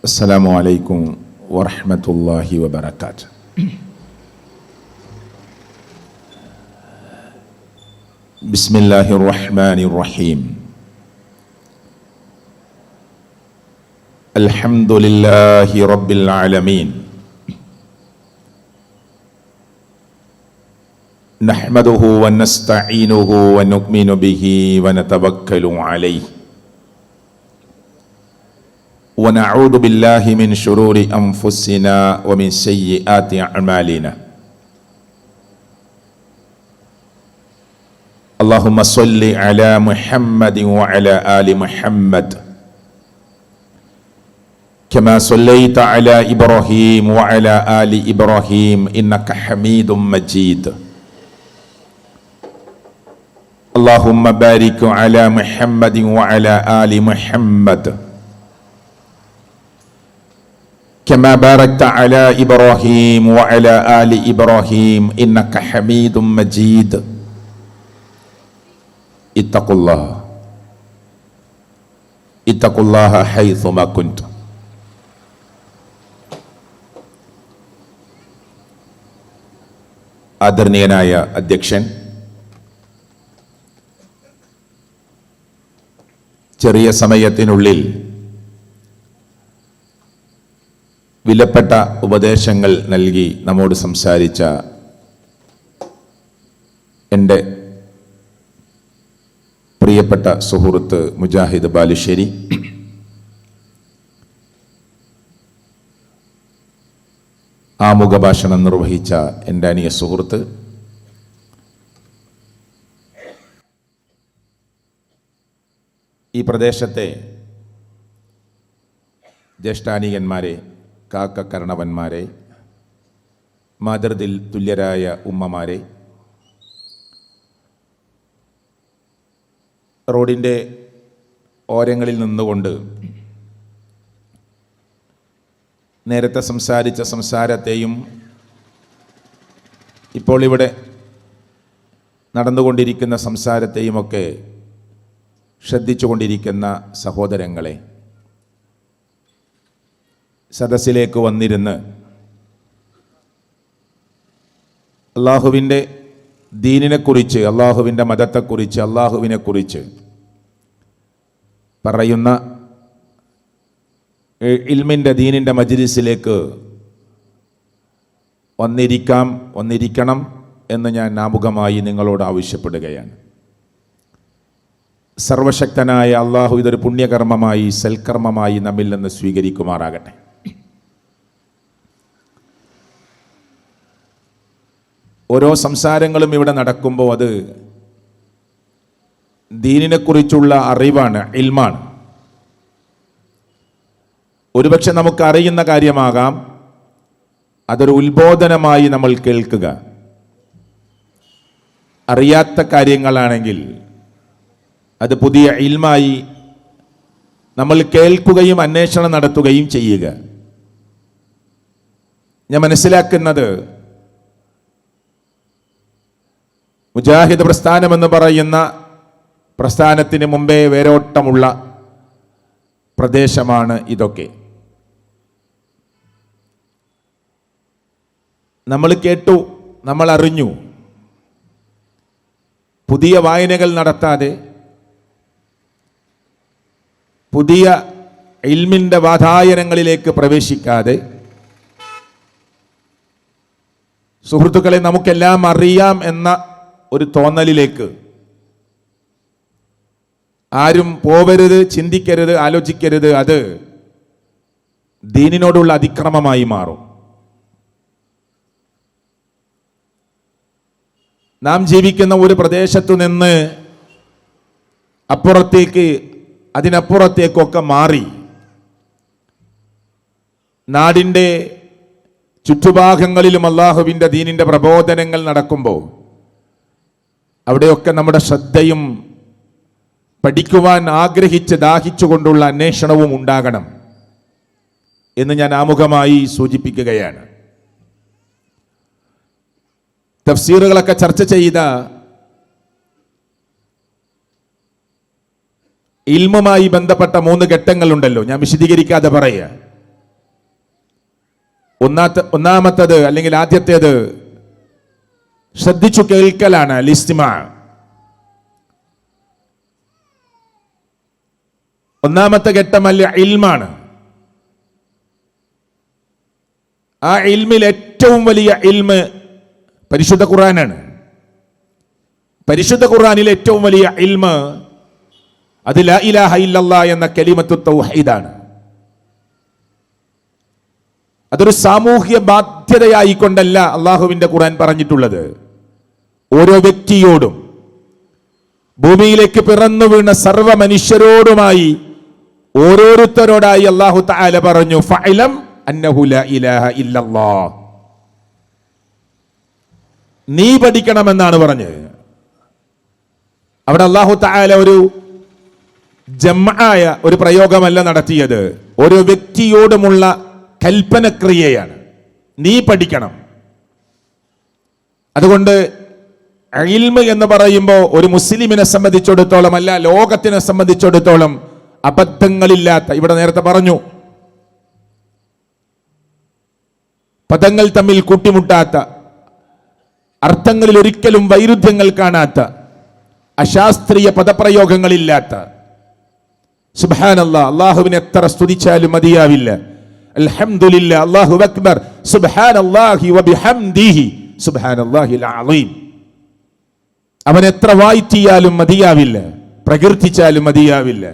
السلام عليكم ورحمة الله وبركاته. بسم الله الرحمن الرحيم. الحمد لله رب العالمين. نحمده ونستعينه ونؤمن به ونتوكل عليه ونعوذ بالله من شرور أنفسنا ومن سيئات أعمالنا. اللهم صل على محمد وعلى آل محمد كما صليت على إبراهيم وعلى آل إبراهيم إنك حميد مجيد. اللهم بارك على محمد وعلى آل محمد كما باركت على إبراهيم وعلى آل إبراهيم إنك حميد مجيد. اتقوا الله حيثما كنتم. ആദരണീയനായ അധ്യക്ഷൻ, ചെറിയ സമയത്തിനുള്ളിൽ വിലപ്പെട്ട ഉപദേശങ്ങൾ നൽകി നമ്മോട് സംസാരിച്ച എൻ്റെ പ്രിയപ്പെട്ട സുഹൃത്ത് മുജാഹിദ് ബാലുശ്ശേരി, ആമുഖ ഭാഷണം നിർവഹിച്ച എൻ്റെ അനിയ സുഹൃത്ത്, ഈ പ്രദേശത്തെ ജ്യേഷ്ഠാനീയന്മാരെ, കാക്കക്കരണവന്മാരെ, മാതൃതിൽ തുല്യരായ ഉമ്മമാരെ, റോഡിൻ്റെ ഓരങ്ങളിൽ നിന്നുകൊണ്ട് നേരത്തെ സംസാരിച്ച സംസാരത്തെയും ഇപ്പോൾ ഇവിടെ നടന്നുകൊണ്ടിരിക്കുന്ന സംസാരത്തെയുമൊക്കെ ശ്രദ്ധിച്ചുകൊണ്ടിരിക്കുന്ന സഹോദരങ്ങളെ, സദസ്സിലേക്ക് വന്നിരുന്ന് അള്ളാഹുവിൻ്റെ ദീനിനെക്കുറിച്ച്, അള്ളാഹുവിൻ്റെ മതത്തെക്കുറിച്ച്, അള്ളാഹുവിനെക്കുറിച്ച് പറയുന്ന ഇൽമിൻ്റെ ദീനിൻ്റെ മജ്ലിസിലേക്ക് വന്നിരിക്കണം എന്ന് ഞാൻ ആമുഖമായി നിങ്ങളോട് ആവശ്യപ്പെടുകയാണ്. സർവശക്തനായ അള്ളാഹു ഇതൊരു പുണ്യകർമ്മമായി, സൽക്കർമ്മമായി നമ്മിൽ നിന്ന് സ്വീകരിക്കുമാറാകട്ടെ. ഓരോ സംസാരങ്ങളും ഇവിടെ നടക്കുമ്പോൾ അത് ദീനിനെക്കുറിച്ചുള്ള അറിവാണ്, ഇൽമാണ്. ഒരുപക്ഷെ നമുക്ക് അറിയുന്ന കാര്യമാകാം, അതൊരു ഉത്ബോധനമായി നമ്മൾ കേൾക്കുക. അറിയാത്ത കാര്യങ്ങളാണെങ്കിൽ അത് പുതിയ ഇൽമായി നമ്മൾ കേൾക്കുകയും അന്വേഷണം നടത്തുകയും ചെയ്യുക. ഞാൻ മനസ്സിലാക്കുന്നത്, മുജാഹിദ് പ്രസ്ഥാനമെന്ന് പറയുന്ന പ്രസ്ഥാനത്തിന് മുമ്പേ വേരോട്ടമുള്ള പ്രദേശമാണ് ഇതൊക്കെ. നമ്മൾ കേട്ടു, നമ്മൾ അറിഞ്ഞു. പുതിയ വായനകൾ നടത്താതെ, പുതിയ ഇൽമിൻ്റെ വാതായനങ്ങളിലേക്ക് പ്രവേശിക്കാതെ, സുഹൃത്തുക്കളെ, നമുക്കെല്ലാം അറിയാം എന്ന ഒരു തോന്നലിലേക്ക് ആരും പോവരുത്, ചിന്തിക്കരുത്, ആലോചിക്കരുത്. അത് ദീനിനോടുള്ള അതിക്രമമായി മാറും. നാം ജീവിക്കുന്ന ഒരു പ്രദേശത്തു നിന്ന് അപ്പുറത്തേക്ക്, അതിനപ്പുറത്തേക്കൊക്കെ മാറി നാടിൻ്റെ ചുറ്റുഭാഗങ്ങളിലും അള്ളാഹുവിൻ്റെ ദീനിൻ്റെ പ്രബോധനങ്ങൾ നടക്കുമ്പോൾ അവിടെയൊക്കെ നമ്മുടെ ശ്രദ്ധയും പഠിക്കുവാൻ ആഗ്രഹിച്ച് ദാഹിച്ചുകൊണ്ടുള്ള അന്വേഷണവും ഉണ്ടാകണം എന്ന് ഞാൻ ആമുഖമായി സൂചിപ്പിക്കുകയാണ്. തഫ്സീറുകളൊക്കെ ചർച്ച ചെയ്ത ഇൽമുമായി ബന്ധപ്പെട്ട 3 ഘട്ടങ്ങളുണ്ടല്ലോ, ഞാൻ വിശദീകരിക്കാതെ പറയുക. ഒന്നാമത്തത് അല്ലെങ്കിൽ ആദ്യത്തേത് ശ്രദ്ധിച്ചു കേൾക്കലാണ്, ലിസ്തിമാ. ഒന്നാമത്തെ ഘട്ടം അൽ ഇൽമാണ്. ആ ഇൽമിൽ ഏറ്റവും വലിയ ഇൽമ് പരിശുദ്ധ ഖുർആനാണ്. പരിശുദ്ധ ഖുർആനിൽ ഏറ്റവും വലിയ ഇൽമ് അത് ലാ ഇലാഹ ഇല്ലല്ലാഹ് എന്ന കലിമത്തു തൗഹീദാണ്. അതൊരു സാമൂഹ്യ ബാധ്യതയായിക്കൊണ്ടല്ല അള്ളാഹുവിന്റെ ഖുർആൻ പറഞ്ഞിട്ടുള്ളത്. ഓരോ വ്യക്തിയോടും ഭൂമിയിലേക്ക് പിറന്നു വീണ സർവ്വ മനുഷ്യരോടുമായി ഓരോരുത്തരോടായി അല്ലാഹു തആല പറഞ്ഞു, ഫഅലം അന്നഹു ലാ ഇലാഹ ഇല്ലല്ലാഹ്. നീ പഠിക്കണമെന്നാണ് പറഞ്ഞത്. അവിടെ അല്ലാഹു തആല ഒരു ജംആയ ഒരു പ്രയോഗമല്ല നടത്തിയത്, ഓരോ വ്യക്തിയോടുമുള്ള കൽപ്പനക്രിയയാണ്. നീ പഠിക്കണം. അതുകൊണ്ട് ഇൽമ് എന്ന് പറയുമ്പോൾ ഒരു മുസ്ലിമിനെ സംബന്ധിച്ചിടത്തോളം അല്ല, ലോകത്തിനെ സംബന്ധിച്ചിടത്തോളം അബദ്ധങ്ങളില്ലാത്ത, ഇവിടെ നേരത്തെ പറഞ്ഞു, പദങ്ങൾ തമ്മിൽ കൂട്ടിമുട്ടാത്ത, അർത്ഥങ്ങളിൽ ഒരിക്കലും വൈരുദ്ധ്യങ്ങൾ കാണാത്ത, അശാസ്ത്രീയ പദപ്രയോഗങ്ങളില്ലാത്ത, സുബ്ഹാനല്ലാഹ്, അല്ലാഹുവിനെ എത്ര സ്തുതിച്ചാലും മതിയാവില്ല, അൽഹംദുലില്ലാഹ്, അല്ലാഹു അക്ബർ, സുബ്ഹാനല്ലാഹി വബിഹംദിഹി സുബ്ഹാനല്ലാഹിൽ അളീം. അവൻ എത്ര വായിച്ചാലും മതിയാവില്ല, പ്രകീർത്തിച്ചാലും മതിയാവില്ല.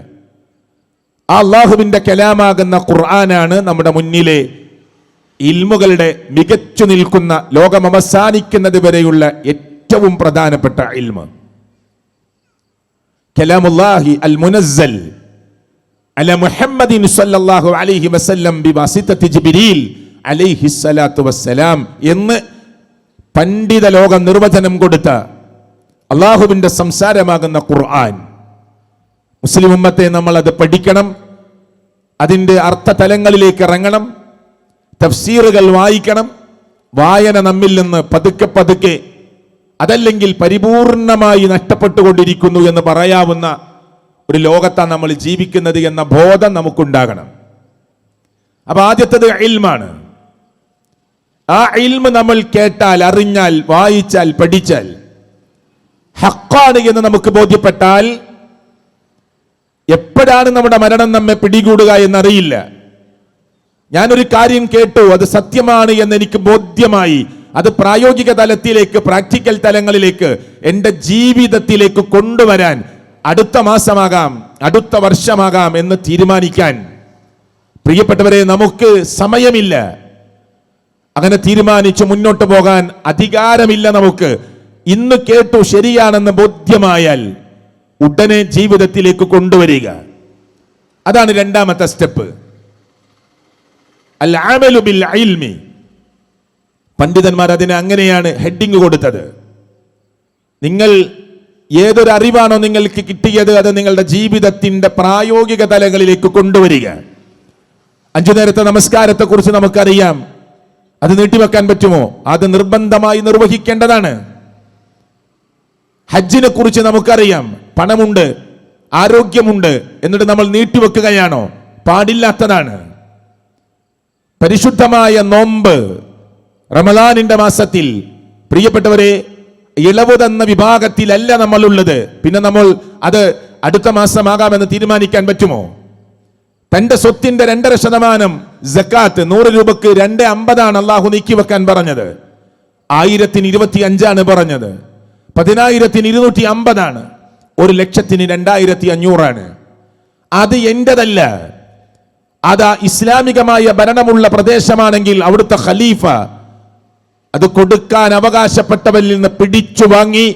ആ അല്ലാഹുവിന്റെ കലാമാകുന്ന ഖുർആനാണ് നമ്മുടെ മുന്നിലെ ഇൽമുകളുടെ മികച്ചു നിൽക്കുന്ന, ലോകം അവസാനിക്കുന്നത് വരെയുള്ള ഏറ്റവും പ്രധാനപ്പെട്ട ഇൽമ്. കലാമുല്ലാഹി അൽ മുനസ്സൽ അല മുഹമ്മദിൻ സല്ലല്ലാഹു അലൈഹി വസല്ലം ബിവാസിത്തത്തി ജിബ്രീൽ അലൈഹി സ്വലാത്തു വസ്സലാം എന്ന് പണ്ഡിത ലോകം നിർവചനം കൊടുത്ത അള്ളാഹുവിന്റെ സംസാരമാകുന്ന ഖുർആൻ. മുസ്ലിം ഉമ്മത്തെ നമ്മൾ അത് പഠിക്കണം, അതിൻ്റെ അർത്ഥതലങ്ങളിലേക്ക് ഇറങ്ങണം, തഫ്സീറുകൾ വായിക്കണം. വായന നമ്മിൽ നിന്ന് പതുക്കെ പതുക്കെ, അതല്ലെങ്കിൽ പരിപൂർണമായി നഷ്ടപ്പെട്ടുകൊണ്ടിരിക്കുന്നു എന്ന് പറയാവുന്ന ഒരു ലോകത്താണ് നമ്മൾ ജീവിക്കുന്നത് എന്ന ബോധം നമുക്കുണ്ടാകണം. അപ്പൊ ആദ്യത്തേത് ഇൽമാണ്. ആ ഇൽമ് നമ്മൾ കേട്ടാൽ, അറിഞ്ഞാൽ, വായിച്ചാൽ, പഠിച്ചാൽ ഹഖാണ് എന്ന് നമുക്ക് ബോധ്യപ്പെട്ടാൽ, എപ്പോഴാണ് നമ്മുടെ മരണം നമ്മെ പിടികൂടുക എന്നറിയില്ല. ഞാനൊരു കാര്യം കേട്ടു, അത് സത്യമാണ് എന്ന് എനിക്ക് ബോധ്യമായി, അത് പ്രായോഗിക തലത്തിലേക്ക്, പ്രാക്ടിക്കൽ തലങ്ങളിലേക്ക്, എൻ്റെ ജീവിതത്തിലേക്ക് കൊണ്ടുവരാൻ അടുത്ത മാസമാകാം, അടുത്ത വർഷമാകാം എന്ന് തീരുമാനിക്കാൻ, പ്രിയപ്പെട്ടവരെ, നമുക്ക് സമയമില്ല. അങ്ങനെ തീരുമാനിച്ച് മുന്നോട്ട് പോകാൻ അധികാരമില്ല നമുക്ക്. ഇന്ന് കേട്ടു ശരിയാണെന്ന് ബോധ്യമായാൽ ഉടനെ ജീവിതത്തിലേക്ക് കൊണ്ടുവരിക. അതാണ് രണ്ടാമത്തെ സ്റ്റെപ്പ്, അൽ അമലു ബിൽ ഇൽമി. പണ്ഡിതന്മാർ അതിനെ അങ്ങനെയാണ് ഹെഡിങ് കൊടുത്തത്. നിങ്ങൾ ഏതൊരു അറിവാണോ നിങ്ങൾക്ക് കിട്ടിയത്, അത് നിങ്ങളുടെ ജീവിതത്തിന്റെ പ്രായോഗിക തലങ്ങളിലേക്ക് കൊണ്ടുവരിക. 5 നേരത്തെ നമസ്കാരത്തെ കുറിച്ച് നമുക്കറിയാം, അത് നീട്ടിവെക്കാൻ പറ്റുമോ? അത് നിർബന്ധമായി നിർവഹിക്കേണ്ടതാണ്. ഹജ്ജിനെ കുറിച്ച് നമുക്കറിയാം, പണമുണ്ട്, ആരോഗ്യമുണ്ട്, എന്നിട്ട് നമ്മൾ നീട്ടിവെക്കുകയാണോ? പാടില്ലാത്തതാണ്. പരിശുദ്ധമായ നോമ്പ് റമദാനിന്റെ മാസത്തിൽ, പ്രിയപ്പെട്ടവരെ, ഇളവ് തന്ന വിഭാഗത്തിലല്ല നമ്മളുള്ളത്. പിന്നെ നമ്മൾ അത് അടുത്ത മാസമാകാമെന്ന് തീരുമാനിക്കാൻ പറ്റുമോ? തന്റെ സ്വത്തിന്റെ 2.5% സക്കാത്ത്, 100 രൂപക്ക് 2.50 അള്ളാഹു നീക്കിവെക്കാൻ പറഞ്ഞത്. 1025 പറഞ്ഞത്, 10,250, 1,02,500. അത് എന്റേതല്ല. അതാ ഇസ്ലാമികമായ ഭരണമുള്ള പ്രദേശമാണെങ്കിൽ അവിടുത്തെ ഖലീഫ അത് കൊടുക്കാൻ അവകാശപ്പെട്ടവരിൽ നിന്ന് പിടിച്ചു വാങ്ങി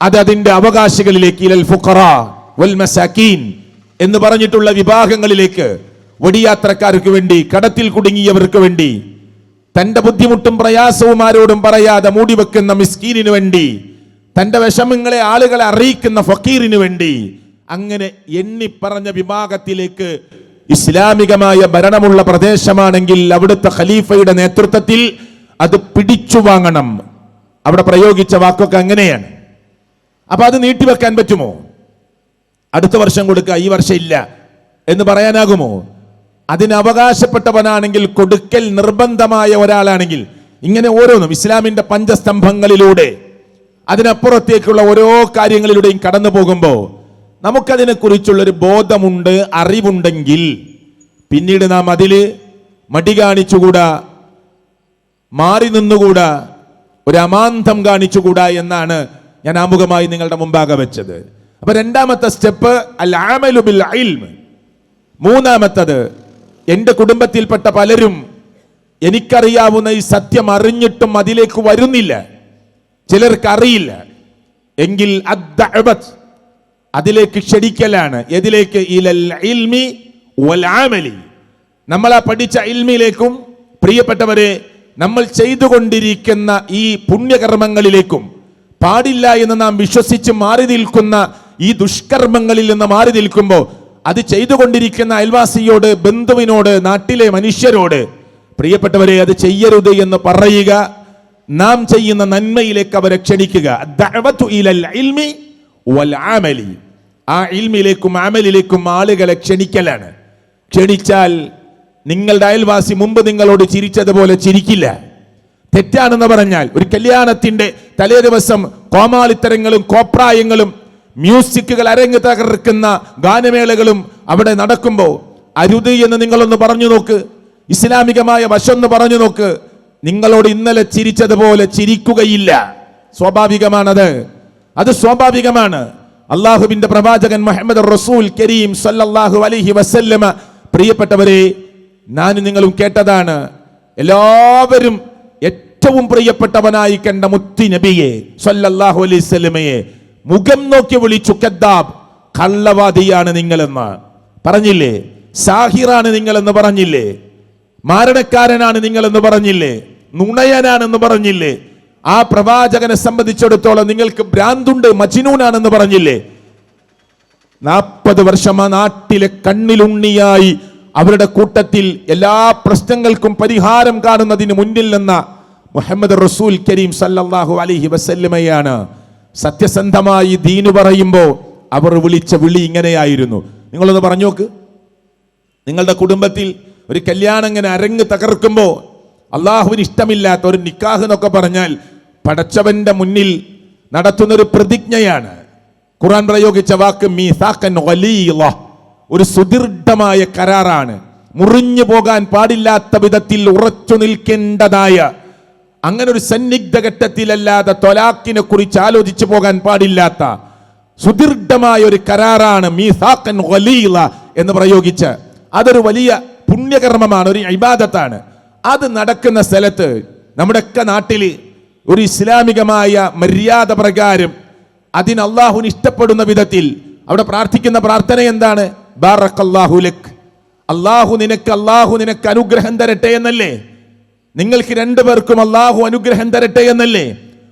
അത് അതിന്റെ അവകാശികളിലേക്ക്, ഇലൽ ഫുഖറാ വൽ മസാകീൻ എന്ന് പറഞ്ഞിട്ടുള്ള വിഭാഗങ്ങളിലേക്ക്, വടിയാത്രക്കാർക്ക് വേണ്ടി, കടത്തിൽ കുടുങ്ങിയവർക്ക് വേണ്ടി, തന്റെ ബുദ്ധിമുട്ടും പ്രയാസവും ആരോടും പറയാതെ മൂടിവെക്കുന്ന മിസ്കീനിനു വേണ്ടി, തന്റെ വിഷമങ്ങളെ ആളുകളെ അറിയിക്കുന്ന ഫക്കീറിനു വേണ്ടി, അങ്ങനെ എണ്ണിപ്പറഞ്ഞ വിഭാഗത്തിലേക്ക് ഇസ്ലാമികമായ ഭരണമുള്ള പ്രദേശമാണെങ്കിൽ അവിടുത്തെ ഖലീഫയുടെ നേതൃത്വത്തിൽ അത് പിടിച്ചു വാങ്ങണം. അവിടെ പ്രയോഗിച്ച വാക്കൊക്കെ അങ്ങനെയാണ്. അപ്പൊ അത് നീട്ടിവെക്കാൻ പറ്റുമോ? അടുത്ത വർഷം കൊടുക്കുക, ഈ വർഷം ഇല്ല എന്ന് പറയാനാകുമോ? അതിന് അവകാശപ്പെട്ടവനാണെങ്കിൽ, കൊടുക്കൽ നിർബന്ധമായ ഒരാളാണെങ്കിൽ, ഇങ്ങനെ ഓരോന്നും ഇസ്ലാമിന്റെ പഞ്ചസ്തംഭങ്ങളിലൂടെ അതിനപ്പുറത്തേക്കുള്ള ഓരോ കാര്യങ്ങളിലൂടെയും കടന്നു പോകുമ്പോൾ നമുക്കതിനെ കുറിച്ചുള്ളൊരു ബോധമുണ്ട്, അറിവുണ്ടെങ്കിൽ പിന്നീട് നാം അതില് മടി കാണിച്ചുകൂടാ, മാറി നിന്നുകൂടാ, ഒരു അമാന്തം കാണിച്ചുകൂടാ എന്നാണ് ഞാൻ ആമുഖമായി നിങ്ങളുടെ മുമ്പാകെ വെച്ചത്. അപ്പൊ രണ്ടാമത്തെ സ്റ്റെപ്പ് അൽ അമലു ബിൽ ഇൽമ്. മൂന്നാമത്തത്, എൻ്റെ കുടുംബത്തിൽപ്പെട്ട പലരും എനിക്കറിയാവുന്ന ഈ സത്യം അറിഞ്ഞിട്ടും അതിലേക്ക് വരുന്നില്ല, ചിലർക്ക് അറിയില്ല എങ്കിൽ അദ്ദഅവത്ത്, അതിലേക്ക് ക്ഷണിക്കലാണ്. എതിലേക്ക്? ഇലൽ ഇൽമി വൽ അമലി. നമ്മൾ ആ പഠിച്ച ഇൽമിലേക്കും പ്രിയപ്പെട്ടവരെ നമ്മൾ ചെയ്തുകൊണ്ടിരിക്കുന്ന ഈ പുണ്യകർമ്മങ്ങളിലേക്കും പാടില്ല എന്ന് നാം വിശ്വസിച്ച് മാറി നിൽക്കുന്ന ഈ ദുഷ്കർമ്മങ്ങളിൽ നിന്ന് മാറി നിൽക്കുമ്പോൾ അത് ചെയ്തുകൊണ്ടിരിക്കുന്ന അയൽവാസിയോട്, ബന്ധുവിനോട്, നാട്ടിലെ മനുഷ്യരോട് പ്രിയപ്പെട്ടവരെ അത് ചെയ്യരുത് എന്ന് പറയുക, നാം ചെയ്യുന്ന നന്മയിലേക്ക് അവരെ ക്ഷണിക്കുക. ദഅവതു ഇലൽ ഇൽമി വൽ അമലി. ആ ഇൽമിലേക്കും അമലിലേക്കും ആളുകളെ ക്ഷണിക്കലാണ്. ക്ഷണിച്ചാൽ നിങ്ങളുടെ അയൽവാസി മുമ്പ് നിങ്ങളോട് ചിരിച്ചതുപോലെ ചിരിക്കില്ല. തെറ്റാണെന്ന് പറഞ്ഞാൽ, ഒരു കല്യാണത്തിന്റെ തലേ ദിവസം കോമാളിത്തരങ്ങളും കോപ്രായങ്ങളും മ്യൂസിക്കുകൾ അരങ്ങ് തകർക്കുന്ന ഗാനമേളകളും അവിടെ നടക്കുമ്പോൾ അരുത് എന്ന് നിങ്ങളൊന്ന് പറഞ്ഞു നോക്ക്, ഇസ്ലാമികമായ വശം പറഞ്ഞു നോക്ക്. നിങ്ങളോട് ഇന്നലെ ചിരിച്ചതുപോലെ ചിരിക്കുകയില്ല. സ്വാഭാവികമാണത്, അത് സ്വാഭാവികമാണ്. അള്ളാഹുവിന്റെ പ്രവാചകൻ മുഹമ്മദ് റസൂൽ കരീം സല്ലല്ലാഹു അലൈഹി വസല്ലമ പ്രിയപ്പെട്ടവരെ ഞാനും നിങ്ങളും കേട്ടതാണ്. എല്ലാവരും ഏറ്റവും പ്രിയപ്പെട്ടവനായി കണ്ട മുത്തി നബിയെ സല്ലല്ലാഹു അലൈഹി വസല്ലമയെ മുഖം നോക്കി വിളിച്ചു കദ്ദാബ്, കള്ളവാദിയാണ് നിങ്ങളെന്ന് പറഞ്ഞില്ലേ? സാഹിറാണ് നിങ്ങളെന്ന് പറഞ്ഞില്ലേ? മാരണക്കാരനാണ് നിങ്ങളെന്ന് പറഞ്ഞില്ലേ? നുണയനാണെന്ന് പറഞ്ഞില്ലേ? ആ പ്രവാചകനെ സംബന്ധിച്ചിടത്തോളം നിങ്ങൾക്ക് ഭ്രാന്തുണ്ട്, മജ്നൂനാണെന്ന് പറഞ്ഞില്ലേ? 40 വർഷം ആ നാട്ടിലെ കണ്ണിലുണ്ണിയായി അവരുടെ കൂട്ടത്തിൽ എല്ലാ പ്രശ്നങ്ങൾക്കും പരിഹാരം കാണുന്നതിന് മുന്നിൽ നിന്ന മുഹമ്മദ് റസൂൽ കരീം സല്ലല്ലാഹു അലൈഹി വസല്ലമയാണ്. സത്യസന്ധമായി ദീന് പറയുമ്പോൾ അവർ വിളിച്ച വിളി ഇങ്ങനെയായിരുന്നു. നിങ്ങളൊന്ന് പറഞ്ഞു നോക്ക്, നിങ്ങളുടെ കുടുംബത്തിൽ ഒരു കല്യാണം ഇങ്ങനെ അരങ്ങ് തകർക്കുമ്പോൾ അള്ളാഹുവിന് ഇഷ്ടമില്ലാത്ത ഒരു നിക്കാഹ് എന്നൊക്കെ പറഞ്ഞാൽ പടച്ചവന്റെ മുന്നിൽ നടത്തുന്ന ഒരു പ്രതിജ്ഞയാണ്. ഖുർആൻ പ്രയോഗിച്ച വാക്ക് മീസാഖൻ ഗലീള, ഒരു സുദൃഢമായ കരാറാണ്. മുറിഞ്ഞു പോകാൻ പാടില്ലാത്ത വിധത്തിൽ ഉറച്ചു നിൽക്കേണ്ടതായ അങ്ങനെ ഒരു സന്നിഗ്ധ ഘട്ടത്തിലല്ലാതെ ത്വലാഖിനെ കുറിച്ച് ആലോചിച്ചു പോകാൻ പാടില്ലാത്ത സുദൃഢമായ ഒരു കരാറാണ് മീസാഖൻ ഗലീള എന്ന് പ്രയോഗിച്ച്. അതൊരു വലിയ പുണ്യകർമ്മമാണ്, ഒരു ഇബാദത്താണ്. അത് നടക്കുന്ന സ്ഥലത്ത് നമ്മുടെയൊക്കെ നാട്ടിൽ ഒരു ഇസ്ലാമികമായ മര്യാദ പ്രകാരം അതിന് അള്ളാഹുവിന് ഇഷ്ടപ്പെടുന്ന വിധത്തിൽ അവിടെ പ്രാർത്ഥിക്കുന്ന പ്രാർത്ഥന എന്താണ്? ബാറക്കല്ലാഹു ലക്, അള്ളാഹു നിനക്ക് അനുഗ്രഹം തരട്ടെ എന്നല്ലേ? നിങ്ങൾക്ക് രണ്ടുപേർക്കും അള്ളാഹു അനുഗ്രഹം തരട്ടെ എന്നല്ലേ?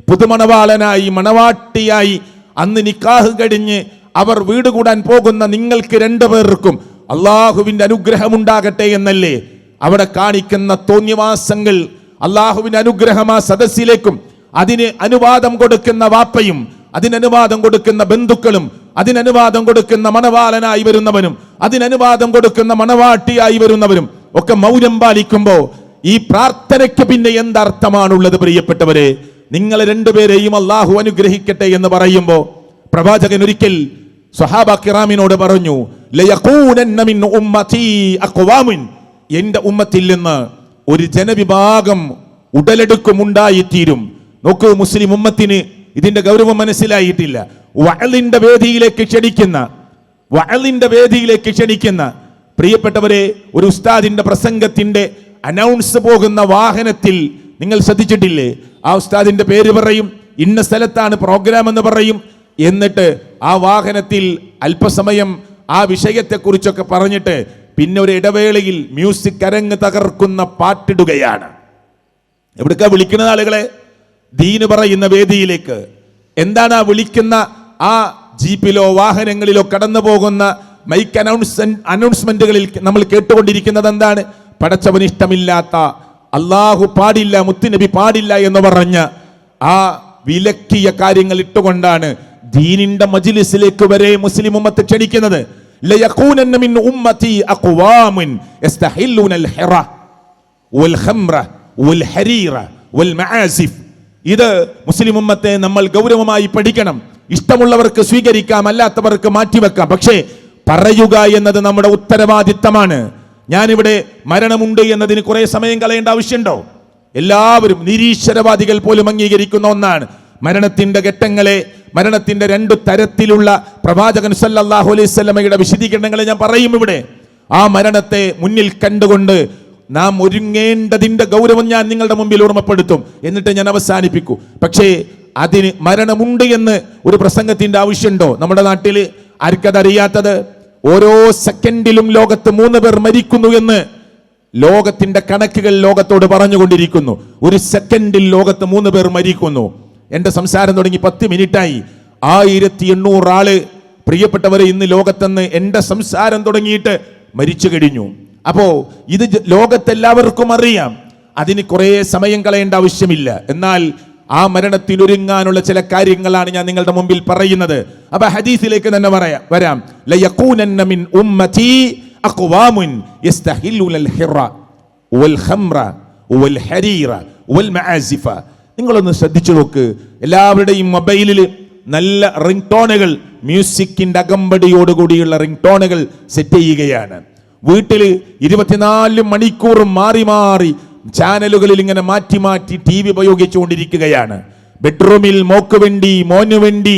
പുതുമണവാളനായി മണവാട്ടിയായി അന്ന് നിക്കാഹ് കഴിഞ്ഞ് അവർ വീട് കൂടാൻ പോകുന്ന നിങ്ങൾക്ക് രണ്ടുപേർക്കും അള്ളാഹുവിന്റെ അനുഗ്രഹം ഉണ്ടാകട്ടെ എന്നല്ലേ അവിടെ കാണിക്കുന്ന തോന്നിവാസങ്ങൾ? അള്ളാഹുവിന്റെ അനുഗ്രഹം ആ സദസ്സിലേക്കും അതിന് അനുവാദം കൊടുക്കുന്ന വാപ്പയും അതിനനുവാദം കൊടുക്കുന്ന ബന്ധുക്കളും അതിനനുവാദം കൊടുക്കുന്ന മണവാളനായി വരുന്നവനും അതിനനുവാദം കൊടുക്കുന്ന മണവാട്ടിയായി വരുന്നവരും ഒക്കെ മൗനം പാലിക്കുമ്പോൾ ഈ പ്രാർത്ഥനയ്ക്ക് പിന്നെ എന്തർത്ഥമാണുള്ളത്? പ്രിയപ്പെട്ടവരെ, നിങ്ങൾ രണ്ടുപേരെയും അള്ളാഹു അനുഗ്രഹിക്കട്ടെ എന്ന് പറയുമ്പോൾ പ്രവാചകൻ ഒരിക്കൽ സ്വഹാബ കിറാമിനോട് പറഞ്ഞു, ലയഖൂനന്ന മിൻ ഉമ്മതി അഖ്വാമുൻ, എന്റെ ഉമ്മത്തിൽ നിന്ന് ഒരു ജനവിഭാഗം ഉടലെടുക്കുമുണ്ടായിത്തീരും. നോക്കൂ, മുസ്ലിം ഉമ്മത്തിന് ഇതിന്റെ ഗൗരവം മനസ്സിലായിട്ടില്ല. വഅലിന്റെ വേദിയിലേക്ക് ക്ഷണിക്കുന്ന പ്രിയപ്പെട്ടവരെ, ഒരു ഉസ്താദിന്റെ പ്രസംഗത്തിന്റെ അനൗൺസ് പോകുന്ന വാഹനത്തിൽ നിങ്ങൾ ശ്രദ്ധിച്ചിട്ടില്ലേ? ആ ഉസ്താദിന്റെ പേര് പറയും, ഇന്ന സ്ഥലത്താണ് പ്രോഗ്രാം എന്ന് പറയും. എന്നിട്ട് ആ വാഹനത്തിൽ അല്പസമയം ആ വിഷയത്തെക്കുറിച്ചൊക്കെ പറഞ്ഞിട്ട് പിന്നെ ഒരു ഇടവേളയിൽ മ്യൂസിക് അരങ്ങ് തകർക്കുന്ന പാട്ടിടുകയാണ്. എവിടേക്കാ വിളിക്കുന്ന ആളുകളെ? ദീന് പറയുന്ന വേദിയിലേക്ക്. എന്താണ് ആ വിളിക്കുന്ന? ആ ജീപ്പിലോ വാഹനങ്ങളിലോ കടന്നു പോകുന്ന മൈക്ക് അനൗൺസ്മെന്റുകളിൽ നമ്മൾ കേട്ടുകൊണ്ടിരിക്കുന്നത് എന്താണ്? പടച്ചവന് ഇഷ്ടമില്ലാത്ത, അള്ളാഹു പാടില്ല, മുത്തുനബി പാടില്ല എന്ന് പറഞ്ഞ ആ വിലക്കിയ കാര്യങ്ങൾ ഇട്ടുകൊണ്ടാണ് ദീനിന്റെ മജ്ലിസിലേക്ക് വരെ മുസ്ലിം ഉമ്മത്ത് ക്ഷണിക്കുന്നത്. ലയകൂനന്ന മിൻ ഉമ്മതി അഖ്വാമുൻ യസ്തഹില്ലൂനൽ ഹിറ വൽ ഖംറ വൽ ഹരീറ വൽ മആസിഫ്. ഇത് മുസ്ലിം ഉമ്മത്തെ നമ്മൾ ഗൗരവമായി പഠിക്കണം. ഇഷ്ടമുള്ളവർക്ക് സ്വീകരിക്കാം, അല്ലാത്തവർക്ക് മാറ്റിവെക്കാം. പക്ഷേ പറയുക എന്നത് നമ്മുടെ ഉത്തരവാദിത്തമാണ്. ഞാനിവിടെ മരണമുണ്ട് എന്നതിന് കുറെ സമയം കളയേണ്ട ആവശ്യമുണ്ടോ? എല്ലാവരും നിരീശ്വരവാദികൾ പോലും അംഗീകരിക്കുന്ന ഒന്നാണ് മരണത്തിന്റെ ഘട്ടങ്ങളെ, മരണത്തിന്റെ 2 തരത്തിലുള്ള പ്രവാചകൻ സല്ലല്ലാഹു അലൈഹി വസല്ലമയുടെ വിശദീകരണങ്ങളെ ഞാൻ പറയും ഇവിടെ. ആ മരണത്തെ മുന്നിൽ കണ്ടുകൊണ്ട് നാം ഒരുങ്ങേണ്ടതിന്റെ ഗൗരവം ഞാൻ നിങ്ങളുടെ മുമ്പിൽ ഓർമ്മപ്പെടുത്തും, എന്നിട്ട് ഞാൻ അവസാനിപ്പിക്കൂ. പക്ഷേ അതിന് മരണമുണ്ട് എന്ന് ഒരു പ്രസംഗത്തിന്റെ ആവശ്യമുണ്ടോ? നമ്മുടെ നാട്ടിൽ ആർക്കതറിയാത്തത്? ഓരോ സെക്കൻഡിലും ലോകത്ത് 3 പേർ മരിക്കുന്നു എന്ന് ലോകത്തിന്റെ കണക്കുകൾ ലോകത്തോട് പറഞ്ഞുകൊണ്ടിരിക്കുന്നു. ഒരു സെക്കൻഡിൽ ലോകത്ത് 3 പേർ മരിക്കുന്നു. എന്റെ സംസാരം തുടങ്ങി 10 മിനിറ്റായി. 1800 ആള് പ്രിയപ്പെട്ടവരെ ഇന്ന് ലോകത്തെന്ന് എന്റെ സംസാരം തുടങ്ങിയിട്ട് മരിച്ചു കഴിഞ്ഞു. അപ്പോ ഇത് ലോകത്തെല്ലാവർക്കും അറിയാം. അതിന് കുറെ സമയം കളയേണ്ട ആവശ്യമില്ല. എന്നാൽ ആ മരണത്തിൽ ഒരുങ്ങാനുള്ള ചില കാര്യങ്ങളാണ് ഞാൻ നിങ്ങളുടെ മുമ്പിൽ പറയുന്നത്. അപ്പൊ ഹദീസിലേക്ക് തന്നെ വരാം. ലയകൂനന്ന മിൻ ഉമ്മതി അഖ്വാമുൻ യസ്തഹില്ലൂനൽ ഹിറ വൽ ഖംറ വൽ ഹരീറ വൽ മആസിഫ. നിങ്ങളൊന്ന് ശ്രദ്ധിച്ചു നോക്ക്. എല്ലാവരുടെയും മൊബൈലിൽ നല്ല റിംഗ് ടോണുകൾ, മ്യൂസിക്കിന്റെ അകമ്പടിയോടുകൂടിയുള്ള റിംഗ് ടോണുകൾ സെറ്റ് ചെയ്യുകയാണ്. വീട്ടിൽ 24 മണിക്കൂറും മാറി മാറി ചാനലുകളിൽ ഇങ്ങനെ മാറ്റി മാറ്റി TV ഉപയോഗിച്ചുകൊണ്ടിരിക്കുകയാണ്. ബെഡ്റൂമിൽ മോക്ക് വേണ്ടി, മോന് വേണ്ടി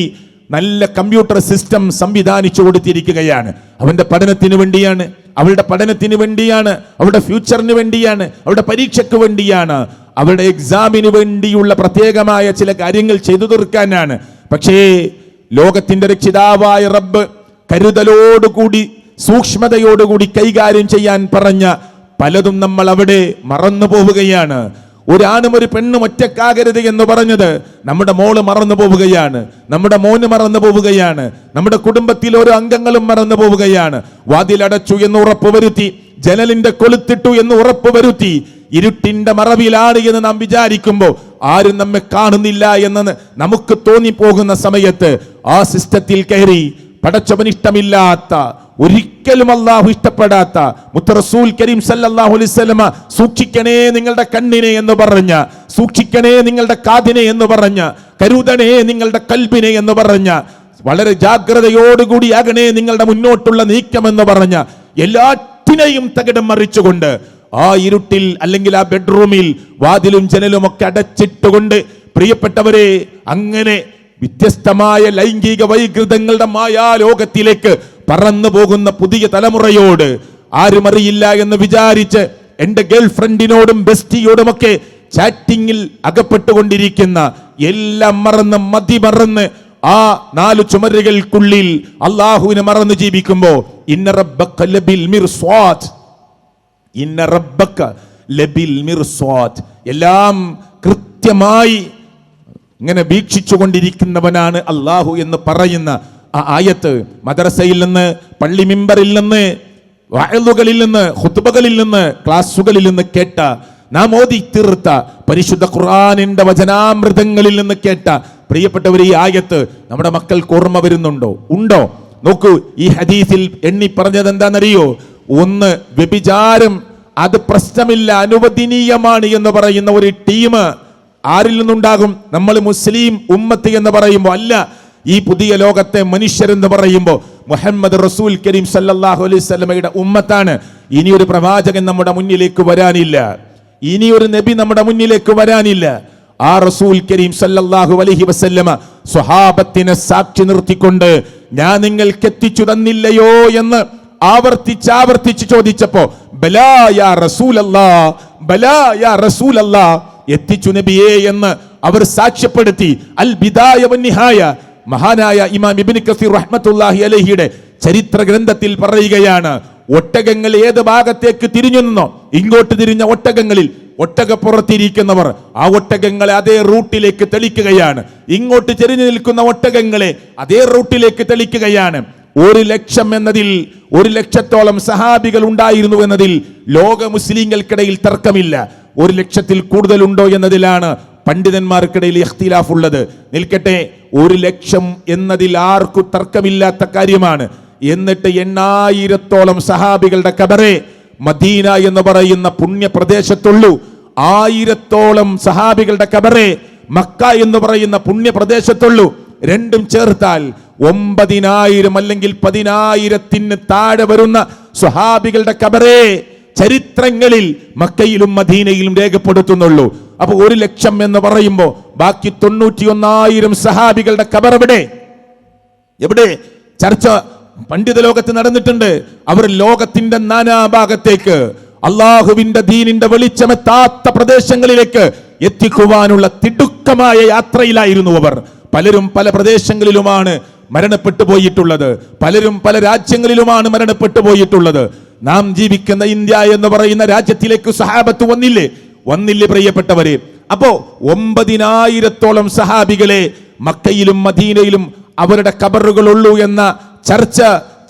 നല്ല കമ്പ്യൂട്ടർ സിസ്റ്റം സംവിധാനിച്ചു കൊടുത്തിരിക്കുകയാണ്. അവന്റെ പഠനത്തിന് വേണ്ടിയാണ്, അവളുടെ പഠനത്തിന് വേണ്ടിയാണ്, അവളുടെ ഫ്യൂച്ചറിന് വേണ്ടിയാണ്, അവളുടെ പരീക്ഷയ്ക്ക് വേണ്ടിയാണ്, അവളുടെ എക്സാമിന് വേണ്ടിയുള്ള പ്രത്യേകമായ ചില കാര്യങ്ങൾ ചെയ്തു തീർക്കാനാണ്. പക്ഷേ ലോകത്തിന്റെ രക്ഷിതാവായ റബ്ബ് കരുതലോടുകൂടി, സൂക്ഷ്മതയോടുകൂടി കൈകാര്യം ചെയ്യാൻ പറഞ്ഞ പലതും നമ്മൾ അവിടെ മറന്നു പോവുകയാണ്. ഒരാണും ഒരു പെണ്ണും ഒറ്റക്കാകരുത് എന്ന് പറഞ്ഞത് നമ്മുടെ മോള് മറന്നു പോവുകയാണ്, നമ്മുടെ മോന് മറന്നു പോവുകയാണ്, നമ്മുടെ കുടുംബത്തിൽ ഓരോ അംഗങ്ങളും മറന്നു പോവുകയാണ്. വാതിലടച്ചു എന്ന് ഉറപ്പുവരുത്തി, ജനലിന്റെ കൊളുത്തിട്ടു എന്ന് ഉറപ്പുവരുത്തി, ഇരുട്ടിന്റെ മറവിലാണ് എന്ന് നാം വിചാരിക്കുമ്പോൾ ആരും നമ്മെ കാണുന്നില്ല എന്ന് നമുക്ക് തോന്നിപ്പോകുന്ന സമയത്ത് ആ സിസ്റ്റത്തിൽ കയറി പടച്ചവൻ ഇഷ്ടമില്ലാത്ത, ഒരിക്കലും അല്ലാഹു ഇഷ്ടപ്പെടാത്ത മുത്ത് റസൂൽ കരീം സല്ലല്ലാഹു അലൈഹി വസല്ലമ സൂക്ഷിക്കണേ നിങ്ങളുടെ കണ്ണിനെ എന്ന് പറഞ്ഞ, സൂക്ഷിക്കണേ നിങ്ങളുടെ കാതിനെ എന്ന് പറഞ്ഞ, കരുതണേ നിങ്ങളുടെ കൽബിനെ എന്ന് പറഞ്ഞ, വളരെ ജാഗ്രതയോടുകൂടി ആകണേ നിങ്ങളുടെ മുന്നോട്ടുള്ള നീക്കമെന്ന് പറഞ്ഞ, എല്ലാറ്റിനെയും തകിടം മറിച്ചുകൊണ്ട് ആ ഇരുട്ടിൽ അല്ലെങ്കിൽ ആ ബെഡ്റൂമിൽ വാതിലും ജനലും ഒക്കെ അടച്ചിട്ടുകൊണ്ട് പ്രിയപ്പെട്ടവരെ അങ്ങനെ വ്യത്യസ്തമായ ലൈംഗിക വൈകൃതങ്ങളുടെ മായാലോകത്തിലേക്ക് പറന്നു പോകുന്ന പുതിയ തലമുറയോട് ആരും അറിയില്ല എന്ന് വിചാരിച്ച് എന്റെ ഗേൾ ഫ്രണ്ടിനോടും ബെസ്റ്റിയോടുമൊക്കെ ചാറ്റിങ്ങിൽ അകപ്പെട്ടുകൊണ്ടിരിക്കുന്ന, എല്ലാം മറന്ന് മതിമറന്ന് ആ 4 ചുമരുകൾക്കുള്ളിൽ അള്ളാഹുവിനെ മറന്ന് ജീവിക്കുമ്പോ ഇന്ന റബ്ബക ലബിൽ മിർസ്വാദ്, ഇന്ന റബ്ബക ലബിൽ മിർസ്വാദ്, എല്ലാം കൃത്യമായി ഇങ്ങനെ വീക്ഷിച്ചു കൊണ്ടിരിക്കുന്നവനാണ് അള്ളാഹു എന്ന് പറയുന്ന ആ ആയത്ത് മദ്രസയിൽ നിന്ന്, പള്ളി മിമ്പറിൽ നിന്ന്, വഅളുകളിൽ നിന്ന്, ഖുത്ബകളിൽ നിന്ന്, ക്ലാസുകളിൽ നിന്ന് കേട്ട, നാം ഓതി തീർത്ത പരിശുദ്ധ ഖുർആനിന്റെ വചനാമൃതങ്ങളിൽ നിന്ന് കേട്ട പ്രിയപ്പെട്ടവർ, ഈ ആയത്ത് നമ്മുടെ മക്കൾക്ക് ഓർമ്മ വരുന്നുണ്ടോ? ഉണ്ടോ? നോക്കൂ, ഈ ഹദീസിൽ എണ്ണി പറഞ്ഞത് എന്താണെന്നറിയോ? 1, വ്യഭിചാരം അത് പ്രശ്നമില്ല, അനുവദനീയമാണ് എന്ന് പറയുന്ന ഒരു ടീം ആരിൽ നിന്നുണ്ടാകും? നമ്മൾ മുസ്ലിം ഉമ്മത്ത് എന്ന് പറയുമ്പോൾ അല്ല, ഈ പുതിയ ലോകത്തെ മനുഷ്യരെന്ന് പറയുമ്പോൾ മുഹമ്മദ് റസൂൽ കരീം സല്ലല്ലാഹു അലൈഹി വസല്ലമയുടെ ഉമ്മത്താണ്. ഇനിയൊരു പ്രവാചകൻ നമ്മുടെ മുന്നിലേക്ക് വരാനില്ല, ഇനിയൊരു നബി നമ്മുടെ മുന്നിലേക്ക് വരാനില്ല. ആ റസൂൽ കരീം സല്ലല്ലാഹു അലൈഹി വസല്ലമ സ്വഹാബത്തിനെ സാക്ഷി നിർത്തിക്കൊണ്ട് ഞാൻ നിങ്ങൾക്ക് എത്തിച്ചു തന്നില്ലയോ എന്ന് ആവർത്തിച്ച് ചോദിച്ചപ്പോ ബലാ യാ റസൂലല്ലാഹ്, ബലാ യാ റസൂലല്ലാഹ്, എത്തിച്ചു നബിയേ എന്ന് അവർ സാക്ഷ്യപ്പെടുത്തി. അൽ ബിദായ വന്നിഹായ, മഹാനായ ഇമാം ഇബ്നു കസീർ റഹ്മത്തുള്ളാഹി അലൈഹിയുടെ ചരിത്ര ഗ്രന്ഥത്തിൽ പറയുകയാണ്, ഒട്ടകങ്ങൾ ഏത് ഭാഗത്തേക്ക് തിരിഞ്ഞു നിന്നോ, ഇങ്ങോട്ട് തിരിഞ്ഞ ഒട്ടകങ്ങളിൽ ഒട്ടകപ്പുറത്തിരിക്കുന്നവർ ആ ഒട്ടകങ്ങളെ അതേ റൂട്ടിലേക്ക് തെളിക്കുകയാണ്, ഇങ്ങോട്ട് ചെരിഞ്ഞു നിൽക്കുന്ന ഒട്ടകങ്ങളെ അതേ റൂട്ടിലേക്ക് തെളിക്കുകയാണ്. 1,00,000 എന്നതിൽ 1,00,000-ഓളം സഹാബികൾ ഉണ്ടായിരുന്നു എന്നതിൽ ലോക മുസ്ലിങ്ങൾക്കിടയിൽ തർക്കമില്ല. 1,00,000-ൽ കൂടുതലുണ്ടോ എന്നതിലാണ് പണ്ഡിതന്മാർക്കിടയിൽ ഇഖ്തിലാഫ് ഉള്ളത്. നിൽക്കട്ടെ, 1,00,000 എന്നതിൽ ആർക്കും തർക്കമില്ലാത്ത കാര്യമാണ്. എന്നിട്ട് 8000-ഓളം സഹാബികളുടെ ഖബറേ മദീന എന്ന് പറയുന്ന പുണ്യ പ്രദേശത്തുള്ളൂ. 1000-ഓളം സഹാബികളുടെ ഖബറേ മക്ക എന്ന് പറയുന്ന പുണ്യ പ്രദേശത്തുള്ളൂ. രണ്ടും ചേർത്താൽ 9000 അല്ലെങ്കിൽ 10000-ന് താഴെ വരുന്ന സ്വഹാബികളുടെ ഖബറേ ചരിത്രങ്ങളിൽ മക്കയിലും മദീനയിലും രേഖപ്പെടുത്തുന്നുള്ളൂ. അപ്പൊ 1,00,000 എന്ന് പറയുമ്പോൾ ബാക്കി 91,000 സഹാബികളുടെ ഖബർ എവിടെ? ചർച്ച പണ്ഡിത ലോകത്ത് നടന്നിട്ടുണ്ട്. അവർ ലോകത്തിന്റെ നാനാഭാഗത്തേക്ക് അള്ളാഹുവിന്റെ ദീനിന്റെ വെളിച്ചമെത്താത്ത പ്രദേശങ്ങളിലേക്ക് എത്തിക്കുവാനുള്ള തിടുക്കമായ യാത്രയിലായിരുന്നു അവർ. പലരും പല പ്രദേശങ്ങളിലുമാണ് മരണപ്പെട്ടു പോയിട്ടുള്ളത്. പലരും പല രാജ്യങ്ങളിലുമാണ് മരണപ്പെട്ടു പോയിട്ടുള്ളത്. നാം ജീവിക്കുന്ന ഇന്ത്യ എന്ന് പറയുന്ന രാജ്യത്തിലേക്ക് സഹാബത്ത് വന്നില്ലേ പ്രിയപ്പെട്ടവരെ? അപ്പോ 9000-ഓളം സഹാബികളെ മക്കയിലും മദീനയിലും അവരുടെ ഖബറുകളുള്ളൂ എന്ന ചർച്ച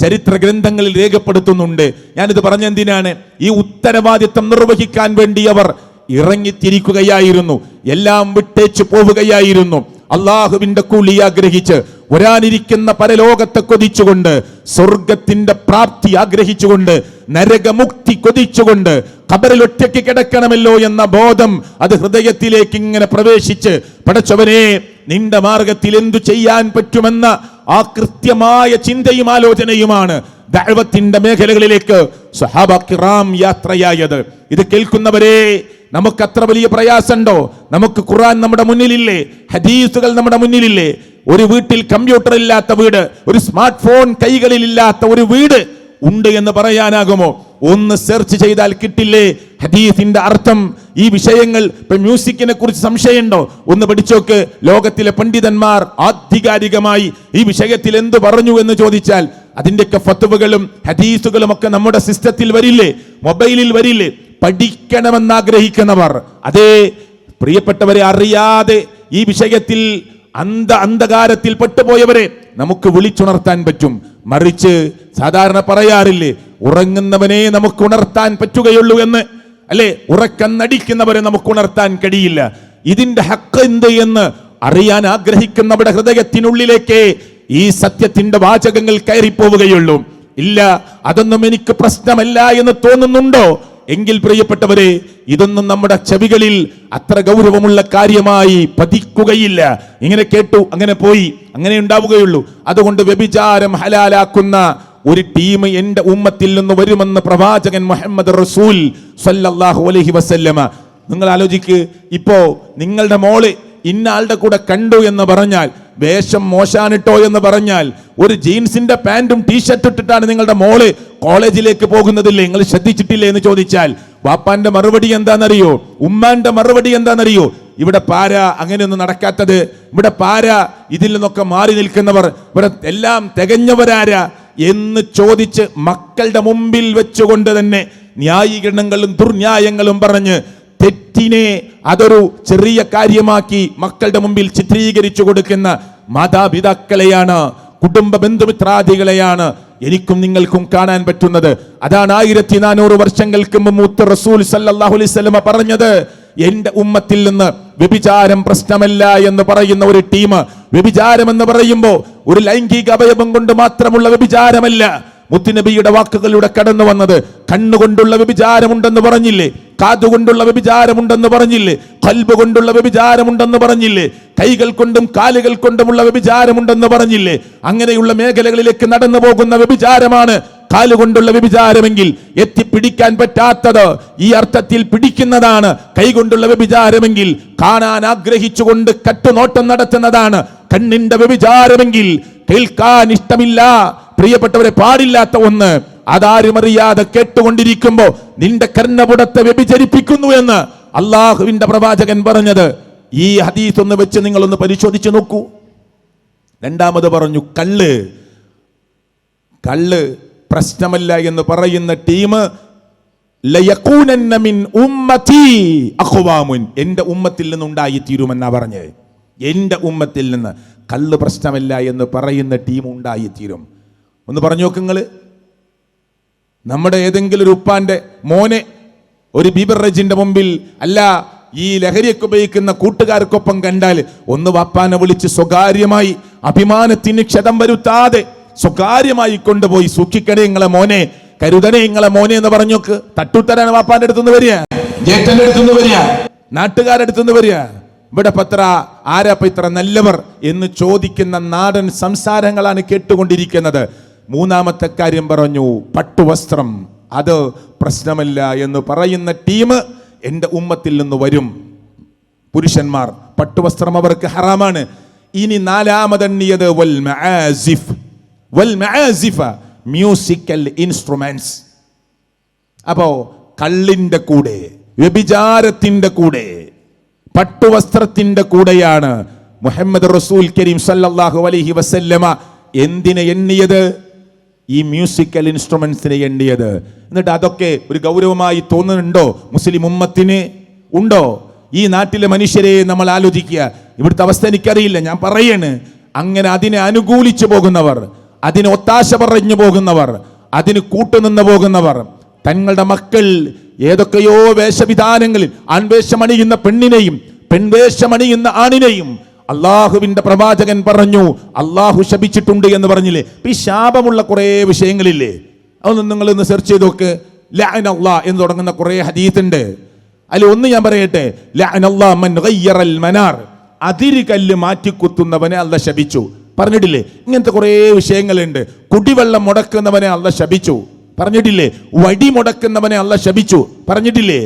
ചരിത്ര ഗ്രന്ഥങ്ങളിൽ രേഖപ്പെടുത്തുന്നുണ്ട്. ഞാനിത് പറഞ്ഞെന്തിനാണ്? ഈ ഉത്തരവാദിത്വം നിർവഹിക്കാൻ വേണ്ടി അവർ ഇറങ്ങിത്തിരിക്കുകയായിരുന്നു. എല്ലാം വിട്ടേച്ചു പോവുകയായിരുന്നു. അള്ളാഹുവിന്റെ കൂലി ആഗ്രഹിച്ച് വരാനിരിക്കുന്ന പരലോകത്തെ കൊതിച്ചുകൊണ്ട്, സ്വർഗത്തിന്റെ പ്രാപ്തി ആഗ്രഹിച്ചുകൊണ്ട്, നരകമുക്തി കൊതിച്ചുകൊണ്ട്, ഖബറിൽ ഒറ്റയ്ക്ക് കിടക്കണമല്ലോ എന്ന ബോധം അത് ഹൃദയത്തിലേക്ക് ഇങ്ങനെ പ്രവേശിച്ച്, പടച്ചവനെ നിന്റെ മാർഗത്തിൽ എന്തു ചെയ്യാൻ പറ്റുമെന്ന ആ കൃത്യമായ ചിന്തയും ആലോചനയുമാണ് ദഅവത്തിന്റെ മേഖലകളിലേക്ക് സ്വഹാബ കിറാം യാത്രയായത്. ഇത് കേൾക്കുന്നവരെ, നമുക്ക് അത്ര വലിയ പ്രയാസമുണ്ടോ? നമുക്ക് ഖുർആൻ നമ്മുടെ മുന്നിലില്ലേ? ഹദീസുകൾ നമ്മുടെ മുന്നിലില്ലേ? ഒരു വീട്ടിൽ കമ്പ്യൂട്ടർ ഇല്ലാത്ത വീട്, ഒരു സ്മാർട്ട് ഫോൺ കൈകളിൽ ഇല്ലാത്ത ഒരു വീട് ഉണ്ട് എന്ന് പറയാനാകുമോ? ഒന്ന് സെർച്ച് ചെയ്താൽ കിട്ടില്ലേ ഹദീസിന്റെ അർത്ഥം? ഈ വിഷയങ്ങൾ ഇപ്പൊ മ്യൂസിക്കിനെ കുറിച്ച് സംശയമുണ്ടോ? ഒന്ന് പഠിച്ചോക്ക്. ലോകത്തിലെ പണ്ഡിതന്മാർ ആധികാരികമായി ഈ വിഷയത്തിൽ എന്തു പറഞ്ഞു എന്ന് ചോദിച്ചാൽ അതിന്റെയൊക്കെ ഫത്വകളും ഹദീസുകളും ഒക്കെ നമ്മുടെ സിസ്റ്റത്തിൽ വരില്ലേ, മൊബൈലിൽ വരില്ലേ? പഠിക്കണമെന്നാഗ്രഹിക്കുന്നവർ, അതേ പ്രിയപ്പെട്ടവരെ, അറിയാതെ ഈ വിഷയത്തിൽ അന്ധകാരത്തിൽ പെട്ടുപോയവരെ നമുക്ക് വിളിച്ചുണർത്താൻ പറ്റും. മറിച്ച് സാധാരണ പറയാറില്ലേ, ഉറങ്ങുന്നവനെ നമുക്ക് ഉണർത്താൻ പറ്റുകയുള്ളൂ എന്ന്, അല്ലെ? ഉറക്കം നടിക്കുന്നവരെ നമുക്ക് ഉണർത്താൻ കഴിയില്ല. ഇതിന്റെ ഹക്ക് എന്ത് എന്ന് അറിയാൻ ആഗ്രഹിക്കുന്നവരുടെ ഹൃദയത്തിനുള്ളിലേക്ക് ഈ സത്യത്തിന്റെ വാചകങ്ങൾ കയറിപ്പോവുകയുള്ളൂ. ഇല്ല, അതൊന്നും എനിക്ക് പ്രശ്നമല്ല എന്ന് തോന്നുന്നുണ്ടോ? എങ്കിൽ പ്രിയപ്പെട്ടവരെ, ഇതൊന്നും നമ്മുടെ ചെവികളിൽ അത്ര ഗൗരവമുള്ള കാര്യമായി പതിക്കുകയില്ല. ഇങ്ങനെ കേട്ടു, അങ്ങനെ പോയി, അങ്ങനെ ഉണ്ടാവുകയുള്ളൂ. അതുകൊണ്ട് വ്യഭിചാരം ഹലാലാക്കുന്ന ഒരു ടീം എന്റെ ഉമ്മത്തിൽ നിന്ന് വരുമെന്ന് പ്രവാചകൻ മുഹമ്മദ് റസൂൽ സല്ലല്ലാഹു അലൈഹി വസല്ലമ. നിങ്ങൾ ആലോചിക്ക്, ഇപ്പോ നിങ്ങളുടെ മോള് ഇന്ന ആളുടെ കൂടെ കണ്ടു എന്ന് പറഞ്ഞാൽ, വേഷം മോശാനിട്ടോ എന്ന് പറഞ്ഞാൽ, ഒരു ജീൻസിന്റെ പാന്റും ടീഷർട്ട് ഇട്ടിട്ടാണ് നിങ്ങളുടെ മോള് കോളേജിലേക്ക് പോകുന്നതില്ലേ? നിങ്ങൾ ശ്രദ്ധിച്ചിട്ടില്ലേ എന്ന് ചോദിച്ചാൽ വാപ്പാന്റെ മറുപടി എന്താണെന്നറിയോ? ഉമ്മാന്റെ മറുപടി എന്താണെന്നറിയോ? ഇവിടെ പാര അങ്ങനെയൊന്നും നടക്കാത്തത്, ഇവിടെ പാര ഇതിൽ നിന്നൊക്കെ മാറി നിൽക്കുന്നവർ, ഇവിടെ എല്ലാം തികഞ്ഞവരാരാ എന്ന് ചോദിച്ച് മക്കളുടെ മുമ്പിൽ വെച്ചുകൊണ്ട് തന്നെ ന്യായീകരണങ്ങളും ദുർന്യായങ്ങളും പറഞ്ഞ് തെറ്റിനെ അതൊരു ചെറിയ കാര്യമാക്കി മക്കളുടെ മുമ്പിൽ ചിത്രീകരിച്ചു കൊടുക്കുന്ന മാതാപിതാക്കളെയാണ്, കുടുംബ ബന്ധുമിത്രാദികളെയാണ് എനിക്കും നിങ്ങൾക്കും കാണാൻ പറ്റുന്നത്. അതാണ് 1400 വർഷങ്ങൾക്ക് മുമ്പ് റസൂൽ സല്ലല്ലാഹു അലൈഹി വസല്ലം പറഞ്ഞത്, എന്റെ ഉമ്മത്തിൽ നിന്ന് വ്യഭിചാരം പ്രശ്നമല്ല എന്ന് പറയുന്ന ഒരു ടീം. വ്യഭിചാരം എന്ന് പറയുമ്പോൾ ഒരു ലൈംഗിക അവയവം കൊണ്ട് മാത്രമുള്ള വ്യഭിചാരമല്ല. മുത്തുനബിയുടെ വാക്കുകളിലൂടെ കടന്നു വന്നത് കണ്ണുകൊണ്ടുള്ള വ്യഭിചാരമുണ്ടെന്ന് പറഞ്ഞില്ലേ, കാതുകൊണ്ടുള്ള വ്യഭിചാരമുണ്ടെന്ന് പറഞ്ഞില്ലേ, ഖൽബ് കൊണ്ടുള്ള വ്യഭിചാരമുണ്ടെന്ന് പറഞ്ഞില്ലേ, കൈകൾ കൊണ്ടും കാലുകൾ കൊണ്ടുമുള്ള വ്യഭിചാരമുണ്ടെന്ന് പറഞ്ഞില്ലേ. അങ്ങനെയുള്ള മേഖലകളിലേക്ക് നടന്നു പോകുന്ന വ്യഭിചാരമാണ് കാലുകൊണ്ടുള്ള വ്യഭിചാരമെങ്കിൽ, എത്തിപ്പിടിക്കാൻ പറ്റാത്തത് ഈ അർത്ഥത്തിൽ പിടിക്കുന്നതാണ്. കൈകൊണ്ടുള്ള വ്യഭിചാരമെങ്കിൽ കാണാൻ ആഗ്രഹിച്ചുകൊണ്ട് കട്ടുനോട്ടം നടത്തുന്നതാണ്. കണ്ണിന്റെ വ്യഭിചാരമെങ്കിൽ കേൾക്കാൻ ഇഷ്ടമില്ല, പ്രിയപ്പെട്ടവരെ, പാടില്ലാത്ത ഒന്ന് അതാരും അറിയാതെ കേട്ടുകൊണ്ടിരിക്കുമ്പോ നിന്റെ കർണപുടത്തെ വ്യഭിചരിപ്പിക്കുന്നു എന്ന് അള്ളാഹുവിന്റെ പ്രവാചകൻ പറഞ്ഞത്. ഈ ഹദീസ് ഒന്ന് വെച്ച് നിങ്ങളൊന്ന് പരിശോധിച്ചു നോക്കൂ. രണ്ടാമത് പറഞ്ഞു, കള്ള് പ്രശ്നമല്ല എന്ന് പറയുന്ന ടീം എന്റെ ഉമ്മത്തിൽ നിന്നുണ്ടായി തീരുമെന്നാ പറഞ്ഞത്. എന്റെ ഉമ്മത്തിൽ നിന്ന് കള്ള് പ്രശ്നമല്ല എന്ന് പറയുന്ന ടീം ഉണ്ടായിത്തീരും. ഒന്ന് പറഞ്ഞു നോക്കുങ്ങള്, നമ്മുടെ ഏതെങ്കിലും ഒരു ഉപ്പാന്റെ മോനെ ഒരു ബീബറേജിന്റെ മുമ്പിൽ, അല്ല ഈ ലഹരിയൊക്കെ ഉപയോഗിക്കുന്ന കൂട്ടുകാർക്കൊപ്പം കണ്ടാൽ ഒന്ന് വാപ്പാനെ വിളിച്ച് സ്വകാര്യമായി അഭിമാനത്തിന് ക്ഷതം വരുത്താതെ സ്വകാര്യമായി കൊണ്ടുപോയി സൂക്ഷിക്കണേ നിങ്ങളെ മോനെ, കരുതണേ നിങ്ങളെ മോനെ എന്ന് പറഞ്ഞോക്ക്. തട്ടുത്തരാണ് വാപ്പാന്റെ അടുത്തുനിന്ന് വരിക, ജേട്ടന്റെ അടുത്തുനിന്ന് വരിക, നാട്ടുകാരുടെ അടുത്തുനിന്ന് വരിക. ഇവിടെ പത്ര ആരാപ്പ ഇത്ര നല്ലവർ എന്ന് ചോദിക്കുന്ന നാടൻ സംസാരങ്ങളാണ് കേട്ടുകൊണ്ടിരിക്കുന്നത്. മൂന്നാമത്തെ കാര്യം പറഞ്ഞു, പട്ടുവസ്ത്രം അത് പ്രശ്നമല്ല എന്ന് പറയുന്ന ടീം എൻ്റെ ഉമ്മത്തിൽ നിന്ന് വരും. പുരുഷന്മാർ പട്ടുവസ്ത്രം അവർക്ക് ഹറാമാണ്. ഇനി നാലാമതെണ്ണിയത് വൽ മആസിഫ മ്യൂസിക്കൽ ഇൻസ്ട്രുമെന്റ്സ്. അപ്പോ കള്ളിന്റെ കൂടെ, വ്യഭിചാരത്തിന്റെ കൂടെ, പട്ടുവസ്ത്രത്തിന്റെ കൂടെയാണ് മുഹമ്മദ് റസൂൽ കരീം സല്ലല്ലാഹു അലൈഹി വസല്ലമ എന്തിനെ എണ്ണിയത്? ഈ മ്യൂസിക്കൽ ഇൻസ്ട്രുമെന്റ്സിനെ എണ്ണിയത്. എന്നിട്ട് അതൊക്കെ ഒരു ഗൗരവമായി തോന്നുന്നുണ്ടോ മുസ്ലിം ഉമ്മത്തിന്? ഉണ്ടോ? ഈ നാട്ടിലെ മനുഷ്യരെ നമ്മൾ ആലോചിക്കുക. ഇവിടുത്തെ അവസ്ഥ എനിക്കറിയില്ല, ഞാൻ പറയാണ്. അങ്ങനെ അതിനെ അനുകൂലിച്ചു പോകുന്നവർ, അതിന് ഒത്താശ പറഞ്ഞു പോകുന്നവർ, അതിന് കൂട്ടുനിന്ന് പോകുന്നവർ, തങ്ങളുടെ മക്കൾ ഏതൊക്കെയോ വേഷവിധാനങ്ങളിൽ ആൺവേഷമണിയുന്ന പെണ്ണിനെയും പെൺവേഷമണിയുന്ന ആണിനെയും അള്ളാഹുവിന്റെ പ്രവാചകൻ പറഞ്ഞു അള്ളാഹു ശപിച്ചിട്ടുണ്ട് എന്ന് പറഞ്ഞില്ലേ? ഈ ശാപമുള്ള കുറെ വിഷയങ്ങളില്ലേ? അതൊന്നും നിങ്ങൾ ഇന്ന് സെർച്ച് ചെയ്ത് നോക്ക്. ലഅനല്ലാഹ് എന്ന് തുടങ്ങുന്ന കുറെ ഹദീസ് ഉണ്ട്. അതിൽ ഒന്ന് ഞാൻ പറയട്ടെ, ലഅനല്ലാഹ് മൻ ഗയ്യറൽ മനാർ, അതിര് കല്ല് മാറ്റിക്കുത്തുന്നവനെ അള്ളാഹ് ശപിച്ചു പറഞ്ഞിട്ടില്ലേ? ഇങ്ങനത്തെ കുറെ വിഷയങ്ങളുണ്ട്. കുടിവെള്ളം മുടക്കുന്നവനെ അള്ളാഹ് ശപിച്ചു പറഞ്ഞിട്ടില്ലേ? വടി മുടക്കുന്നവനെ അള്ളാഹ് ശപിച്ചു പറഞ്ഞിട്ടില്ലേ?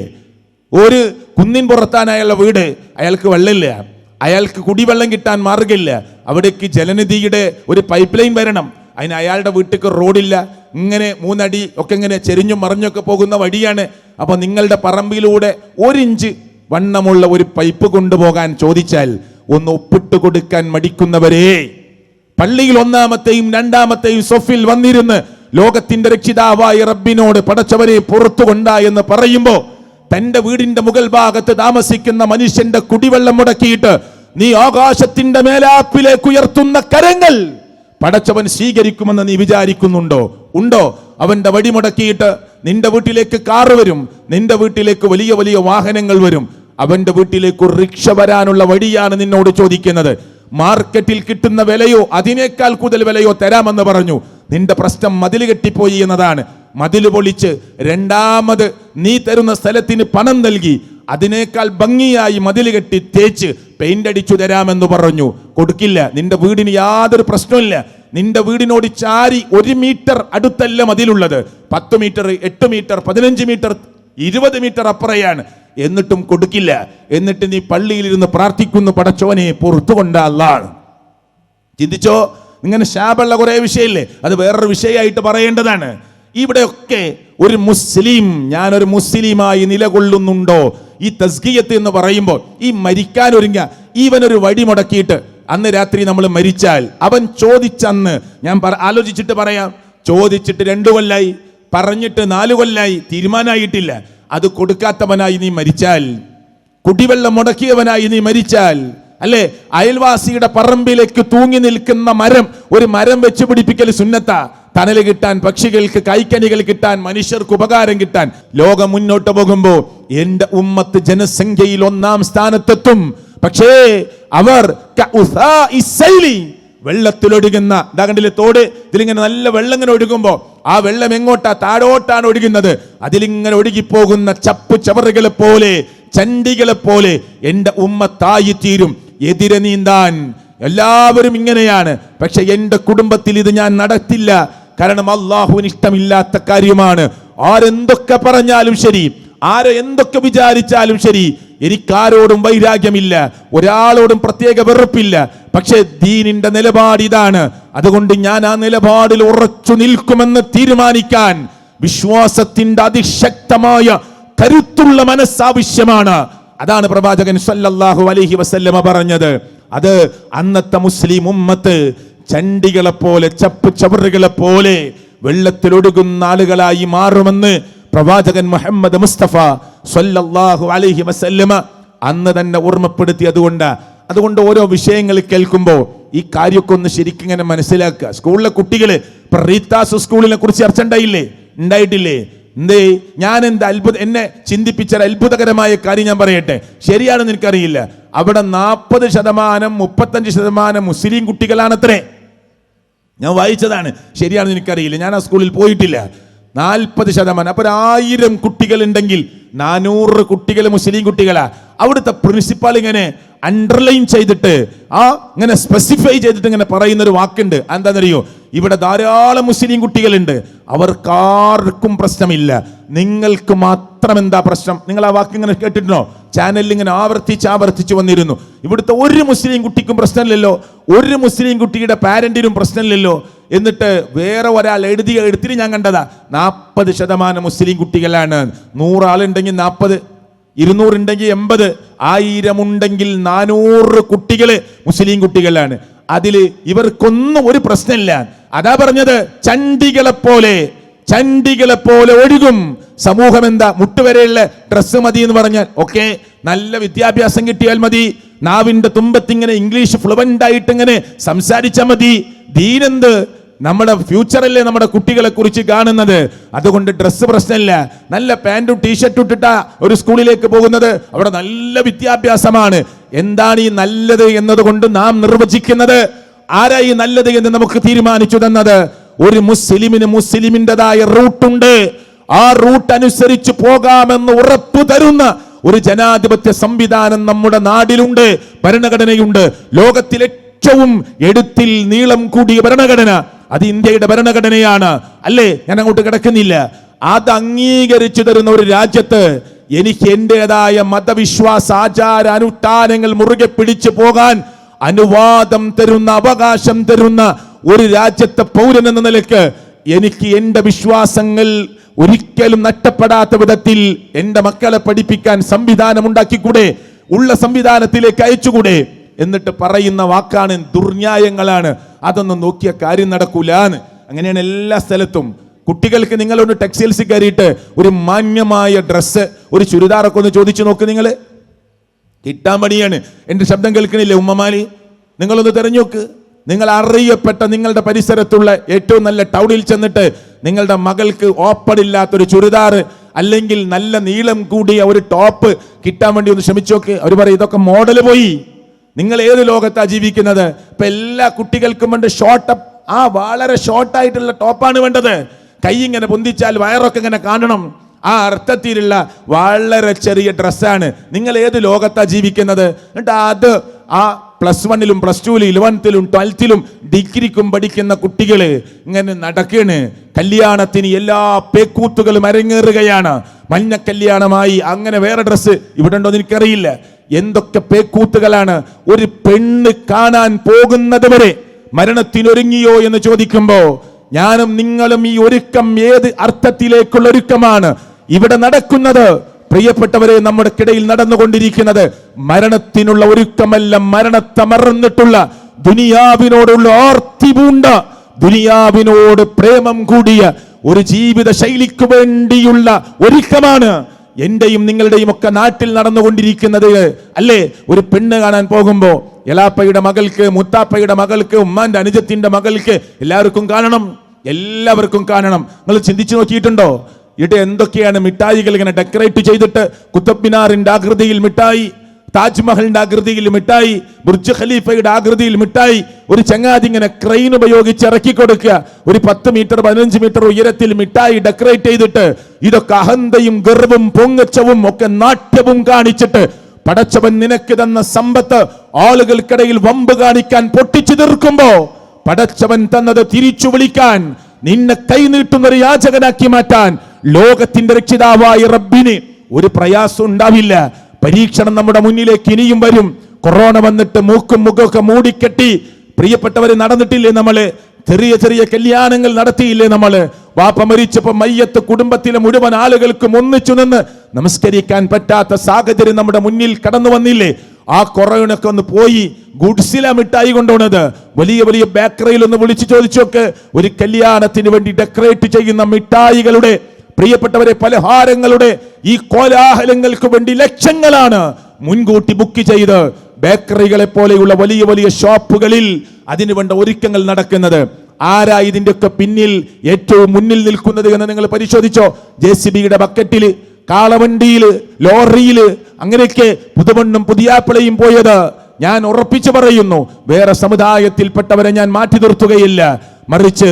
ഒരു കുന്നിൻ പുറത്താനായുള്ള വീട്, അയാൾക്ക് വെള്ളമില്ല, അയാൾക്ക് കുടിവെള്ളം കിട്ടാൻ മാർഗമില്ല, അവിടേക്ക് ജലനിധിയുടെ ഒരു പൈപ്പ് ലൈൻ വരണം, അതിന് അയാളുടെ വീട്ടിലേക്ക് റോഡില്ല, ഇങ്ങനെ 3 അടി ഒക്കെ ഇങ്ങനെ ചെരിഞ്ഞും മറിഞ്ഞൊക്കെ പോകുന്ന വഴിയാണ്. അപ്പൊ നിങ്ങളുടെ പറമ്പിലൂടെ 1 ഇഞ്ച് വണ്ണമുള്ള ഒരു പൈപ്പ് കൊണ്ടുപോകാൻ ചോദിച്ചാൽ ഒന്ന് ഒപ്പിട്ട് കൊടുക്കാൻ മടിക്കുന്നവരെ, പള്ളിയിൽ 1-ാമത്തെയും 2-ാമത്തെയും സൊഫിൽ വന്നിരുന്ന് ലോകത്തിന്റെ രക്ഷിതാവായ റബ്ബിനോട് പടച്ചവരെ പുറത്തു കൊണ്ടാ എന്ന് പറയുമ്പോ തന്റെ വീടിന്റെ മുകൾ ഭാഗത്ത് താമസിക്കുന്ന മനുഷ്യന്റെ കുടിവെള്ളം മുടക്കിയിട്ട് നീ ആകാശത്തിന്റെ മേലാപ്പിലേക്ക് ഉയർത്തുന്ന കരങ്ങൾ പടച്ചവൻ സ്വീകരിക്കുമെന്ന് നീ വിചാരിക്കുന്നുണ്ടോ? ഉണ്ടോ? അവന്റെ വടി മുടക്കിയിട്ട് നിന്റെ വീട്ടിലേക്ക് കാറ് വരും, നിന്റെ വീട്ടിലേക്ക് വലിയ വലിയ വാഹനങ്ങൾ വരും, അവന്റെ വീട്ടിലേക്ക് റിക്ഷ വരാനുള്ള വഴിയാണ് നിന്നോട് ചോദിക്കുന്നത്. മാർക്കറ്റിൽ കിട്ടുന്ന വിലയോ അതിനേക്കാൾ കൂടുതൽ വിലയോ തരാമെന്ന് പറഞ്ഞു. നിന്റെ പ്രശ്നം മതിൽ കെട്ടിപ്പോയി എന്നതാണ്. മതിൽ പൊളിച്ച് രണ്ടാമത് നീ തരുന്ന സ്ഥലത്തിന് പണം നൽകി അതിനേക്കാൾ ഭംഗിയായി മതിൽ കെട്ടി തേച്ച് പെയിന്റ് അടിച്ചു തരാമെന്ന് പറഞ്ഞു. കൊടുക്കില്ല. നിന്റെ വീടിന് യാതൊരു പ്രശ്നമില്ല. നിന്റെ വീടിനോട് ചാരി 1 മീറ്റർ അടുത്തല്ല മതിലുള്ളത്, 10 മീറ്റർ, 8 മീറ്റർ, 15 മീറ്റർ, 20 മീറ്റർ അപ്പുറയാണ്. എന്നിട്ടും കൊടുക്കില്ല. എന്നിട്ട് നീ പള്ളിയിലിരുന്ന് പ്രാർത്ഥിക്കുന്നു, പടച്ചോനെ പുറത്തു കൊണ്ടാണ്. ചിന്തിച്ചോ? ഇങ്ങനെ ശാപമുള്ള കുറെ വിഷയമില്ലേ? അത് വേറൊരു വിഷയമായിട്ട് പറയേണ്ടതാണ്. ഇവിടെയൊക്കെ ഒരു മുസ്ലിം, ഞാനൊരു മുസ്ലിമായി നിലകൊള്ളുന്നുണ്ടോ? ഈ തസ്കിയത്ത് എന്ന് പറയുമ്പോൾ ഈ മരിക്കാൻ ഒരുങ്ങ ഇവനൊരു വടി മുടക്കിയിട്ട് അന്ന് രാത്രി നമ്മൾ മരിച്ചാൽ അവൻ ചോദിച്ചന്ന്, ഞാൻ ആലോചിച്ചിട്ട് പറയാം, ചോദിച്ചിട്ട് 2 കൊല്ലായി, പറഞ്ഞിട്ട് 4 കൊല്ലായി, തീരുമാനമായിട്ടില്ല. അത് കൊടുക്കാത്തവനായി നീ മരിച്ചാൽ, കുടിവെള്ളം മുടക്കിയവനായി നീ മരിച്ചാൽ, അല്ലെ അയൽവാസിയുടെ പറമ്പിലേക്ക് തൂങ്ങി നിൽക്കുന്ന മരം, ഒരു മരം വെച്ച് പിടിപ്പിക്കൽ സുന്നത്ത, തണല് കിട്ടാൻ, പക്ഷികൾക്ക് കൈക്കനികൾ കിട്ടാൻ, മനുഷ്യർക്ക് ഉപകാരം കിട്ടാൻ. ലോകം മുന്നോട്ട് പോകുമ്പോ എന്റെ ഉമ്മത്ത് ജനസംഖ്യയിൽ 1-ാം സ്ഥാനത്തെത്തും. പക്ഷേ അവർ വെള്ളത്തിലൊഴുകുന്ന കണ്ടില്ലേ തോട്, ഇതിലിങ്ങനെ നല്ല വെള്ളം ഇങ്ങനെ ഒഴുകുമ്പോ ആ വെള്ളം എങ്ങോട്ടാ? താഴോട്ടാണ് ഒഴുകുന്നത്. അതിലിങ്ങനെ ഒഴുകിപ്പോകുന്ന ചപ്പു ചവറുകളെ പോലെ, ചണ്ടികളെ പോലെ എന്റെ ഉമ്മത്തായി തീരും. എതിരെ നീന്താൻ എല്ലാവരും ഇങ്ങനെയാണ്. പക്ഷെ എന്റെ കുടുംബത്തിൽ ഇത് ഞാൻ നടത്തില്ല. കാരണം അള്ളാഹുവിന് ഇഷ്ടമില്ലാത്ത കാര്യമാണ്. ആരെന്തൊക്കെ പറഞ്ഞാലും ശരി, ആരെ എന്തൊക്കെ വിചാരിച്ചാലും ശരി, എനിക്കാരോടും വൈരാഗ്യമില്ല, ഒരാളോടും പ്രത്യേക വെറുപ്പില്ല. പക്ഷെ ദീനിന്റെ നിലപാട് ഇതാണ്. അതുകൊണ്ട് ഞാൻ ആ നിലപാടിൽ ഉറച്ചു നിൽക്കുമെന്ന് തീരുമാനിക്കാൻ വിശ്വാസത്തിന്റെ അതിശക്തമായ കരുത്തുള്ള മനസ്സാവശ്യമാണ്. അതാണ് പ്രവാചകൻ സല്ലല്ലാഹു അലൈഹി വസല്ലമ പറഞ്ഞത്. അത് അന്നത്തെ മുസ്ലിം ഉമ്മത്ത് ചണ്ടികളെ പോലെ, ചപ്പ് ചവറുകളെ പോലെ വെള്ളത്തിലൊടുകുന്ന ആളുകളായി മാറുമെന്ന് പ്രവാചകൻ മുഹമ്മദ് മുസ്തഫ സല്ലല്ലാഹു അലൈഹി വസല്ലമ അന്ന് തന്നെ ഓർമ്മപ്പെടുത്തി. അതുകൊണ്ട് ഓരോ വിഷയങ്ങൾ കേൾക്കുമ്പോൾ ഈ കാര്യമൊക്കെ ഒന്ന് ശരിക്കും ഇങ്ങനെ മനസ്സിലാക്കുക. സ്കൂളിലെ കുട്ടികള് റീത്താസ് സ്കൂളിനെ കുറിച്ച് ചർച്ച ഉണ്ടായിട്ടില്ലേ? എന്തേ? ഞാൻ എന്നെ ചിന്തിപ്പിച്ച അത്ഭുതകരമായ കാര്യം ഞാൻ പറയട്ടെ. ശരിയാണെന്ന് എനിക്കറിയില്ല. അവിടെ 40%, 35% മുസ്ലിം കുട്ടികളാണത്രേ. ഞാൻ വായിച്ചതാണ്, ശരിയാണെന്ന് എനിക്കറിയില്ല, ഞാൻ ആ സ്കൂളിൽ പോയിട്ടില്ല. 40%. അപ്പൊ 1000 കുട്ടികൾ ഉണ്ടെങ്കിൽ 400 കുട്ടികൾ മുസ്ലിം കുട്ടികളാ. അവിടുത്തെ പ്രിൻസിപ്പാൾ ഇങ്ങനെ അണ്ടർലൈൻ ചെയ്തിട്ട് ഇങ്ങനെ സ്പെസിഫൈ ചെയ്തിട്ട് ഇങ്ങനെ പറയുന്ന ഒരു വാക്കുണ്ട്. എന്താണെന്നറിയോ? ഇവിടെ ധാരാളം മുസ്ലിം കുട്ടികളുണ്ട്, അവർക്കാർക്കും പ്രശ്നമില്ല, നിങ്ങൾക്ക് മാത്രം എന്താ പ്രശ്നം? നിങ്ങൾ ആ വാക്ക് ഇങ്ങനെ കേട്ടിട്ടുണ്ടോ? ചാനലിൽ ഇങ്ങനെ ആവർത്തിച്ച് വന്നിരുന്നു. ഇവിടുത്തെ ഒരു മുസ്ലിം കുട്ടിക്കും പ്രശ്നമില്ലല്ലോ, ഒരു മുസ്ലിം കുട്ടിയുടെ പാരന്റിനും പ്രശ്നമില്ലല്ലോ. എന്നിട്ട് വേറെ ഒരാൾ എഴുത്തിൽ ഞാൻ കണ്ടതാ 40% മുസ്ലിം കുട്ടികളാണ്. 100 ആളുണ്ടെങ്കിൽ 40, 200 ഉണ്ടെങ്കിൽ 80, 1000 ഉണ്ടെങ്കിൽ 400 കുട്ടികള് മുസ്ലിം കുട്ടികളാണ്. അതില് ഇവർക്കൊന്നും ഒരു പ്രശ്നമില്ല. അതാ പറഞ്ഞത്, ചണ്ടികളെ പോലെ ഒഴുകും സമൂഹം. എന്താ? മുട്ടുവരെയുള്ള ഡ്രസ്സ് മതി എന്ന് പറഞ്ഞാൽ ഓക്കെ, നല്ല വിദ്യാഭ്യാസം കിട്ടിയാൽ മതി, നാവിന്റെ തുമ്പത്തിങ്ങനെ ഇംഗ്ലീഷ് ഫ്ലുവന്റ് ആയിട്ട് ഇങ്ങനെ സംസാരിച്ചാൽ മതി. ദീനെന്ത്? നമ്മുടെ ഫ്യൂച്ചറല്ലേ നമ്മുടെ കുട്ടികളെ കുറിച്ച് കാണുന്നത്. അതുകൊണ്ട് ഡ്രസ്സ് പ്രശ്നമില്ല. നല്ല പാന്റും ടീഷർട്ടും ഇട്ടിട്ടാ ഒരു സ്കൂളിലേക്ക് പോകുന്നത്, അവിടെ നല്ല വിദ്യാഭ്യാസമാണ്. എന്താണ് ഈ നല്ലത് എന്നതുകൊണ്ട് നാം നിർവചിക്കുന്നത്? ആരായി നല്ലത് എന്ന് നമുക്ക് തീരുമാനിച്ചു തന്നത്? ഒരു മുസ്ലിമിൻ്റെതായ റൂട്ടുണ്ട്. ആ റൂട്ട് അനുസരിച്ച് പോകാമെന്ന് ഉറപ്പു തരുന്ന ഒരു ജനാധിപത്യ സംവിധാനം നമ്മുടെ നാടിലുണ്ട്, ഭരണഘടനയുണ്ട്. ലോകത്തിലെ ഏറ്റവും എഴുത്തിൽ നീളം കൂടിയ ഭരണഘടന അത് ഇന്ത്യയുടെ ഭരണഘടനയാണ്, അല്ലേ? ഞാൻ അങ്ങോട്ട് കിടക്കുന്നില്ല. അത് അംഗീകരിച്ചു തരുന്ന ഒരു രാജ്യത്ത് എനിക്ക് എന്റേതായ മതവിശ്വാസ ആചാര അനുഷ്ഠാനങ്ങൾ മുറുകെ പിടിച്ചു പോകാൻ അനുവാദം തരുന്ന, അവകാശം തരുന്ന ഒരു രാജ്യത്തെ പൗരൻ എന്ന നിലയ്ക്ക് എനിക്ക് എന്റെ വിശ്വാസങ്ങൾ ഒരിക്കലും നഷ്ടപ്പെടാത്ത വിധത്തിൽ എന്റെ മക്കളെ പഠിപ്പിക്കാൻ സംവിധാനം ഉണ്ടാക്കിക്കൂടെ? ഉള്ള സംവിധാനത്തിലേക്ക് അയച്ചുകൂടെ? എന്നിട്ട് പറയുന്ന വാക്കാണ് ദുർന്യായങ്ങളാണ്, അതൊന്നും നോക്കിയ കാര്യം നടക്കൂലാന്ന്. അങ്ങനെയാണ് എല്ലാ സ്ഥലത്തും. കുട്ടികൾക്ക് നിങ്ങളൊന്ന് ടെക്സ്റ്റൈൽസ് കയറിയിട്ട് ഒരു മാന്യമായ ഡ്രസ്സ്, ഒരു ചുരിദാറൊക്കെ ഒന്ന് ചോദിച്ചു നോക്ക്, നിങ്ങൾ കിട്ടാൻ പണിയാണ്. എൻ്റെ ശബ്ദം കേൾക്കണില്ലേ ഉമ്മമാലി? നിങ്ങളൊന്ന് തെരഞ്ഞു നോക്ക്. നിങ്ങൾ അറിയപ്പെട്ട നിങ്ങളുടെ പരിസരത്തുള്ള ഏറ്റവും നല്ല ടൗണിൽ ചെന്നിട്ട് നിങ്ങളുടെ മകൾക്ക് ഓപ്പണില്ലാത്തൊരു ചുരിദാർ അല്ലെങ്കിൽ നല്ല നീളം കൂടിയ ഒരു ടോപ്പ് കിട്ടാൻ വേണ്ടി ഒന്ന് ശ്രമിച്ചു നോക്ക്. അവർ പറയും ഇതൊക്കെ മോഡൽ പോയി. നിങ്ങൾ ഏത് ലോകത്താ ജീവിക്കുന്നത്? ഇപ്പൊ എല്ലാ കുട്ടികൾക്കും വേണ്ട ഷോർട്ടപ്പ്, വളരെ ഷോർട്ടായിട്ടുള്ള ടോപ്പാണ് വേണ്ടത്. കൈ ഇങ്ങനെ പൊന്തിച്ചാൽ വയറൊക്കെ ഇങ്ങനെ കാണണം, ആ അർത്ഥത്തിലുള്ള വളരെ ചെറിയ ഡ്രസ്സാണ്. നിങ്ങൾ ഏത് ലോകത്താ ജീവിക്കുന്നത്? എന്നിട്ട് അത് +1-ലും +2-ലും 11-ലും 12-ലും ഡിഗ്രിക്കും പഠിക്കുന്ന കുട്ടികള് ഇങ്ങനെ നടക്കാണ്. കല്യാണത്തിന് എല്ലാ പേക്കൂത്തുകളും അരങ്ങേറുകയാണ്. മഞ്ഞ കല്യാണമായി, അങ്ങനെ വേറെ ഡ്രസ്സ് ഇവിടെ ഉണ്ടോ എന്ന് എനിക്കറിയില്ല. എന്തൊക്കെ പേക്കൂത്തുകളാണ്. ഒരു പെണ്ണ് കാണാൻ പോകുന്നത് വരെ മരണത്തിനൊരുങ്ങിയോ എന്ന് ചോദിക്കുമ്പോ ഞാനും നിങ്ങളും ഈ ഒരുക്കം ഏത് അർത്ഥത്തിലേക്കുള്ള ഒരുക്കമാണ് ഇവിടെ നടക്കുന്നത്? പ്രിയപ്പെട്ടവരെ, നമ്മുടെ കിടയിൽ നടന്നുകൊണ്ടിരിക്കുന്നത് മരണത്തിനുള്ള ഒരുക്കമല്ല, മരണത്തെ മറന്നിട്ടുള്ള ദുനിയാവിനോടുള്ള ആർത്തി പൂണ്ട, ദുനിയാവിനോട് പ്രേമം കൂടിയ ഒരു ജീവിത ശൈലിക്ക് വേണ്ടിയുള്ള ഒരുക്കമാണ് എന്റെയും നിങ്ങളുടെയും ഒക്കെ നാട്ടിൽ നടന്നുകൊണ്ടിരിക്കുന്നത്, അല്ലേ? ഒരു പെണ്ണ് കാണാൻ പോകുമ്പോ എലാപ്പയുടെ മകൾക്ക്, മുത്താപ്പയുടെ മകൾക്ക്, ഉമ്മാന്റെ അനുജത്തിന്റെ മകൾക്ക് എല്ലാവർക്കും കാണണം, എല്ലാവർക്കും കാണണം. നിങ്ങൾ ചിന്തിച്ചു നോക്കിയിട്ടുണ്ടോ? ഇവിടെ എന്തൊക്കെയാണ് മിഠായികൾ ഇങ്ങനെ ഡെക്കറേറ്റ് ചെയ്തിട്ട്, കുത്തബ് മിനാറിന്റെ ആകൃതിയിൽ മിഠായി, താജ്മഹലിന്റെ ആകൃതിയിൽ മിഠായി, ബുർജ് ഖലീഫയുടെ ആകൃതിയിൽ മിഠായി. ഒരു ചങ്ങാതി ഇങ്ങനെ ക്രെയിൻ ഉപയോഗിച്ച് ഇറക്കി കൊടുക്കുക, ഒരു 10 മീറ്റർ 15 മീറ്റർ ഉയരത്തിൽ മിഠായി ഡെക്കറേറ്റ് ചെയ്തിട്ട്. ഇതൊക്കെ അഹന്തയും ഗർവും പൊങ്ങച്ചവും ഒക്കെ നാട്യവും കാണിച്ചിട്ട് പടച്ചവൻ നിനക്ക് തന്ന സമ്പത്ത് ആളുകൾക്കിടയിൽ വമ്പ് കാണിക്കാൻ പൊട്ടിച്ചു തീർക്കുമ്പോ പടച്ചവൻ തന്നത് തിരിച്ചു വിളിക്കാൻ, നിന്നെ കൈനീട്ടുന്ന ഒരു യാചകനാക്കി മാറ്റാൻ ലോകത്തിന്റെ രക്ഷിതാവായ റബ്ബിന് ഒരു പ്രയാസം ഉണ്ടാവില്ല. പരീക്ഷണം നമ്മുടെ മുന്നിലേക്ക് ഇനിയും വരും. കൊറോണ വന്നിട്ട് മൂക്കും മുഖമൊക്കെ മൂടിക്കെട്ടി പ്രിയപ്പെട്ടവരെ നടന്നിട്ടില്ലേ നമ്മള്? ചെറിയ ചെറിയ കല്യാണങ്ങൾ നടത്തിയില്ലേ നമ്മള്? വാപ്പ മരിച്ചപ്പോ മയ്യത്ത് കുടുംബത്തിലെ മുഴുവൻ ആളുകൾക്കും ഒന്നിച്ചു നിന്ന് നമസ്കരിക്കാൻ പറ്റാത്ത സാഹചര്യം നമ്മുടെ മുന്നിൽ കടന്നു വന്നില്ലേ? ആ കൊറോണയൊക്കെ ഒന്ന് പോയി. ഗുഡ്സില മിഠായി കൊണ്ടുപോണത്, വലിയ വലിയ ബേക്കറിയിൽ ഒന്ന് വിളിച്ചു ചോദിച്ചൊക്കെ ഒരു കല്യാണത്തിന് വേണ്ടി ഡെക്കറേറ്റ് ചെയ്യുന്ന മിഠായികളുടെ, പ്രിയപ്പെട്ടവരെ, പലഹാരങ്ങളുടെ ഈ കോലാഹലങ്ങൾക്ക് വേണ്ടി ലക്ഷങ്ങളാണ് മുൻകൂട്ടി ബുക്ക് ചെയ്ത് ബേക്കറികളെ പോലെയുള്ള വലിയ വലിയ ഷോപ്പുകളിൽ അതിനുവേണ്ട ഒരുക്കങ്ങൾ നടക്കുന്നത്. ആരാ ഇതിന്റെ ഒക്കെ പിന്നിൽ ഏറ്റവും മുന്നിൽ നിൽക്കുന്നത് എന്ന് നിങ്ങൾ പരിശോധിച്ചോ? JCBയുടെ ബക്കറ്റില്, കാളവണ്ടിയില്, ലോറിയില്, അങ്ങനെയൊക്കെ പുതുമണ്ണും പുതിയാപ്പിളയും പോയത്. ഞാൻ ഉറപ്പിച്ചു പറയുന്നു, വേറെ സമുദായത്തിൽപ്പെട്ടവരെ ഞാൻ മാറ്റി നിർത്തുകയില്ല. മറിച്ച്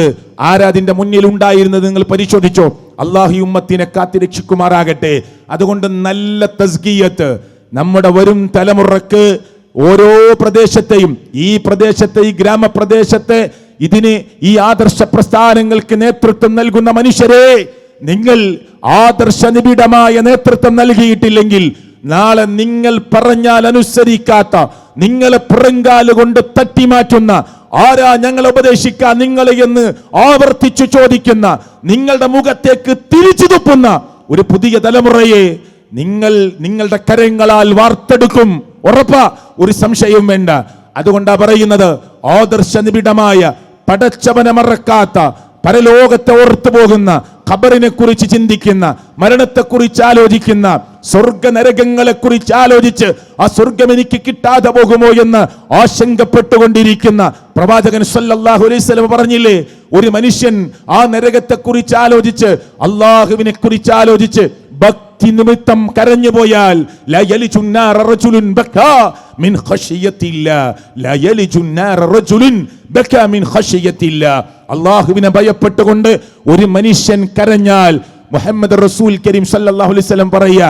ആരാതിന്റെ മുന്നിൽ ഉണ്ടായിരുന്നത് നിങ്ങൾ പരിശോധിച്ചോ. അള്ളാഹു ഈ ഉമ്മത്തിനെ കാത്തിരക്ഷിക്കുമാറാകട്ടെ. അതുകൊണ്ട് നല്ല തസ്കിയത്ത് നമ്മുടെ വരും തലമുറക്ക് ഓരോ പ്രദേശത്തെയും, ഈ പ്രദേശത്തെ, ഈ ഗ്രാമപ്രദേശത്തെ, ഇതിന് ഈ ആദർശ പ്രസ്ഥാനങ്ങൾക്ക് നേതൃത്വം നൽകുന്ന മനുഷ്യരെ, നിങ്ങൾ ആദർശ നിബിഡമായ നേതൃത്വം നൽകിയിട്ടില്ലെങ്കിൽ നാളെ നിങ്ങൾ പറഞ്ഞാൽ അനുസരിക്കാത്ത, നിങ്ങളെ പുറങ്കാല് കൊണ്ട് തട്ടിമാറ്റുന്ന, ആരാ ഞങ്ങളെ ഉപദേശിക്കാൻ നിങ്ങളെ എന്ന് ആവർത്തിച്ചു ചോദിക്കുന്ന, നിങ്ങളുടെ മുഖത്തേക്ക് തിരിച്ചു തുപ്പുന്ന ഒരു പുതിയ തലമുറയെ നിങ്ങൾ നിങ്ങളുടെ കരങ്ങളാൽ വാർത്തെടുക്കും. ഉറപ്പാ, ഒരു സംശയവും വേണ്ട. അതുകൊണ്ടാ പറയുന്നത്, ആദർശ നിബിഡമായ, പടച്ചവനെ മറക്കാത്ത, പരലോകത്തെ ഓർത്തു പോകുന്ന, ഖബറിനെ കുറിച്ച് ചിന്തിക്കുന്ന, മരണത്തെക്കുറിച്ച് ആലോചിക്കുന്ന, സ്വർഗ നരകങ്ങളെ കുറിച്ച് ആലോചിച്ച് ആ സ്വർഗം എനിക്ക് കിട്ടാതെ പോകുമോ എന്ന് ആശങ്കപ്പെട്ടുകൊണ്ടിരിക്കുന്ന പ്രവാചകൻ സല്ലല്ലാഹു അലൈഹി വസല്ലം പറഞ്ഞില്ലേ, ഒരു മനുഷ്യൻ ആ നരകത്തെക്കുറിച്ച് ആലോചിച്ച്, അള്ളാഹുവിനെ കുറിച്ച് ആലോചിച്ച് ഭക്തി നിമിത്തം കരഞ്ഞു പോയാൽ അള്ളാഹുവിനെ ഭയപ്പെട്ടുകൊണ്ട് ഒരു മനുഷ്യൻ കരഞ്ഞാൽ, മുഹമ്മദ് റസൂൽ കരീം സല്ലല്ലാഹു അലൈഹി വസല്ലം പറയുക,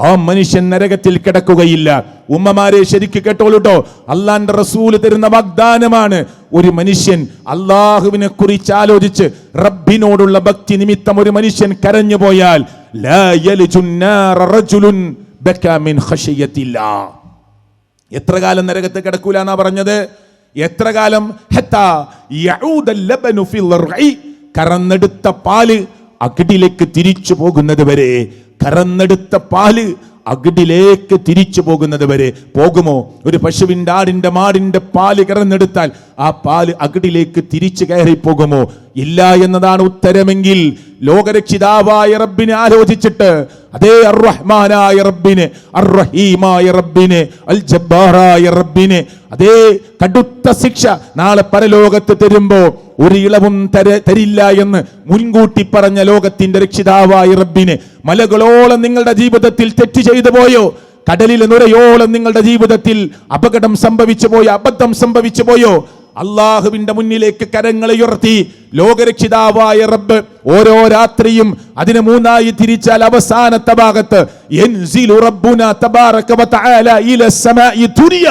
ആ മനുഷ്യൻ നരകത്തിൽ കിടക്കുകയില്ല. ഉമ്മമാരെ ശരിക്ക് കേട്ടോളൂട്ടോ, അള്ളാന്റെ റസൂൽ തരുന്ന വാഗ്ദാനമാണ്. ഒരു മനുഷ്യൻ അള്ളാഹുവിനെ കുറിച്ച് ആലോചിച്ച് റബ്ബിനോടുള്ള ഭക്തി നിമിത്തം ഒരു മനുഷ്യൻ കരഞ്ഞു പോയാൽ എത്ര കാലം നരകത്തിൽ കിടക്കൂല എന്നാ പറഞ്ഞത്? എത്ര കാലം? കറന്നെടുത്ത പാല് അകിടിലേക്ക് തിരിച്ചു പോകുന്നത് വരെ. കറന്നെടുത്ത പാല് അകിടിലേക്ക് തിരിച്ചു പോകുന്നത് വരെ പോകുമോ? ഒരു പശുവിന്റെ, ആടിന്റെ, മാടിന്റെ പാല് കറന്നെടുത്താൽ ആ പാല് അകിടിലേക്ക് തിരിച്ചു കയറി പോകുമോ? ഇല്ല എന്നതാണ് ഉത്തരമെങ്കിൽ ലോകരക്ഷിതാവായ റബ്ബിനെ ആലോചിച്ചിട്ട്, അതേ അർറഹ്മാനായ റബ്ബിനെ, അർറഹീമായ റബ്ബിനെ, അൽ ജബ്ബാറായ റബ്ബിനെ, അതേ കടുത്ത ശിക്ഷ നാളെ പരലോകത്ത് തരുമ്പോ ഒരു ഇളവും തരില്ല എന്ന് മുൻകൂട്ടി പറഞ്ഞ ലോകത്തിന്റെ രക്ഷിതാവായ റബ്ബിനെ, മലകളോളം നിങ്ങളുടെ ജീവിതത്തിൽ തെറ്റ് ചെയ്തു പോയോ? കടലിലെ നുരയോളം നിങ്ങളുടെ ജീവിതത്തിൽ അപകടം സംഭവിച്ചു പോയോ? അബദ്ധം സംഭവിച്ചു പോയോ? അള്ളാഹുവിന്റെ മുന്നിലേക്ക് കരങ്ങളെ ഉയർത്തി ലോകരക്ഷിതാവായ റബ്ബ് ഓരോ രാത്രിയും അതിനെ മൂന്നായി തിരിച്ചാൽ അവസാനത്തെ ഭാഗത്ത് യൻസിലു റബ്ബുനാ തബാറക വതആല ഇല സമാഇ ദുനിയ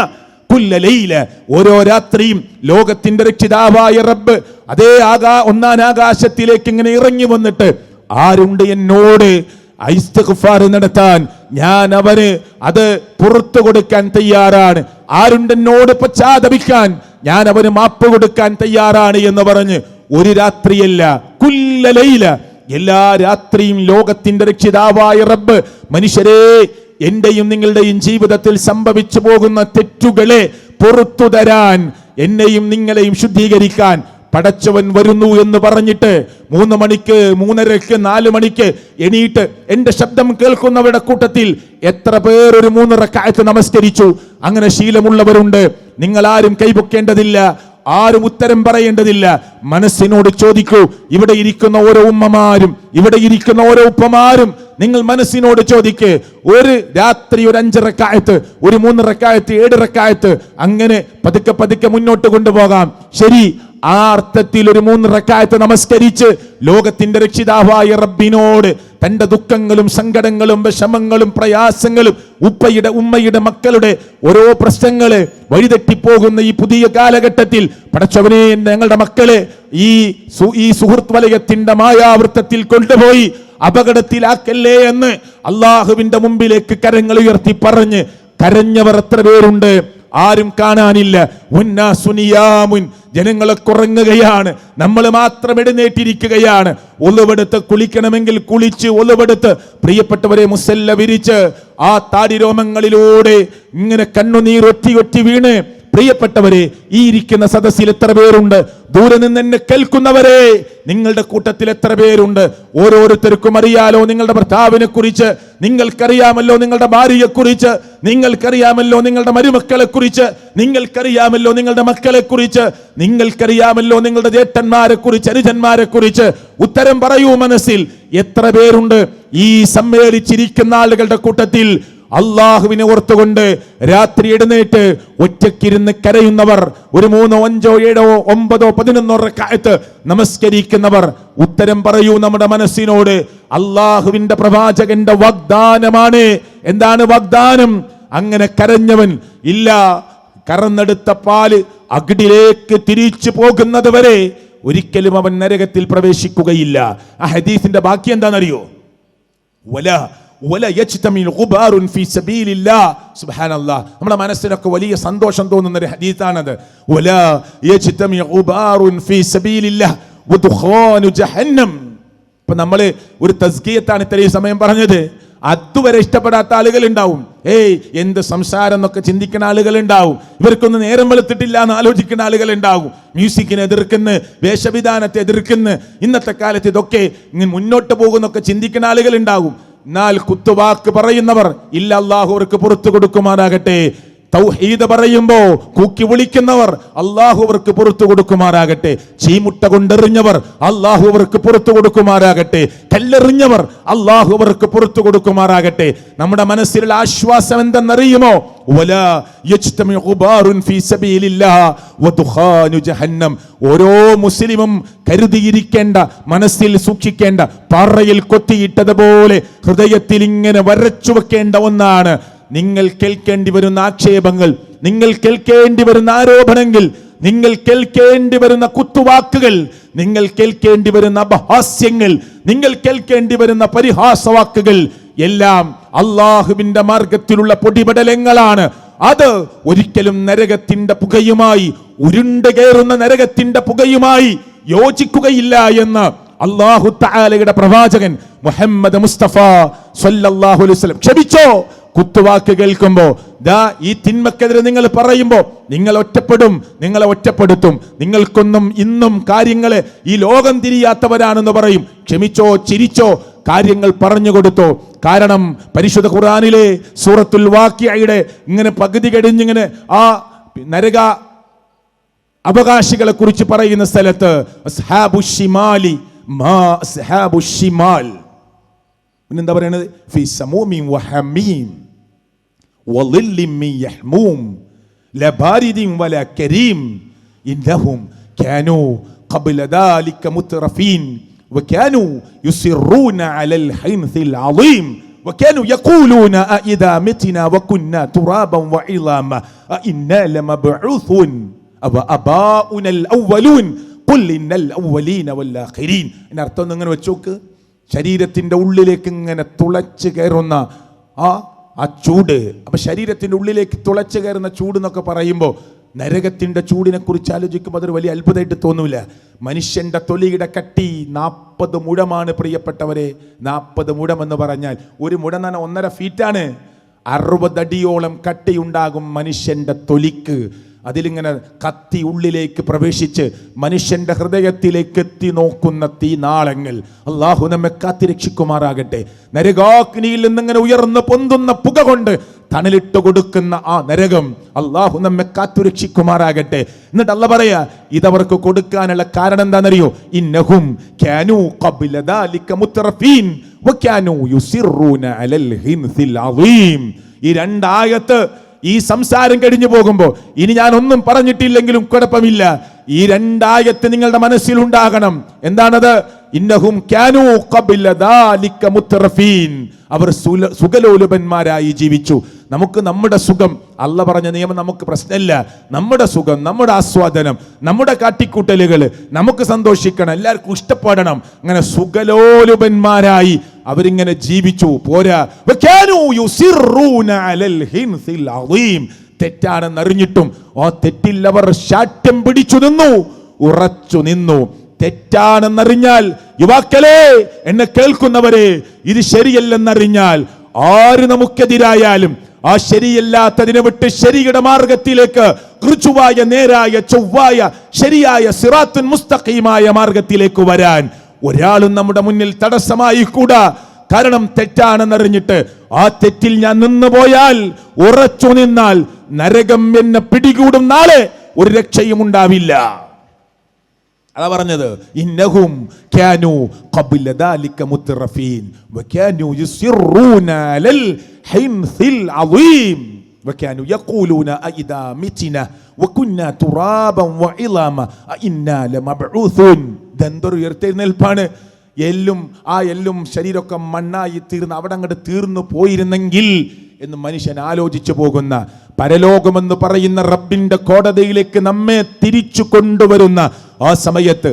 കുല്ല ലൈല, ഓരോ രാത്രിയും ലോകത്തിന്റെ രക്ഷിതാവായ റബ്ബ് അതേ ഒന്നാം ആകാശത്തിലേക്ക് ഇങ്ങനെ ഇറങ്ങി വന്നിട്ട്, ആരുണ്ട് എന്നോട് ഇസ്തിഗ്ഫാർ നടത്താൻ, ഞാൻ അവന് അത് പുറത്തു കൊടുക്കാൻ തയ്യാറാണ്. ആരുണ്ട് എന്നോട് പശ്ചാത്തപിക്കാൻ, ഞാൻ അവന് മാപ്പ് കൊടുക്കാൻ തയ്യാറാണ് എന്ന് പറഞ്ഞ് ഒരു രാത്രിയല്ല, കുല്ല ലൈല, എല്ലാ രാത്രിയും ലോകത്തിന്റെ രക്ഷിതാവായ റബ്ബ് മനുഷ്യരെ, എന്റെയും നിങ്ങളുടെയും ജീവിതത്തിൽ സംഭവിച്ചു പോകുന്ന തെറ്റുകളെ പുറത്തു തരാൻ, എന്നെയും നിങ്ങളെയും ശുദ്ധീകരിക്കാൻ പടച്ചവൻ വരുന്നു എന്ന് പറഞ്ഞിട്ട് 3 മണിക്ക്, 3:30ക്ക്, 4 മണിക്ക് എണീറ്റ് എന്റെ ശബ്ദം കേൾക്കുന്നവരുടെ കൂട്ടത്തിൽ എത്ര പേർ ഒരു 3 റക്അത്ത് നമസ്കരിച്ചു? അങ്ങനെ ശീലമുള്ളവരുണ്ട്. നിങ്ങൾ ആരും കൈപൊക്കേണ്ടതില്ല, ആരും ഉത്തരം പറയേണ്ടതില്ല. മനസ്സിനോട് ചോദിക്കൂ. ഇവിടെ ഇരിക്കുന്ന ഓരോ ഉമ്മമാരും, ഇവിടെ ഇരിക്കുന്ന ഓരോ ഉപ്പമാരും, നിങ്ങൾ മനസ്സിനോട് ചോദിക്ക്. ഒരു രാത്രി ഒരു 5 റക്അത്ത്, ഒരു 3 റക്അത്ത്, 7 റക്അത്ത്, അങ്ങനെ പതുക്കെ പതുക്കെ മുന്നോട്ട് കൊണ്ടുപോകാം. ശരി, ആ അർത്ഥത്തിൽ ഒരു 3 റക്അത്ത് നമസ്കരിച്ച് ലോകത്തിന്റെ രക്ഷിതാവായ റബ്ബിനോട് തന്റെ ദുഃഖങ്ങളും സങ്കടങ്ങളും വിഷമങ്ങളും പ്രയാസങ്ങളും ഉമ്മയുടെ മക്കളുടെ ഓരോ പ്രശ്നങ്ങള് വഴിതെറ്റിപ്പോകുന്ന ഈ പുതിയ കാലഘട്ടത്തിൽ പടച്ചവനെ, ഞങ്ങളുടെ മക്കളെ ഈ സുഹൃത്ത് വലയത്തിന്റെ മായാവൃത്തത്തിൽ കൊണ്ടുപോയി അപകടത്തിലാക്കല്ലേ എന്ന് അള്ളാഹുവിന്റെ മുമ്പിലേക്ക് കരങ്ങൾ ഉയർത്തി പറഞ്ഞ് കരഞ്ഞവർ എത്ര പേരുണ്ട്? ആരും കാണാനില്ല. ജനങ്ങളെ കുറങ്ങുകയാണ്, നമ്മൾ മാത്രം എഴുന്നേറ്റിരിക്കുകയാണ്. ഒളിവെടുത്ത് കുളിക്കണമെങ്കിൽ കുളിച്ച് ഒളിവെടുത്ത് പ്രിയപ്പെട്ടവരെ മുസല്ല വിരിച്ച് ആ താടിരോമങ്ങളിലൂടെ ഇങ്ങനെ കണ്ണുനീർ ഒറ്റി ഒറ്റി വീണ്, പ്രിയപ്പെട്ടവരെ ഈ ഇരിക്കുന്ന സദസ്സിൽ എത്ര പേരുണ്ട്? ദൂരെ നിന്ന് എന്നെ കേൾക്കുന്നവരെ, നിങ്ങളുടെ കൂട്ടത്തിൽ എത്ര പേരുണ്ട്? ഓരോരുത്തർക്കും അറിയാലോ നിങ്ങളുടെ ഭർത്താവിനെ കുറിച്ച്, നിങ്ങൾക്കറിയാമല്ലോ നിങ്ങളുടെ ഭാര്യയെ കുറിച്ച്, നിങ്ങൾക്കറിയാമല്ലോ നിങ്ങളുടെ മരുമക്കളെ കുറിച്ച്, നിങ്ങൾക്കറിയാമല്ലോ നിങ്ങളുടെ മക്കളെ കുറിച്ച്, നിങ്ങൾക്കറിയാമല്ലോ നിങ്ങളുടെ ജേട്ടന്മാരെ കുറിച്ച്, അനുജന്മാരെ കുറിച്ച്. ഉത്തരം പറയൂ മനസ്സിൽ. എത്ര പേരുണ്ട് ഈ സമ്മേളിച്ചിരിക്കുന്ന ആളുകളുടെ കൂട്ടത്തിൽ അള്ളാഹുവിനെ ഓർത്തുകൊണ്ട് രാത്രി എഴുന്നേറ്റ് ഒറ്റക്കിരുന്ന് കരയുന്നവർ, ഒരു 3, 5, 7, 9, 11 റക്അത്ത് നമസ്കരിക്കുന്നവർ, ഉത്തരം പറയൂ നമ്മുടെ മനസ്സിനോട്. അള്ളാഹുവിന്റെ പ്രവാചകന്റെ വാഗ്ദാനമാണ്. എന്താണ് വാഗ്ദാനം? അങ്ങനെ കരഞ്ഞവൻ ഇല്ല, കറന്നെടുത്ത പാല് അകിടിലേക്ക് തിരിച്ചു പോകുന്നത് വരെ ഒരിക്കലും അവൻ നരകത്തിൽ പ്രവേശിക്കുകയില്ല. ആ ഹദീസിന്റെ ബാക്കി എന്താണെന്നറിയോ? നമ്മുടെ മനസ്സിനൊക്കെ വലിയ സന്തോഷം തോന്നുന്ന ഒരു ഹദീസാണത്. ഇപ്പൊ നമ്മള് ഒരു തസ്കിയത്താണ് ഇത്രയും സമയം പറഞ്ഞത്. അതുവരെ ഇഷ്ടപ്പെടാത്ത ആളുകൾ ഉണ്ടാവും. എന്ത് സംസാരം എന്നൊക്കെ ചിന്തിക്കുന്ന ആളുകൾ ഉണ്ടാവും. ഇവർക്കൊന്നും നേരം വെളുത്തിട്ടില്ല എന്ന് ആലോചിക്കുന്ന ആളുകൾ ഉണ്ടാവും. മ്യൂസിക്കിനെ എതിർക്കുന്ന, വേഷവിധാനത്തെ എതിർക്കുന്ന, ഇന്നത്തെ കാലത്ത് ഇതൊക്കെ മുന്നോട്ട് പോകുന്നൊക്കെ ചിന്തിക്കുന്ന ആളുകൾ ഉണ്ടാവും. എന്നാൽ കുത്തുവാക്ക് പറയുന്നവർ ഇല്ല, അല്ലാഹു അവർക്ക് പുറത്തു കൊടുക്കുമാറാകട്ടെ. തൗഹീദ് പറയുമ്പോ കൂക്കി വിളിക്കുന്നവർ അല്ലാഹു അവർക്ക് പുറത്തു കൊടുക്കുമാറാകട്ടെ. ചീമുട്ട കൊണ്ടെറിഞ്ഞവർ അല്ലാഹു അവർക്ക് പുറത്തു കൊടുക്കുമാറാകട്ടെ. കല്ലെറിഞ്ഞവർ അല്ലാഹു അവർക്ക് പുറത്തു കൊടുക്കുമാറാകട്ടെ. നമ്മുടെ മനസ്സിലുള്ള ആശ്വാസം എന്തെന്നറിയുമോ? ഓരോ മുസ്ലിമും കരുതിയിരിക്കേണ്ട, മനസ്സിൽ സൂക്ഷിക്കേണ്ട, പാറയിൽ കൊത്തിയിട്ടതുപോലെ ഹൃദയത്തിൽ ഇങ്ങനെ വരച്ചു വെക്കേണ്ട ഒന്നാണ്. നിങ്ങൾ കേൾക്കേണ്ടി വരുന്ന ആക്ഷേപങ്ങൾ, നിങ്ങൾ കേൾക്കേണ്ടി വരുന്ന ആരോപണങ്ങൾ, നിങ്ങൾ കേൾക്കേണ്ടി വരുന്ന കുത്തുവാക്കുകൾ, നിങ്ങൾ കേൾക്കേണ്ടി വരുന്ന അപഹാസ്യങ്ങൾ, നിങ്ങൾ കേൾക്കേണ്ടി വരുന്ന പരിഹാസവാക്കുകൾ എല്ലാം അള്ളാഹുവിന്റെ മാർഗത്തിലുള്ള പൊടിപടലങ്ങളാണ്. അത് ഒരിക്കലും നരകത്തിന്റെ പുകയുമായി, ഉരുണ്ട് കയറുന്ന നരകത്തിന്റെ പുകയുമായി യോജിക്കുകയില്ല എന്ന് അല്ലാഹു തആലയുടെ പ്രവാചകൻ മുഹമ്മദ് മുസ്തഫ സ്വല്ലല്ലാഹു അലൈഹി വസല്ലം. ക്ഷമിച്ചോ, കുത്തുവാക്ക് കേൾക്കുമ്പോ, ഈ തിന്മക്കെതിരെ നിങ്ങൾ പറയുമ്പോ നിങ്ങൾ ഒറ്റപ്പെടും, നിങ്ങളെ ഒറ്റപ്പെടുത്തും. നിങ്ങൾക്കൊന്നും ഇന്നും കാര്യങ്ങളെ ഈ ലോകം തിരിയാത്തവരാണെന്ന് പറയും. ക്ഷമിച്ചോ, ചിരിച്ചോ, കാര്യങ്ങൾ പറഞ്ഞു കൊടുത്തോ. കാരണം പരിശുദ്ധ ഖുർആനിലെ സൂറത്തുൽ വാഖിഅയുടെ ഇങ്ങനെ പകുതി കഴിഞ്ഞിങ്ങനെ ആ നരക അവകാശികളെ കുറിച്ച് പറയുന്ന സ്ഥലത്ത് അസ്ഹാബു ശിമാലി മാ അസ്ഹാബു ശിമാൽ എന്താ പറയുന്നത്? ഫി സമൂമിൻ വഹമീം വളില്ലിൻ മിൻ യഹ്മൂം ലാ ബാരിദിൻ വലാ കരീം ഇന്നഹും കാനൂ ഖബ്ല ദാലിക മുത്രഫീൻ വകാനൂ യുസിറൂന അലൽ ഹൈൻസിൽ അളീം വകാനൂ യഖൂലൂന അഇദാ മിത്നാ വകുന്നാ തുറാബൻ വഇളാമാ അഇന്നാ ലമബ്ഊസുൻ അവ അബാഉനൽ അവ്വലൂൻ ഖുൽ ഇന്നൽ അവ്വലീന വൽ ആഖിരീൻ. ഇതിന്റെ അർത്ഥം ഇങ്ങനെ വെച്ചോക്ക്. ശരീരത്തിന്റെ ഉള്ളിലേക്ക് ഇങ്ങനെ തുളച്ച് കയറുന്ന ആ ചൂട്. അപ്പൊ ശരീരത്തിന്റെ ഉള്ളിലേക്ക് തുളച്ച് കയറുന്ന ചൂട് എന്നൊക്കെ പറയുമ്പോൾ നരകത്തിന്റെ ചൂടിനെ കുറിച്ച് ആലോചിക്കുമ്പോൾ അതൊരു വലിയ അത്ഭുതമായിട്ട് തോന്നൂല. മനുഷ്യന്റെ തൊലിയുടെ കട്ടി 40 മുഴമാണ് പ്രിയപ്പെട്ടവരെ. 40 മുഴം എന്ന് പറഞ്ഞാൽ ഒരു മുഴം തന്നെ 1.5 ഫീറ്റാണ്. 60 അടിയോളം കട്ടിയുണ്ടാകും മനുഷ്യന്റെ തൊലിക്ക്. അതിലിങ്ങനെ കത്തി ഉള്ളിലേക്ക് പ്രവേശിച്ച് മനുഷ്യന്റെ ഹൃദയത്തിലേക്ക് എത്തി നോക്കുന്ന തീനാളങ്ങൾ. അള്ളാഹു നമ്മെ കാത്തിരക്ഷിക്കുമാറാകട്ടെ. നരകാഗ്നിയിൽ നിന്നിങ്ങനെ ഉയർന്ന് പൊന്തുന്ന പുക കൊണ്ട് തണലിട്ട് കൊടുക്കുന്ന ആ നരകം അള്ളാഹു നമ്മെ കാത്തുരക്ഷിക്കുമാറാകട്ടെ. എന്നിട്ട് അല്ലാഹു പറയാ, ഇതവർക്ക് കൊടുക്കാനുള്ള കാരണം എന്താണെന്നറിയോ? ഇന്നഹും കാനൂ ഖബ്ല ദാലിക മുത്രഫീൻ വകാനൂ യുസിറൂന അലൽ ഹിൻസിൽ അളീം. ഈ 2 ആയത്ത് ഈ സംസാരം കഴിഞ്ഞു പോകുമ്പോൾ ഇനി ഞാൻ ഒന്നും പറഞ്ഞിട്ടില്ലെങ്കിലും കുഴപ്പമില്ല. ഈ 2 ആയത്ത് നിങ്ങളുടെ മനസ്സിൽ ഉണ്ടാകണം. എന്താണത്? ഇന്നഹും കാനൂ ഖബ്ല ദാലിക മുത്രഫീൻ. അവർ സുഖലോലുപന്മാരായി ജീവിച്ചു. നമുക്ക് നമ്മുടെ സുഖം, അല്ല പറഞ്ഞ നിയമം നമുക്ക് പ്രശ്നമില്ല. നമ്മുടെ സുഖം, നമ്മുടെ ആസ്വാദനം, നമ്മുടെ കാട്ടിക്കൂട്ടലുകൾ, നമുക്ക് സന്തോഷിക്കണം, എല്ലാവർക്കും ഇഷ്ടപ്പെടണം. അങ്ങനെ സുഖലോലുപന്മാരായി അവരിങ്ങനെ ജീവിച്ചു. പോരാ, തെറ്റാണെന്നറിഞ്ഞിട്ടും ആ തെറ്റിൽ അവർ ശാഠ്യം പിടിച്ചു നിന്നു, ഉറച്ചു നിന്നു. തെറ്റാണെന്നറിഞ്ഞാൽ, യുവാക്കളെ, എന്നെ കേൾക്കുന്നവരെ, ഇത് ശരിയല്ലെന്നറിഞ്ഞാൽ ആര് നമുക്കെതിരായാലും ആ ശരിയല്ലാത്തതിനെ വിട്ട് ശരിയുടെ മാർഗത്തിലേക്ക്, ഋജുവായ, നേരായ, ചൊവ്വായ, ശരിയായ സിറാത്തുൻ മുസ്തഖീമായ മാർഗത്തിലേക്ക് വരാൻ ഒരാളും നമ്മുടെ മുന്നിൽ തടസ്സമായി കൂടാ. കാരണം തെറ്റാണെന്നറിഞ്ഞിട്ട് ആ തെറ്റിൽ ഞാൻ നിന്നുപോയാൽ, ഉറച്ചു നിന്നാൽ നരകം എന്നെ പിടികൂടും. നാളെ ഒരു രക്ഷയും ഉണ്ടാവില്ല. അതാ പറഞ്ഞത്, ഇന്നഹും കാനൂ ഖബ്ല ദാലിക മുത്രഫീൻ വകാനൂ യുസിറൂന അലൽ ഹിൻസിൽ അളീം വകാനൂ യഖൂലൂന അഇദാ മിത്നാ വകുന്നാ തുറാബൻ വഇളാമ അഇന്നാ ലമബ്ഊസൂൻ. ഇതെന്തൊരു ഉയർത്തെഴുന്നേൽപ്പാണ്! എല്ലും ശരീരമൊക്കെ മണ്ണായി തീർന്ന് അവിടെ അങ്ങോട്ട് തീർന്നു പോയിരുന്നെങ്കിൽ എന്ന് മനുഷ്യൻ ആലോചിച്ചു പോകുന്ന, പരലോകമെന്ന് പറയുന്ന റബ്ബിന്റെ കോടതിയിലേക്ക് നമ്മെ തിരിച്ചു കൊണ്ടുവരുന്ന ആ സമയത്ത്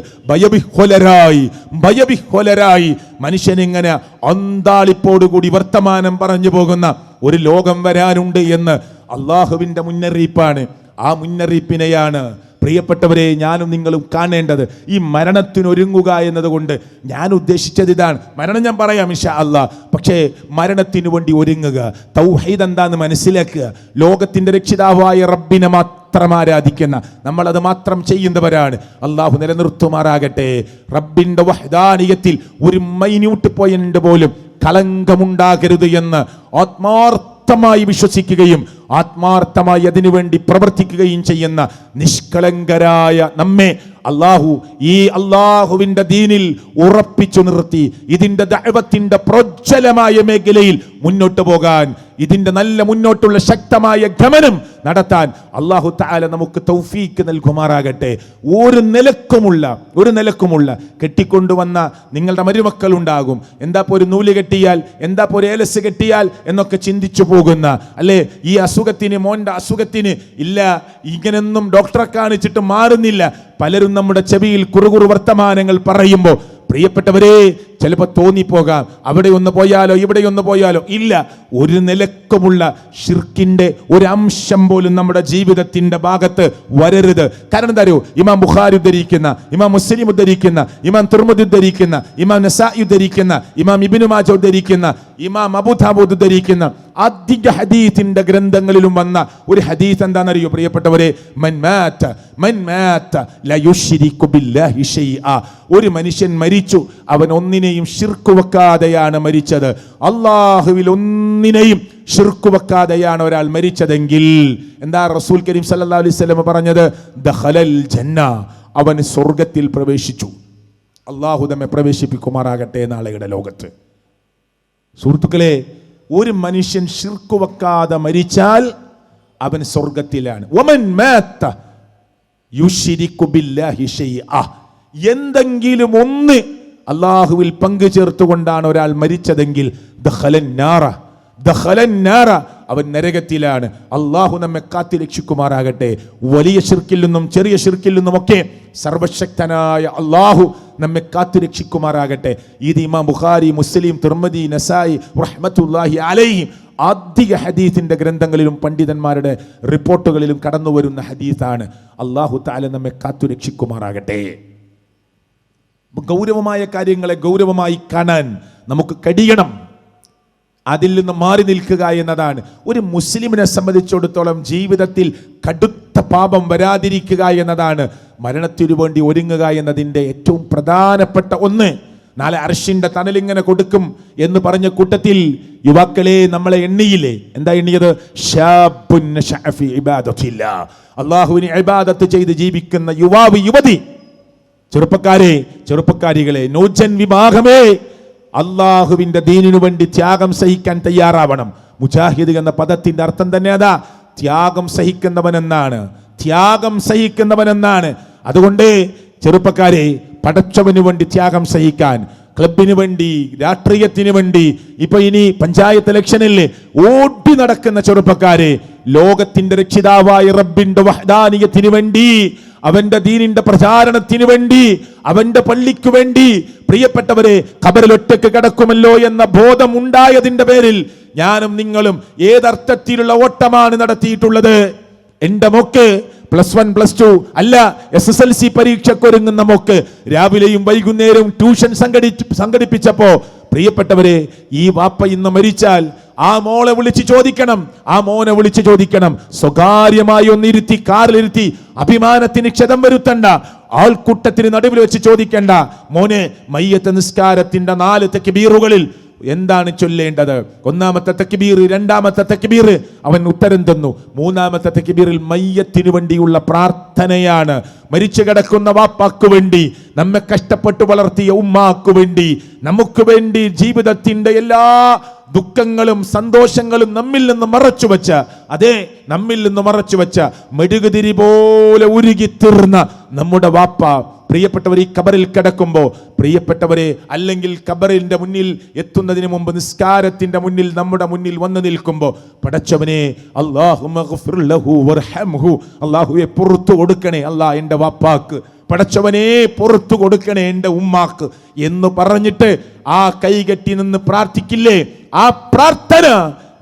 ഭയവിഹ്വലരായി മനുഷ്യനിങ്ങനെ അന്താളിപ്പോടുകൂടി വർത്തമാനം പറഞ്ഞു പോകുന്ന ഒരു ലോകം വരാനുണ്ട് എന്ന് അള്ളാഹുവിന്റെ മുന്നറിയിപ്പാണ്. ആ മുന്നറിയിപ്പിനെയാണ് പ്രിയപ്പെട്ടവരെ ഞാനും നിങ്ങളും കാണേണ്ടത്. ഈ മരണത്തിനൊരുങ്ങുക എന്നതുകൊണ്ട് ഞാൻ ഉദ്ദേശിച്ചത് ഇതാണ്. മരണം ഞാൻ പറയാം ഇൻഷാ അല്ലാഹ്. പക്ഷേ മരണത്തിനു വേണ്ടി ഒരുങ്ങുക, തൗഹീദ് എന്താന്ന് മനസ്സിലാക്കുക, ലോകത്തിന്റെ രക്ഷിതാവായ റബ്ബിനെ മാത്രം ആരാധിക്കുന്ന, നമ്മളത് മാത്രം ചെയ്യുന്നവരാണ്. അള്ളാഹു നിലനിർത്തുമാറാകട്ടെ. റബ്ബിന്റെ വഹ്ദാനിയത്തിൽ ഒരു മൈന്യൂട്ട് പോയിന്റ് പോലും കളങ്കമുണ്ടാകരുത് എന്ന് ആത്മാർത്ഥമായി വിശ്വസിക്കുകയും ആത്മാർത്ഥമായി അതിനുവേണ്ടി പ്രവർത്തിക്കുകയും ചെയ്യുന്ന നിഷ്കളങ്കരായ നമ്മെ അള്ളാഹു ഈ അള്ളാഹുവിന്റെ ദീനിൽ ഉറപ്പിച്ചു നിർത്തി ഇതിന്റെ ദഅവത്തിന്റെ പ്രോജ്വലമായ മേഖലയിൽ മുന്നോട്ട് പോകാൻ, ഇതിന്റെ നല്ല മുന്നോട്ടുള്ള ശക്തമായ ഗമനം നടത്താൻ അള്ളാഹു തആല നമുക്ക് തൗഫീക്ക് നൽകുമാറാകട്ടെ. ഒരു നിലക്കുമുള്ള കെട്ടിക്കൊണ്ടുവന്ന നിങ്ങളുടെ മരുമക്കൾ ഉണ്ടാകും. എന്താ ഒരു നൂല് കെട്ടിയാൽ, എന്താ ഒരു ഏലസ് കെട്ടിയാൽ എന്നൊക്കെ ചിന്തിച്ചു പോകുന്ന, അല്ലേ, ഈ അസുഖത്തിന്, മോന്റെ അസുഖത്തിന് ഇല്ല, ഇങ്ങനെയൊന്നും ഡോക്ടറെ കാണിച്ചിട്ട് മാറുന്നില്ല. പലരും നമ്മുടെ ചെവിയിൽ കുറുകുറു വർത്തമാനങ്ങൾ പറയുമ്പോൾ പ്രിയപ്പെട്ടവരെ ചിലപ്പോൾ തോന്നിപ്പോകാം, അവിടെ ഒന്ന് പോയാലോ ഇവിടെ ഒന്ന് പോയാലോ. ഇല്ല, ഒരു നിലക്കുമുള്ള ഷിർക്കിന്റെ ഒരു അംശം പോലും നമ്മുടെ ജീവിതത്തിന്റെ ഭാഗത്ത് വരരുത്. കാരണം എന്താ അറിയോ? ഇമാം ബുഖാരി ഉദ്ധരിക്കുന്ന, ഇമാം മുസ്ലിം ഉദ്ധരിക്കുന്ന, ഇമാം തുർമുദി ഉദ്ധരിക്കുന്ന, ഇമാം നസായി ഉദ്ധരിക്കുന്ന, ഇമാം ഇബ്നു മാജ ഉദ്ധരിക്കുന്ന, ഇമാം അബൂ ദാവൂദ് ഉദ്ധരിക്കുന്ന അധിക ഹദീസിന്റെ ഗ്രന്ഥങ്ങളിലും വന്ന ഒരു ഹദീസ് എന്താണെന്നറിയോ പ്രിയപ്പെട്ടവരെ? മൻ മാത ലാ യുശ്രികു ബില്ലാഹി ശൈഅ. ഒരു മനുഷ്യൻ മരിച്ചു, അവൻ ഒന്നിനെയും ശിർക്ക് വെക്കാതെയാണ് മരിച്ചത്. അള്ളാഹുവിൽ ഒന്നിനെയും ശിർക്ക് വെക്കാതെയാണ് ഒരാൾ മരിച്ചതെങ്കിൽ എന്താ റസൂൽ കരീം സല്ലല്ലാഹു അലൈഹി വസല്ലം പറഞ്ഞത്? ദഖലൽ ജന്ന, അവൻ സ്വർഗത്തിൽ പ്രവേശിച്ചു. അള്ളാഹു നമ്മെ പ്രവേശിപ്പിക്കുമാറാകട്ടെ നാളെയുടെ ലോകത്ത്. സുഹൃത്തുക്കളെ, ഒരു മനുഷ്യൻ ശിർക്ക് വെക്കാതെ മരിച്ചാൽ അവൻ സ്വർഗത്തിലാണ്. വമൻ മാത യുശ്രികു ബില്ലാഹി ശൈഅ, എന്തെങ്കിലും ഒന്ന് അള്ളാഹുവിൽ പങ്കു ചേർത്തുകൊണ്ടാണ് ഒരാൾ മരിച്ചതെങ്കിൽ ദഖലൻ നാറ, അവൻ നരകത്തിലാണ്. അള്ളാഹു നമ്മെ കാത്തി രക്ഷിക്കുമാറാകട്ടെ. വലിയ ശിർക്കിൽ നിന്നും ചെറിയ ശിർക്കിൽ നിന്നുമൊക്കെ സർവശക്തനായ അള്ളാഹു നമ്മെ കാത്തു രക്ഷിക്കുമാറാകട്ടെ. ഇത് ഇമാം ബുഖാരി, മുസ്ലിം, തിർമിദി, നസായി റഹ്മത്തുള്ളാഹി അലൈഹിം അധിക ഹദീസിന്റെ ഗ്രന്ഥങ്ങളിലും പണ്ഡിതന്മാരുടെ റിപ്പോർട്ടുകളിലും കടന്നു വരുന്ന ഹദീസാണ്. അള്ളാഹു തആല നമ്മെ കാത്തു രക്ഷിക്കുമാറാകട്ടെ. ഗൗരവമായ കാര്യങ്ങളെ ഗൗരവമായി കാണാൻ നമുക്ക് കഴിയണം. അതിൽ നിന്ന് മാറി നിൽക്കുക എന്നതാണ് ഒരു മുസ്ലിമിനെ സംബന്ധിച്ചിടത്തോളം ജീവിതത്തിൽ കടുത്ത പാപം വരാതിരിക്കുക എന്നതാണ് മരണത്തിനു വേണ്ടി ഒരുങ്ങുക എന്നതിൻ്റെ ഏറ്റവും പ്രധാനപ്പെട്ട ഒന്ന്. നാളെ അർശിന്റെ തണലിങ്ങനെ കൊടുക്കും എന്ന് പറഞ്ഞ കൂട്ടത്തിൽ യുവാക്കളെ നമ്മളെ എണ്ണിയില്ലേ? എന്താ എണ്ണിയത്? അല്ലാഹുവിനെ ഇബാദത്ത് ചെയ്ത് ജീവിക്കുന്ന യുവാവ്, യുവതി, ചെറുപ്പക്കാരികളെ, നൂജൻ വിഭാഗമേ, അള്ളാഹുവിന്റെ ദീനിനു വേണ്ടി ത്യാഗം സഹിക്കാൻ തയ്യാറാവണം. മുജാഹിദ് എന്ന പദത്തിന്റെ അർത്ഥം തന്നെ അതാ, ത്യാഗം സഹിക്കുന്നവനെന്നാണ്. അതുകൊണ്ട് ചെറുപ്പക്കാരെ, പടച്ചവന് വേണ്ടി ത്യാഗം സഹിക്കാൻ, ക്ലബിന് വേണ്ടി, രാഷ്ട്രീയത്തിന് വേണ്ടി, ഇപ്പൊ ഇനി പഞ്ചായത്ത് ഇലക്ഷനില്ലേ ഓടി നടക്കുന്ന ചെറുപ്പക്കാരെ, ലോകത്തിന്റെ രക്ഷിതാവായ റബ്ബിന്റെ വഹ്ദാനിയത്തിന് വേണ്ടി, അവന്റെ ദീനിന്റെ പ്രചാരണത്തിന് വേണ്ടി, അവന്റെ പള്ളിക്ക് വേണ്ടി, പ്രിയപ്പെട്ടവരെ, ഖബറിൽ ഒറ്റയ്ക്ക് കിടക്കുമല്ലോ എന്ന ബോധം ഉണ്ടായതിന്റെ പേരിൽ ഞാനും നിങ്ങളും ഏതർത്ഥത്തിലുള്ള ഓട്ടമാണ് നടത്തിയിട്ടുള്ളത്? എന്റെ മോക്ക് +1 +2 അല്ല, SSLC പരീക്ഷക്കൊരുങ്ങുന്ന മോക്ക് രാവിലെയും വൈകുന്നേരവും ട്യൂഷൻ സംഘടിപ്പിച്ചപ്പോ പ്രിയപ്പെട്ടവരെ, ഈ വാപ്പ ഇന്ന് മരിച്ചാൽ ആ മോളെ വിളിച്ച് ചോദിക്കണം, ആ മോനെ വിളിച്ച് ചോദിക്കണം, സ്വകാര്യമായി ഒന്നിരുത്തി കാറിലിരുത്തി അഭിമാനത്തിന് ക്ഷതം വരുത്തണ്ട, ആൾക്കൂട്ടത്തിന് നടുവിൽ വെച്ച് ചോദിക്കണ്ട, മോനെ മയ്യത്ത് നിസ്കാരത്തിന്റെ 4 തക്ബീറുകളിൽ എന്താണ് ചൊല്ലേണ്ടത്? ഒന്നാമത്തെ തക്ബീർ, രണ്ടാമത്തെ തക്ബീർ അവൻ ഉത്തരം തന്നു. മൂന്നാമത്തെ തക്ബീറിൽ മയ്യത്തിനു വേണ്ടിയുള്ള പ്രാർത്ഥനയാണ്. മരിച്ചു കിടക്കുന്ന വാപ്പാക്ക് വേണ്ടി, നമ്മെ കഷ്ടപ്പെട്ട് വളർത്തിയ ഉമ്മാക്ക് വേണ്ടി, നമുക്ക് വേണ്ടി ജീവിതത്തിന്റെ എല്ലാ ദുഃഖങ്ങളും സന്തോഷങ്ങളും നമ്മിൽ നിന്ന് മറച്ചു വെച്ച, നമ്മിൽ നിന്ന് മറച്ചു വെച്ച മെഴുകുതിരി പോലെ ഉരുകിത്തീർന്ന നമ്മുടെ വാപ്പ, പ്രിയപ്പെട്ടവർ, ഈ ഖബറിൽ കിടക്കുമ്പോ, പ്രിയപ്പെട്ടവരെ, അല്ലെങ്കിൽ ഖബറിന്റെ മുന്നിൽ എത്തുന്നതിന് മുമ്പ് നിസ്കാരത്തിന്റെ മുന്നിൽ നമ്മുടെ മുന്നിൽ വന്നു നിൽക്കുമ്പോ, പടച്ചവനെ അല്ലാഹുവേ പുറത്തു കൊടുക്കണേ, എന്റെ വാപ്പാക്ക്, പടച്ചവനെ പുറത്തു കൊടുക്കണേ എന്റെ ഉമ്മാക്ക് എന്ന് പറഞ്ഞിട്ട് ആ കൈകെട്ടി നിന്ന് പ്രാർത്ഥിക്കില്ലേ? ആ പ്രാർത്ഥന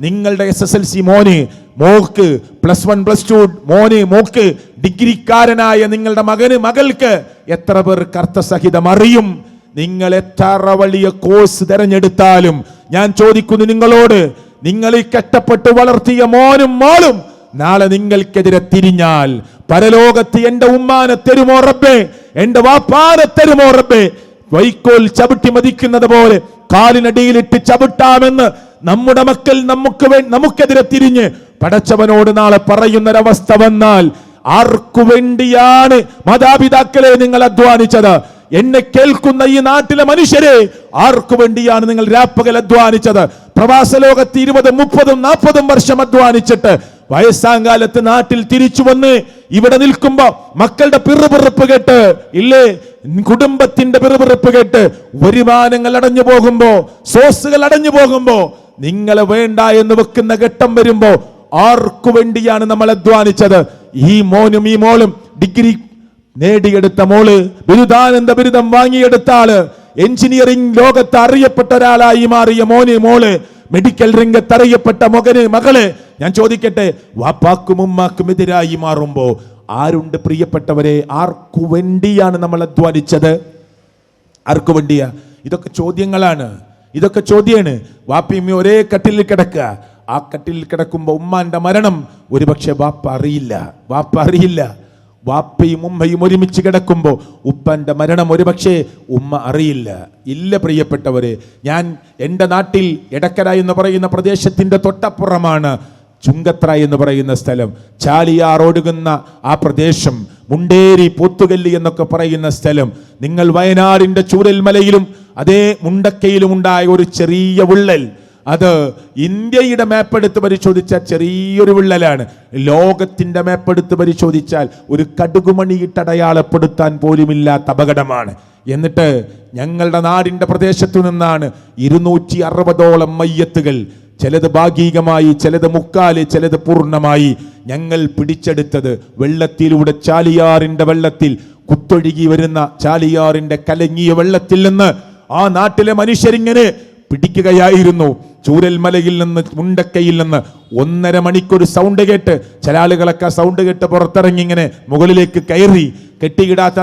നിങ്ങളുടെ SSLC മോന്, മോക്ക്, +1 +2 മോന്, മോക്ക്, ഡിഗ്രിക്കാരനായ നിങ്ങളുടെ മകന്, മകൾക്ക് എത്ര പേർ അർത്ഥസഹിതം അറിയും? നിങ്ങൾ എത്ര വലിയ കോഴ്സ് തിരഞ്ഞെടുത്താലും ഞാൻ ചോദിക്കുന്നു നിങ്ങളോട്, നിങ്ങൾ ഈ കഷ്ടപ്പെട്ട് വളർത്തിയ മോനും മോളും നാളെ നിങ്ങൾക്കെതിരെ തിരിഞ്ഞാൽ പരലോകത്ത് എന്റെ ഉമ്മാനെ തരുമോ റബ്ബേ, എന്റെ വാപ്പാനെ തരുമോ റബ്ബേ? വൈക്കോൽ ചവിട്ടി മതിക്കുന്നത് പോലെ കാലിനടിയിലിട്ട് ചവിട്ടാമെന്ന് നമ്മുടെ മക്കൾ നമുക്കെതിരെ തിരിഞ്ഞ് പടച്ചവനോട് നാളെ പറയുന്നൊരവസ്ഥ വന്നാൽ, ആർക്കു വേണ്ടിയാണ് മാതാപിതാക്കളെ നിങ്ങൾ അധ്വാനിച്ചത്? എന്നെ കേൾക്കുന്ന ഈ നാട്ടിലെ മനുഷ്യരെ, ആർക്കു വേണ്ടിയാണ് നിങ്ങൾ രാപ്പകൽ അധ്വാനിച്ചത്? പ്രവാസ ലോകത്ത് 20, 30, 40 വർഷം അധ്വാനിച്ചിട്ട് വയസ്സാങ്കാലത്ത് നാട്ടിൽ തിരിച്ചു വന്ന് ഇവിടെ നിൽക്കുമ്പോ മക്കളുടെ പിറുപിറുപ്പ് കേട്ട്, ഇല്ലേ, കുടുംബത്തിന്റെ പിറുപിറുപ്പ് കേട്ട് വരുമാനങ്ങൾ അടഞ്ഞു പോകുമ്പോ, സോഴ്സുകൾ അടഞ്ഞു പോകുമ്പോ, നിങ്ങളെ വേണ്ട എന്ന് വെക്കുന്ന ഘട്ടം വരുമ്പോ, ആർക്കു വേണ്ടിയാണ് നമ്മൾ അധ്വാനിച്ചത്? ഈ മോനും ഈ മോളും, ഡിഗ്രി നേടിയെടുത്ത മോള്, ബിരുദാനന്ദ ബിരുദം വാങ്ങിയെടുത്ത ആള്, എഞ്ചിനീയറിംഗ് ലോകത്ത് അറിയപ്പെട്ട ഒരാളായി മാറിയ മോന്, മോള്, മെഡിക്കൽ രംഗത്ത് അറിയപ്പെട്ട മകന്, മകള്, ഞാൻ ചോദിക്കട്ടെ, വാപ്പാക്കും ഉമ്മാക്കും എതിരായി മാറുമ്പോ ആരുണ്ട് പ്രിയപ്പെട്ടവരെ? ആർക്കു വേണ്ടിയാണ് നമ്മൾ അധ്വാനിച്ചത്? ആർക്കു വേണ്ടിയാ? ഇതൊക്കെ ചോദ്യങ്ങളാണ്, ഇതൊക്കെ ചോദ്യമാണ്. വാപ്പയും ഒരേ കട്ടിലിൽ കിടക്കുക. ആ കട്ടിലിൽ കിടക്കുമ്പോൾ ഉമ്മാന്റെ മരണം ഒരുപക്ഷെ വാപ്പ അറിയില്ല. വാപ്പയും ഉമ്മയും ഒരുമിച്ച് കിടക്കുമ്പോൾ ഉപ്പന്റെ മരണം ഒരുപക്ഷെ ഉമ്മ അറിയില്ല. ഇല്ല പ്രിയപ്പെട്ടവരെ, ഞാൻ എൻ്റെ നാട്ടിൽ എടക്കര എന്ന് പറയുന്ന പ്രദേശത്തിന്റെ തൊട്ടപ്പുറമാണ് ചുങ്കത്ര എന്ന് പറയുന്ന സ്ഥലം. ചാലിയാർ ഒഴുകുന്ന ആ പ്രദേശം, മുണ്ടേരി, പോത്തുകല്ലി എന്നൊക്കെ പറയുന്ന സ്ഥലം. നിങ്ങൾ വയനാടിന്റെ ചൂരൽമലയിലും അതേ മുണ്ടക്കയിലും ഉണ്ടായ ഒരു ചെറിയ വിള്ളൽ, അത് ഇന്ത്യയുടെ മാപ്പെടുത്ത് പരിശോധിച്ചാൽ ചെറിയൊരു വിള്ളലാണ്. ലോകത്തിന്റെ മാപ്പെടുത്ത് പരിശോധിച്ചാൽ ഒരു കടുകുമണിയിട്ടടയാളപ്പെടുത്താൻ പോലുമില്ലാത്ത അപകടമാണ്. എന്നിട്ട് ഞങ്ങളുടെ നാടിന്റെ പ്രദേശത്തു നിന്നാണ് 260ഓളം മയ്യത്തുകൾ, ചിലത് ഭാഗികമായി, ചിലത് മുക്കാല്, ചിലത് പൂർണ്ണമായി ഞങ്ങൾ പിടിച്ചെടുത്തത്. വെള്ളത്തിലൂടെ, ചാലിയാറിന്റെ വെള്ളത്തിൽ, കുത്തൊഴുകി വരുന്ന ചാലിയാറിന്റെ കലങ്ങിയ വെള്ളത്തിൽ നിന്ന് ആ നാട്ടിലെ മനുഷ്യരിങ്ങനെ പിടിക്കുകയായിരുന്നു. ചൂരൽമലയിൽ നിന്ന്, മുണ്ടക്കയിൽ നിന്ന് 1.5 മണിക്കൂർ സൗണ്ട് കേട്ട്, ചില ആളുകളൊക്കെ സൗണ്ട് കേട്ട് പുറത്തിറങ്ങി ഇങ്ങനെ മുകളിലേക്ക് കയറി. കെട്ടിയിടാത്ത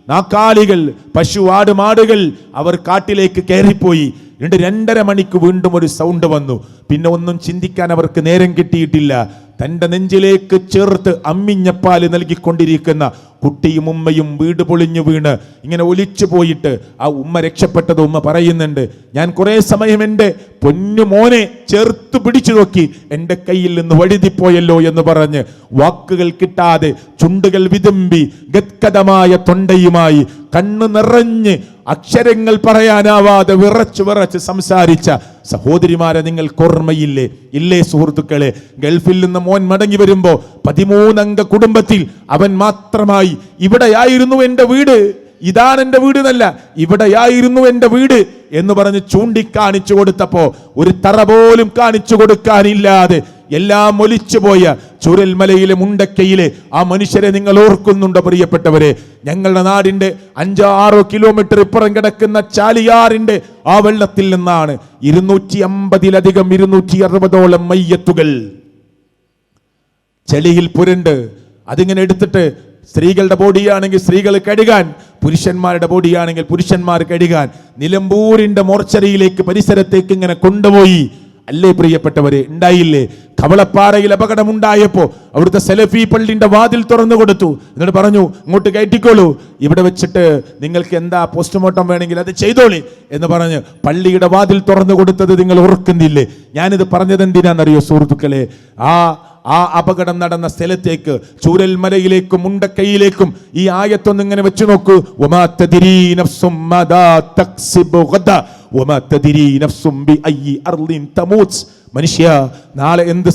നാക്കാലികൾ, പശു, ആട്, മാടുകൾ, അവർ കാട്ടിലേക്ക് കയറിപ്പോയി. 2.5 മണിക്ക് വീണ്ടും ഒരു സൗണ്ട് വന്നു. പിന്നെ ഒന്നും ചിന്തിക്കാൻ അവർക്ക് നേരം കിട്ടിയിട്ടില്ല. തൻ്റെ നെഞ്ചിലേക്ക് ചേർത്ത് അമ്മിഞ്ഞപ്പാല് നൽകിക്കൊണ്ടിരിക്കുന്ന കുട്ടിയും ഉമ്മയും വീട് പൊളിഞ്ഞു വീണ് ഇങ്ങനെ ഒലിച്ചു പോയിട്ട് ആ ഉമ്മ രക്ഷപ്പെട്ടത് ഉമ്മ പറയുന്നുണ്ട്. ഞാൻ കുറെ സമയം എൻ്റെ പൊന്നു മോനെ ചേർത്ത് പിടിച്ചു നോക്കി, എൻ്റെ കയ്യിൽ നിന്ന് വഴുതിപ്പോയല്ലോ എന്ന് പറഞ്ഞ് വാക്കുകൾ കിട്ടാതെ, ചുണ്ടുകൾ വിതുമ്പി, ഗദ്ഗതമായ തൊണ്ടയുമായി, കണ്ണു നിറഞ്ഞ് അക്ഷരങ്ങൾ പറയാനാവാതെ വിറച്ച് സംസാരിച്ച സഹോദരിമാരെ നിങ്ങൾക്ക് ഓർമ്മയില്ലേ? ഇല്ലേ സുഹൃത്തുക്കളെ? ഗൾഫിൽ നിന്ന് മോൻ മടങ്ങി വരുമ്പോ 13 അംഗ കുടുംബത്തിൽ അവൻ മാത്രമായി, ഇവിടെയായിരുന്നു എൻ്റെ വീട്, ഇതാണ് എൻ്റെ വീട് എന്നല്ല, ഇവിടെയായിരുന്നു എൻ്റെ വീട് എന്ന് പറഞ്ഞ് ചൂണ്ടിക്കാണിച്ചു കൊടുത്തപ്പോ ഒരു തറ പോലും കാണിച്ചു കൊടുക്കാനില്ലാതെ എല്ലാം ഒലിച്ചുപോയ ചുരൽമലയിലെ, മുണ്ടക്കയിലെ ആ മനുഷ്യരെ നിങ്ങൾ ഓർക്കുന്നുണ്ടോ പ്രിയപ്പെട്ടവരെ? ഞങ്ങളുടെ നാടിന്റെ 5-6 കിലോമീറ്റർ ഇപ്പുറം കിടക്കുന്ന ചാലിയാറിന്റെ ആ വെള്ളത്തിൽ നിന്നാണ് 250-ലധികം 260ഓളം മയ്യത്തുകൾ ചെളിയിൽ പുരണ്ട് അതിങ്ങനെ എടുത്തിട്ട്, സ്ത്രീകളുടെ ബോഡിയാണെങ്കിൽ സ്ത്രീകൾ കഴുകാൻ, പുരുഷന്മാരുടെ ബോഡിയാണെങ്കിൽ പുരുഷന്മാർ കഴുകാൻ, നിലമ്പൂരിന്റെ മോർച്ചറിയിലേക്ക്, പരിസരത്തേക്ക് ഇങ്ങനെ കൊണ്ടുപോയി. അല്ലേ പ്രിയപ്പെട്ടവരെ? ഉണ്ടായില്ലേ? കവളപ്പാറയിൽ അപകടമുണ്ടായപ്പോ അവിടുത്തെ സലഫി പള്ളിന്റെ വാതിൽ തുറന്നു കൊടുത്തു. എന്നിട്ട് പറഞ്ഞു, ഇങ്ങോട്ട് കയറ്റിക്കോളൂ, ഇവിടെ വെച്ചിട്ട് നിങ്ങൾക്ക് എന്താ പോസ്റ്റ്മോർട്ടം വേണമെങ്കിൽ അത് ചെയ്തോളി എന്ന് പറഞ്ഞ് പള്ളിയുടെ വാതിൽ തുറന്നു കൊടുത്തത് നിങ്ങൾ ഓർക്കുന്നില്ലേ? ഞാനിത് പറഞ്ഞത് എന്തിനാണെന്നറിയോ സുഹൃത്തുക്കളെ? ആ അപകടം നടന്ന സ്ഥലത്തേക്ക്, ചൂരൽമലയിലേക്കും മുണ്ടക്കൈയിലേക്കും ഈ ആയത്തൊന്ന് ഇങ്ങനെ വെച്ചു നോക്കൂ. വമാ തദ്രീ നഫ്സും മാദാ തക്സിബു ഗദ വമാ തദ്രീ നഫ്സും ബിഅയ്യി അർളിൻ തമൂത്ത്. മനുഷ്യ, നാളെ എന്ത്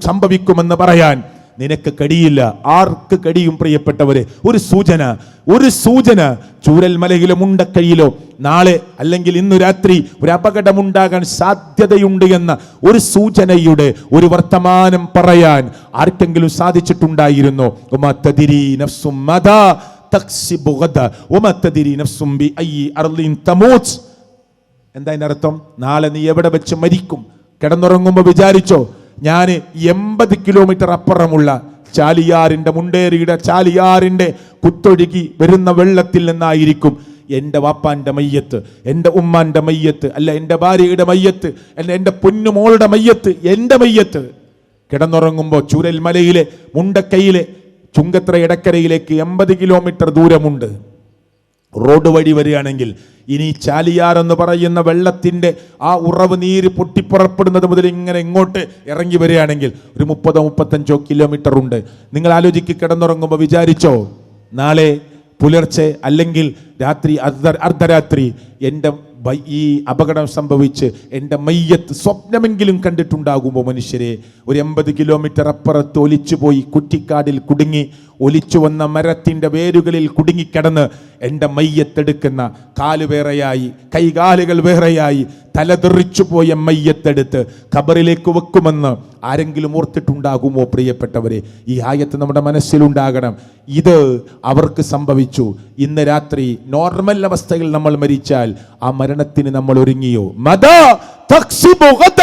സംഭവിക്കുമെന്ന് പറയാൻ നിനക്ക് കഴിയില്ല. ആർക്ക് കഴിയും പ്രിയപ്പെട്ടവരെ? ഒരു സൂചന ചൂരൽമലയിലോ മുണ്ടക്കൈയിലോ നാളെ അല്ലെങ്കിൽ ഇന്നു രാത്രി ഒരു അപകടമുണ്ടാകാൻ സാധ്യതയുണ്ട് എന്ന ഒരു സൂചനയുടെ ഒരു വർത്തമാനം പറയാൻ ആർക്കെങ്കിലും സാധിച്ചിട്ടുണ്ടായിരുന്നോ? വമാ തദ്രീ നഫ്സും മാദാ തക്സിബു ഗദ വമാ തദ്രീ നഫ്സും ബിഅയ്യി അർളിൻ തമൂത്ത്. എന്താ അതിന്റെ അർത്ഥം? നാളെ നീ എവിടെ വെച്ച് മരിക്കും? കിടന്നുറങ്ങുമ്പോൾ വിചാരിച്ചോ, ഞാൻ 80 കിലോമീറ്റർ അപ്പുറമുള്ള ചാലിയാറിന്റെ, മുണ്ടേരിയുടെ ചാലിയാറിന്റെ കുത്തൊഴുകി വരുന്ന വെള്ളത്തിൽ നിന്നായിരിക്കും എൻ്റെ വാപ്പാന്റെ മയ്യത്ത്, എൻ്റെ ഉമ്മാന്റെ മയ്യത്ത്, അല്ല എൻ്റെ ഭാര്യയുടെ മയ്യത്ത്, അല്ല എൻ്റെ പൊന്നുമോളുടെ മയ്യത്ത്, എൻ്റെ മയ്യത്ത്. കിടന്നുറങ്ങുമ്പോൾ ചൂരൽമലയിലെ മുണ്ടക്കൈയിലെ ചുങ്കത്ര ഇടക്കരയിലേക്ക് 80 കിലോമീറ്റർ ദൂരമുണ്ട്. റോഡ് വഴി വരികയാണെങ്കിൽ ഇനി ചാലിയാർ എന്ന് പറയുന്ന വെള്ളത്തിൻ്റെ ആ ഉറവ് നീര് പൊട്ടിപ്പുറപ്പെടുന്നത് മുതൽ ഇങ്ങനെ ഇങ്ങോട്ട് ഇറങ്ങി വരികയാണെങ്കിൽ ഒരു 30-35 കിലോമീറ്റർ ഉണ്ട്. നിങ്ങൾ ആലോചിക്ക്, കിടന്നുറങ്ങുമ്പോൾ വിചാരിച്ചോ, നാളെ പുലർച്ചെ അല്ലെങ്കിൽ രാത്രി അർദ്ധരാത്രി എൻ്റെ ഈ അപകടം സംഭവിച്ച് എൻ്റെ മയ്യത്ത് സ്വപ്നമെങ്കിലും കണ്ടിട്ടുണ്ടാകുമ്പോൾ മനുഷ്യരെ? ഒരു 80 കിലോമീറ്റർ അപ്പുറത്ത് ഒലിച്ചുപോയി കുറ്റിക്കാടിൽ കുടുങ്ങി, ഒലിച്ചു വന്ന മരത്തിൻ്റെ വേരുകളിൽ കുടുങ്ങിക്കിടന്ന് എൻ്റെ മയ്യത്തെടുക്കുന്ന, കാല് വേറെയായി, കൈകാലുകൾ വേറെയായി, തലതെറിച്ചു പോയ മയ്യത്തെടുത്ത് ഖബറിലേക്ക് വെക്കുമെന്ന് ആരെങ്കിലും ഓർത്തിട്ടുണ്ടാകുമോ പ്രിയപ്പെട്ടവരെ? ഈ ആയത്ത് നമ്മുടെ മനസ്സിലുണ്ടാകണം. ഇത് അവർക്ക് സംഭവിച്ചു. ഇന്ന് രാത്രി നോർമൽ അവസ്ഥയിൽ നമ്മൾ മരിച്ചാൽ ആ മരണത്തിന് നമ്മൾ ഒരുങ്ങിയോ? മദാ തക്സിബു ഗദ,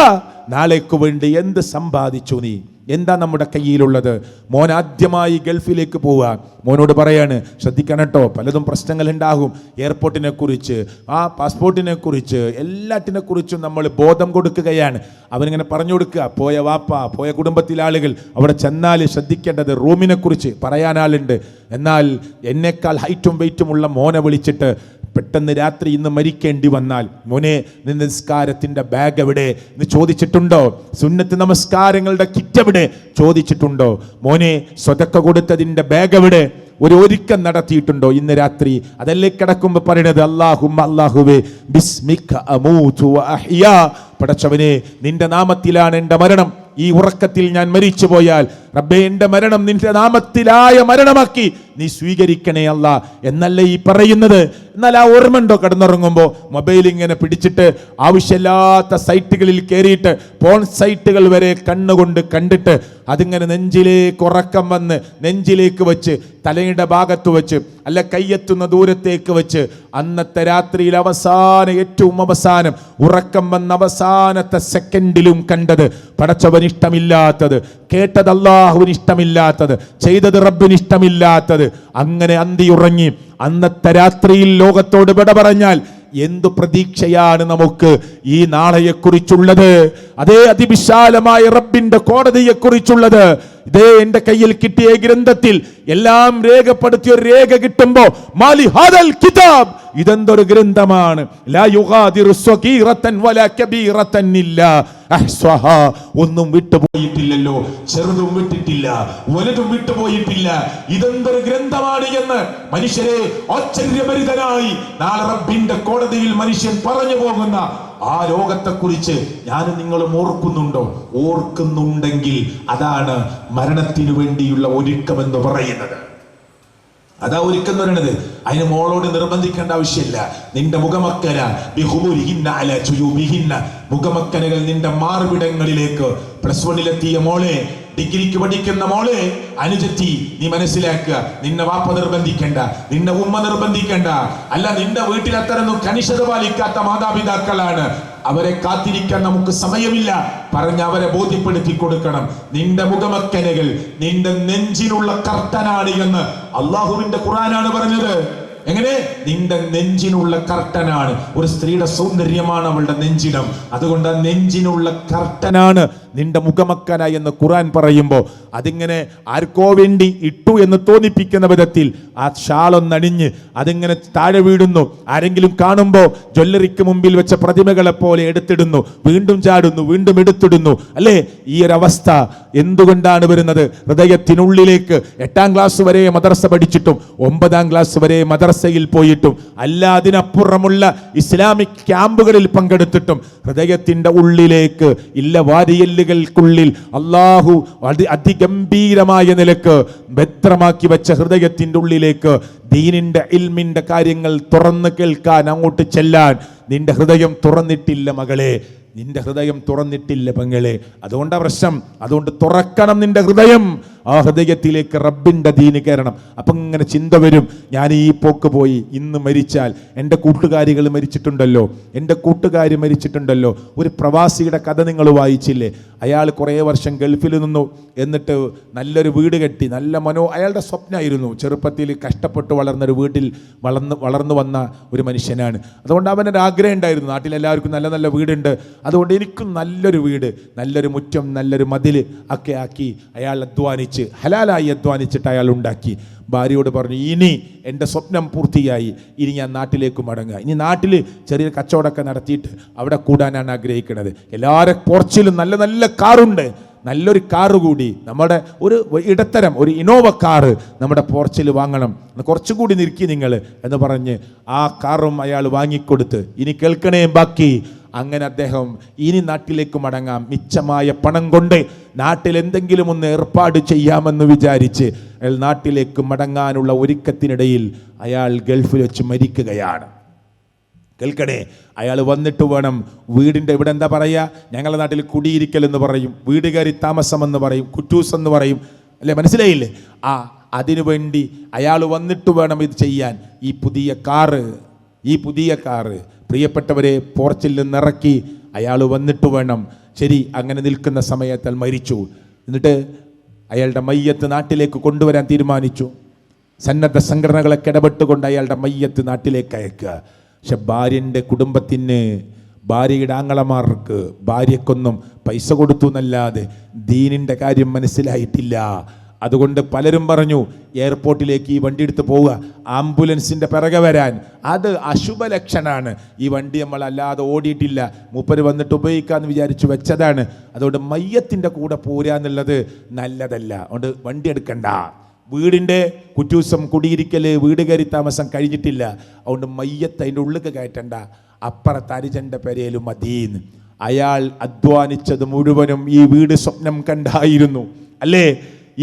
നാളേക്ക് വേണ്ടി എന്ത് സമ്പാദിച്ചു നീ? എന്താ നമ്മുടെ കയ്യിലുള്ളത്? മോൻ ആദ്യമായി ഗൾഫിലേക്ക് പോവുക. മോനോട് പറയാണ്, ശ്രദ്ധിക്കണം കേട്ടോ, പലതും പ്രശ്നങ്ങൾ ഉണ്ടാകും. എയർപോർട്ടിനെ കുറിച്ച്, ആ പാസ്പോർട്ടിനെ കുറിച്ച്, എല്ലാറ്റിനെ കുറിച്ചും നമ്മൾ ബോധം കൊടുക്കുകയാണ്. അവനിങ്ങനെ പറഞ്ഞു കൊടുക്കുക, പോയ വാപ്പ, പോയ കുടുംബത്തിലെ ആളുകൾ അവിടെ ചെന്നാൽ ശ്രദ്ധിക്കേണ്ടത് റൂമിനെ കുറിച്ച് പറയാൻ ആളുണ്ട്. എന്നാൽ എന്നേക്കാൾ ഹൈറ്റും വെയിറ്റുമുള്ള മോനെ വിളിച്ചിട്ട് പെട്ടെന്ന് രാത്രി ഇന്ന് മരിക്കേണ്ടി വന്നാൽ, മോനെ നിന്റെ നിസ്കാരത്തിന്റെ ബാഗ് എവിടെ എന്ന് ചോദിച്ചിട്ടുണ്ടോ? സുന്നത്ത് നമസ്കാരങ്ങളുടെ കിറ്റ് എവിടെ ചോദിച്ചിട്ടുണ്ടോ? മോനെ സ്വതക്ക കൊടുത്തതിന്റെ ബാഗ് എവിടെ? ഒരു ഒരുക്കം നടത്തിയിട്ടുണ്ടോ ഇന്ന് രാത്രി? അതല്ലേ കിടക്കുമ്പോൾ പറയണത്, അല്ലാഹുവേ ബിസ്മിക അമൂതു വ അഹ്യാ, പടച്ചവനെ നിന്റെ നാമത്തിലാണ് എൻ്റെ മരണം. ഈ ഉറക്കത്തിൽ ഞാൻ മരിച്ചു പോയാൽ റബ്ബേ, എൻ്റെ മരണം നിന്റെ നാമത്തിലായ മരണമാക്കി നീ സ്വീകരിക്കണേ അല്ല എന്നല്ലേ ഈ പറയുന്നത്? എന്നാൽ ആ ഓർമ്മണ്ടോ? കിടന്നുറങ്ങുമ്പോൾ മൊബൈൽ ഇങ്ങനെ പിടിച്ചിട്ട് ആവശ്യമില്ലാത്ത സൈറ്റുകളിൽ കയറിയിട്ട് പോൺ സൈറ്റുകൾ വരെ കണ്ണുകൊണ്ട് കണ്ടിട്ട് അതിങ്ങനെ നെഞ്ചിലേക്ക് ഉറക്കം വന്ന് നെഞ്ചിലേക്ക് വെച്ച്, തലയുടെ ഭാഗത്ത് വെച്ച്, അല്ല കയ്യെത്തുന്ന ദൂരത്തേക്ക് വെച്ച്, അന്നത്തെ രാത്രിയിൽ ഏറ്റവും അവസാനം ഉറക്കം വന്ന അവസാനത്തെ സെക്കൻഡിലും കണ്ടത് പടച്ചവന് ഇഷ്ടമില്ലാത്തത്, കേട്ടത് അല്ലാഹുവിന് ഇഷ്ടമില്ലാത്തത്, ചെയ്തത് റബ്ബിന് ഇഷ്ടമില്ലാത്തത്, അങ്ങനെ അന്തിയുറങ്ങി അന്നത്തെ രാത്രിയിൽ ലോകത്തോട് വിട പറഞ്ഞാൽ എന്തു പ്രതീക്ഷയാണ് നമുക്ക് ഈ നാളെയെക്കുറിച്ചുള്ളത്? അതേ അതിവിശാലമായ റബ്ബിന്റെ കോടതിയെക്കുറിച്ചുള്ളത്. ഇതേ എൻ്റെ കയ്യിൽ കിട്ടിയ ഗ്രന്ഥത്തിൽ എല്ലാം രേഖപ്പെടുത്തിയ ഒരു രേഖ കിട്ടുമ്പോ, മാലി ഹാദൽ കിതാബ്, ഇതെന്തൊരു ഗ്രന്ഥമാണ്, ലാ യുഗാദിറു സ്വഗീറതൻ വലാ കബീറതൻ ഇല്ലാ അഹ്സഹാ, ഒന്നും വിട്ടുപോയിട്ടില്ലല്ലോ, ചെറുതും വിട്ടിട്ടില്ല, വലുതും വിട്ടുപോയിട്ടില്ല. ഇതെന്തൊരു ഗ്രന്ഥമാണ് എന്ന് മനുഷ്യരെ ആശ്ചര്യഭരിതനായി നാളെ റബ്ബിന്റെ കോടതിയിൽ മനുഷ്യൻ പറഞ്ഞു പോകുന്ന ആ ലോകത്തെക്കുറിച്ച് ഞാനും നിങ്ങളും ഓർക്കുന്നുണ്ടോ? ഓർക്കുന്നുണ്ടെങ്കിൽ അതാണ് മരണത്തിനു വേണ്ടിയുള്ള ഒരുക്കമെന്ന് പറയുന്നത്. അതാ ഒരുക്കം എന്ന് പറയുന്നത്. അതിന് മോളോട് നിർബന്ധിക്കേണ്ട ആവശ്യമില്ല. നിന്റെ മുഖമക്കനകൾ നിന്റെ മാർവിടങ്ങളിലേക്ക്. +1 മോളെ, ഡിഗ്രിക്ക് പഠിക്കുന്ന മോളെ, അനുജത്തി, നീ മനസ്സിലാക്കുക, നിന്നെ വാപ്പ നിർബന്ധിക്കേണ്ട, നിന്നെ ഉമ്മ നിർബന്ധിക്കേണ്ട. അല്ല, നിന്റെ വീട്ടിൽ അത്തരൊന്നും കണിശത പാലിക്കാത്ത മാതാപിതാക്കളാണ്. അവരെ കാത്തിരിക്കാൻ നമുക്ക് സമയമില്ല. പറഞ്ഞ് അവരെ ബോധ്യപ്പെടുത്തി കൊടുക്കണം. നിന്റെ മുഖമക്കനകൾ നിന്റെ നെഞ്ചിലുള്ള കർട്ടനാണ് എന്ന് അള്ളാഹുവിന്റെ ഖുർആനാണ് പറഞ്ഞത്. എങ്ങനെ? നിന്റെ നെഞ്ചിനുള്ള കർട്ടനാണ്. ഒരു സ്ത്രീയുടെ സൗന്ദര്യമാണ് അവളുടെ നെഞ്ചിടം. അതുകൊണ്ട് ആ നെഞ്ചിനുള്ള കർട്ടനാണ് നിന്റെ മുഖമക്കനായി എന്ന് ഖുർആൻ പറയുമ്പോൾ അതിങ്ങനെ ആർക്കോ വേണ്ടി ഇട്ടു എന്ന് തോന്നിപ്പിക്കുന്ന വിധത്തിൽ ആ ഷാളൊന്നണിഞ്ഞ് അതിങ്ങനെ താഴെ വീടുന്നു. ആരെങ്കിലും കാണുമ്പോൾ ജ്വല്ലറിക്ക് മുമ്പിൽ വെച്ച പ്രതിമകളെ പോലെ എടുത്തിടുന്നു, വീണ്ടും ചാടുന്നു, വീണ്ടും എടുത്തിടുന്നു. അല്ലേ? ഈ ഒരു അവസ്ഥ എന്തുകൊണ്ടാണ് വരുന്നത്? ഹൃദയത്തിനുള്ളിലേക്ക് 8ാം ക്ലാസ് വരെ മദ്രസ പഠിച്ചിട്ടും 9ാം ക്ലാസ് വരെ മദ്രസയിൽ പോയിട്ടും അല്ല അതിനപ്പുറമുള്ള ഇസ്ലാമിക് ക്യാമ്പുകളിൽ പങ്കെടുത്തിട്ടും ഹൃദയത്തിന്റെ ഉള്ളിലേക്ക് ഇല്ല വാരിയല്ലുകൾക്കുള്ളിൽ അള്ളാഹു അതിഗംഭീരമായ നിലക്ക് ഭദ്രമാക്കി വെച്ച ഹൃദയത്തിന്റെ ഉള്ളിലേക്ക് ദീനിന്റെ ഇൽമിന്റെ കാര്യങ്ങൾ തുറന്ന് കേൾക്കാൻ അങ്ങോട്ട് ചെല്ലാൻ നിന്റെ ഹൃദയം തുറന്നിട്ടില്ല മകളെ, നിന്റെ ഹൃദയം തുറന്നിട്ടില്ല പെങ്ങളെ. അതുകൊണ്ടാ പ്രശ്നം. അതുകൊണ്ട് തുറക്കണം നിന്റെ ഹൃദയം. ആ ഹൃദയത്തിലേക്ക് റബ്ബിന്റെ ദീന് കയറണം. അപ്പം ഇങ്ങനെ ചിന്ത വരും, ഞാൻ ഈ പോക്ക് പോയി ഇന്ന് മരിച്ചാൽ എൻ്റെ കൂട്ടുകാരികൾ മരിച്ചിട്ടുണ്ടല്ലോ, എൻ്റെ കൂട്ടുകാരി മരിച്ചിട്ടുണ്ടല്ലോ. ഒരു പ്രവാസിയുടെ കഥ നിങ്ങൾ വായിച്ചില്ലേ? അയാൾ കുറേ വർഷം ഗൾഫിൽ നിന്നു, എന്നിട്ട് നല്ലൊരു വീട് കെട്ടി, നല്ല അയാളുടെ സ്വപ്നമായിരുന്നു. ചെറുപ്പത്തിൽ കഷ്ടപ്പെട്ട് വളർന്നൊരു വീട്ടിൽ വളർന്നു വന്ന ഒരു മനുഷ്യനാണ്. അതുകൊണ്ട് അവനൊരു ആഗ്രഹം ഉണ്ടായിരുന്നു, നാട്ടിലെല്ലാവർക്കും നല്ല നല്ല വീടുണ്ട്, അതുകൊണ്ട് എനിക്കും നല്ലൊരു വീട്, നല്ലൊരു മുറ്റം, നല്ലൊരു മതിൽ ഒക്കെ ആക്കി അയാൾ അധ്വാനിച്ച് ഹലാലായി അധ്വാനിച്ചിട്ട് അയാൾ ഉണ്ടാക്കി. ഭാര്യയോട് പറഞ്ഞു, ഇനി എൻ്റെ സ്വപ്നം പൂർത്തിയായി, ഇനി ഞാൻ നാട്ടിലേക്ക് മടങ്ങുക. ഇനി നാട്ടിൽ ചെറിയ കച്ചവടമൊക്കെ നടത്തിയിട്ട് അവിടെ കൂടാനാണ് ആഗ്രഹിക്കുന്നത്. എല്ലാവരുടെ പോർച്ചിലും നല്ല നല്ല കാറുണ്ട്, നല്ലൊരു കാറ് കൂടി നമ്മുടെ ഒരു ഇടത്തരം ഒരു ഇന്നോവ കാറ് നമ്മുടെ പോർച്ചിൽ വാങ്ങണം, കുറച്ചുകൂടി നിൽക്കി നിങ്ങൾ എന്ന് പറഞ്ഞ് ആ കാറും അയാൾ വാങ്ങിക്കൊടുത്ത്, ഇനി കേൾക്കണേ ബാക്കി. അങ്ങനെ അദ്ദേഹം ഇനി നാട്ടിലേക്ക് മടങ്ങാം, മിച്ചമായ പണം കൊണ്ട് നാട്ടിൽ എന്തെങ്കിലും ഒന്ന് ഏർപ്പാട് ചെയ്യാമെന്ന് വിചാരിച്ച് അയാൾ നാട്ടിലേക്ക് മടങ്ങാനുള്ള ഒരുക്കത്തിനിടയിൽ അയാൾ ഗൾഫിൽ വെച്ച് മരിക്കുകയാണ്. കേൾക്കണേ, അയാൾ വന്നിട്ട് വേണം വീടിൻ്റെ ഇവിടെ എന്താ പറയുക, ഞങ്ങളുടെ നാട്ടിൽ കുടിയിരിക്കൽ എന്ന് പറയും, വീട് കയറി താമസം എന്ന് പറയും, കുറ്റൂസ് എന്ന് പറയും, അല്ലേ? മനസ്സിലായില്ലേ? അതിനുവേണ്ടി അയാൾ വന്നിട്ട് വേണം ഇത് ചെയ്യാൻ. ഈ പുതിയ കാറ് പ്രിയപ്പെട്ടവരെ പോർച്ചിൽ നിന്നിറക്കി അയാൾ വന്നിട്ട് വേണം. ശരി, അങ്ങനെ നിൽക്കുന്ന സമയത്ത് മരിച്ചു. എന്നിട്ട് അയാളുടെ മയ്യത്ത് നാട്ടിലേക്ക് കൊണ്ടുവരാൻ തീരുമാനിച്ചു. സന്നദ്ധ സംഘടനകളൊക്കെ ഇടപെട്ടുകൊണ്ട് അയാളുടെ മയ്യത്ത് നാട്ടിലേക്ക് അയക്കുക. പക്ഷെ ഭാര്യൻ്റെ കുടുംബത്തിന്, ഭാര്യയുടെ ആങ്ങളമാർക്ക് ഭാര്യക്കൊന്നും പൈസ കൊടുത്തു എന്നല്ലാതെ ദീനിൻ്റെ കാര്യം മനസ്സിലായിട്ടില്ല. അതുകൊണ്ട് പലരും പറഞ്ഞു, എയർപോർട്ടിലേക്ക് ഈ വണ്ടി എടുത്ത് പോവുക, ആംബുലൻസിൻ്റെ പിറകെ വരാൻ, അത് അശുഭ ലക്ഷണമാണ്. ഈ വണ്ടി നമ്മളല്ലാതെ ഓടിയിട്ടില്ല, മൂപ്പര് വന്നിട്ട് ഉപയോഗിക്കാമെന്ന് വിചാരിച്ചു വെച്ചതാണ്. അതുകൊണ്ട് മയ്യത്തിൻ്റെ കൂടെ പോരാന്നുള്ളത് നല്ലതല്ല. അതുകൊണ്ട് വണ്ടി എടുക്കണ്ട. വീടിൻ്റെ കുറ്റൂസം, കുടിയിരിക്കൽ, വീട് കയറി താമസം കഴിഞ്ഞിട്ടില്ല. അതുകൊണ്ട് മയ്യത്ത് അതിൻ്റെ ഉള്ളിലേക്ക് കയറ്റണ്ട, അപ്പുറത്ത് അരിജൻ്റെ പെരയിലും മതീന്ന്. അയാൾ അധ്വാനിച്ചത് മുഴുവനും ഈ വീട് സ്വപ്നം കണ്ടായിരുന്നു, അല്ലേ?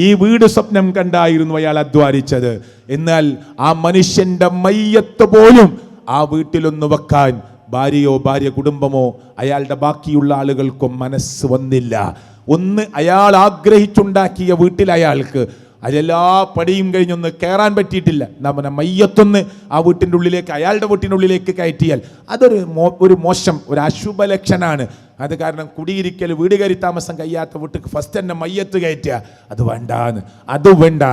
ഈ വീട് സ്വപ്നം കണ്ടായിരുന്നു അയാൾ അധ്വാനിച്ചത്. എന്നാൽ ആ മനുഷ്യന്റെ മയ്യത്ത് പോലും ആ വീട്ടിലൊന്ന് വെക്കാൻ ഭാര്യ കുടുംബമോ അയാളുടെ ബാക്കിയുള്ള ആളുകൾക്കും മനസ്സ് വന്നില്ല. ഒന്ന് അയാൾ ആഗ്രഹിച്ചുണ്ടാക്കിയ വീട്ടിൽ അയാൾക്ക് അതെല്ലാ പടിയും കഴിഞ്ഞൊന്ന് കയറാൻ പറ്റിയിട്ടില്ല. നമ്മുടെ മയ്യത്തൊന്ന് ആ വീട്ടിൻ്റെ ഉള്ളിലേക്ക്, അയാളുടെ വീട്ടിൻ്റെ ഉള്ളിലേക്ക് കയറ്റിയാൽ അതൊരു മോശം, ഒരു അശുഭ ലക്ഷണമാണ്. അത് കാരണം കുടിയിരിക്കൽ, വീട് കയറി താമസം കഴിയാത്ത വീട്ടിൽ ഫസ്റ്റ് തന്നെ മയ്യത്ത് കയറ്റുക, അത് വേണ്ട.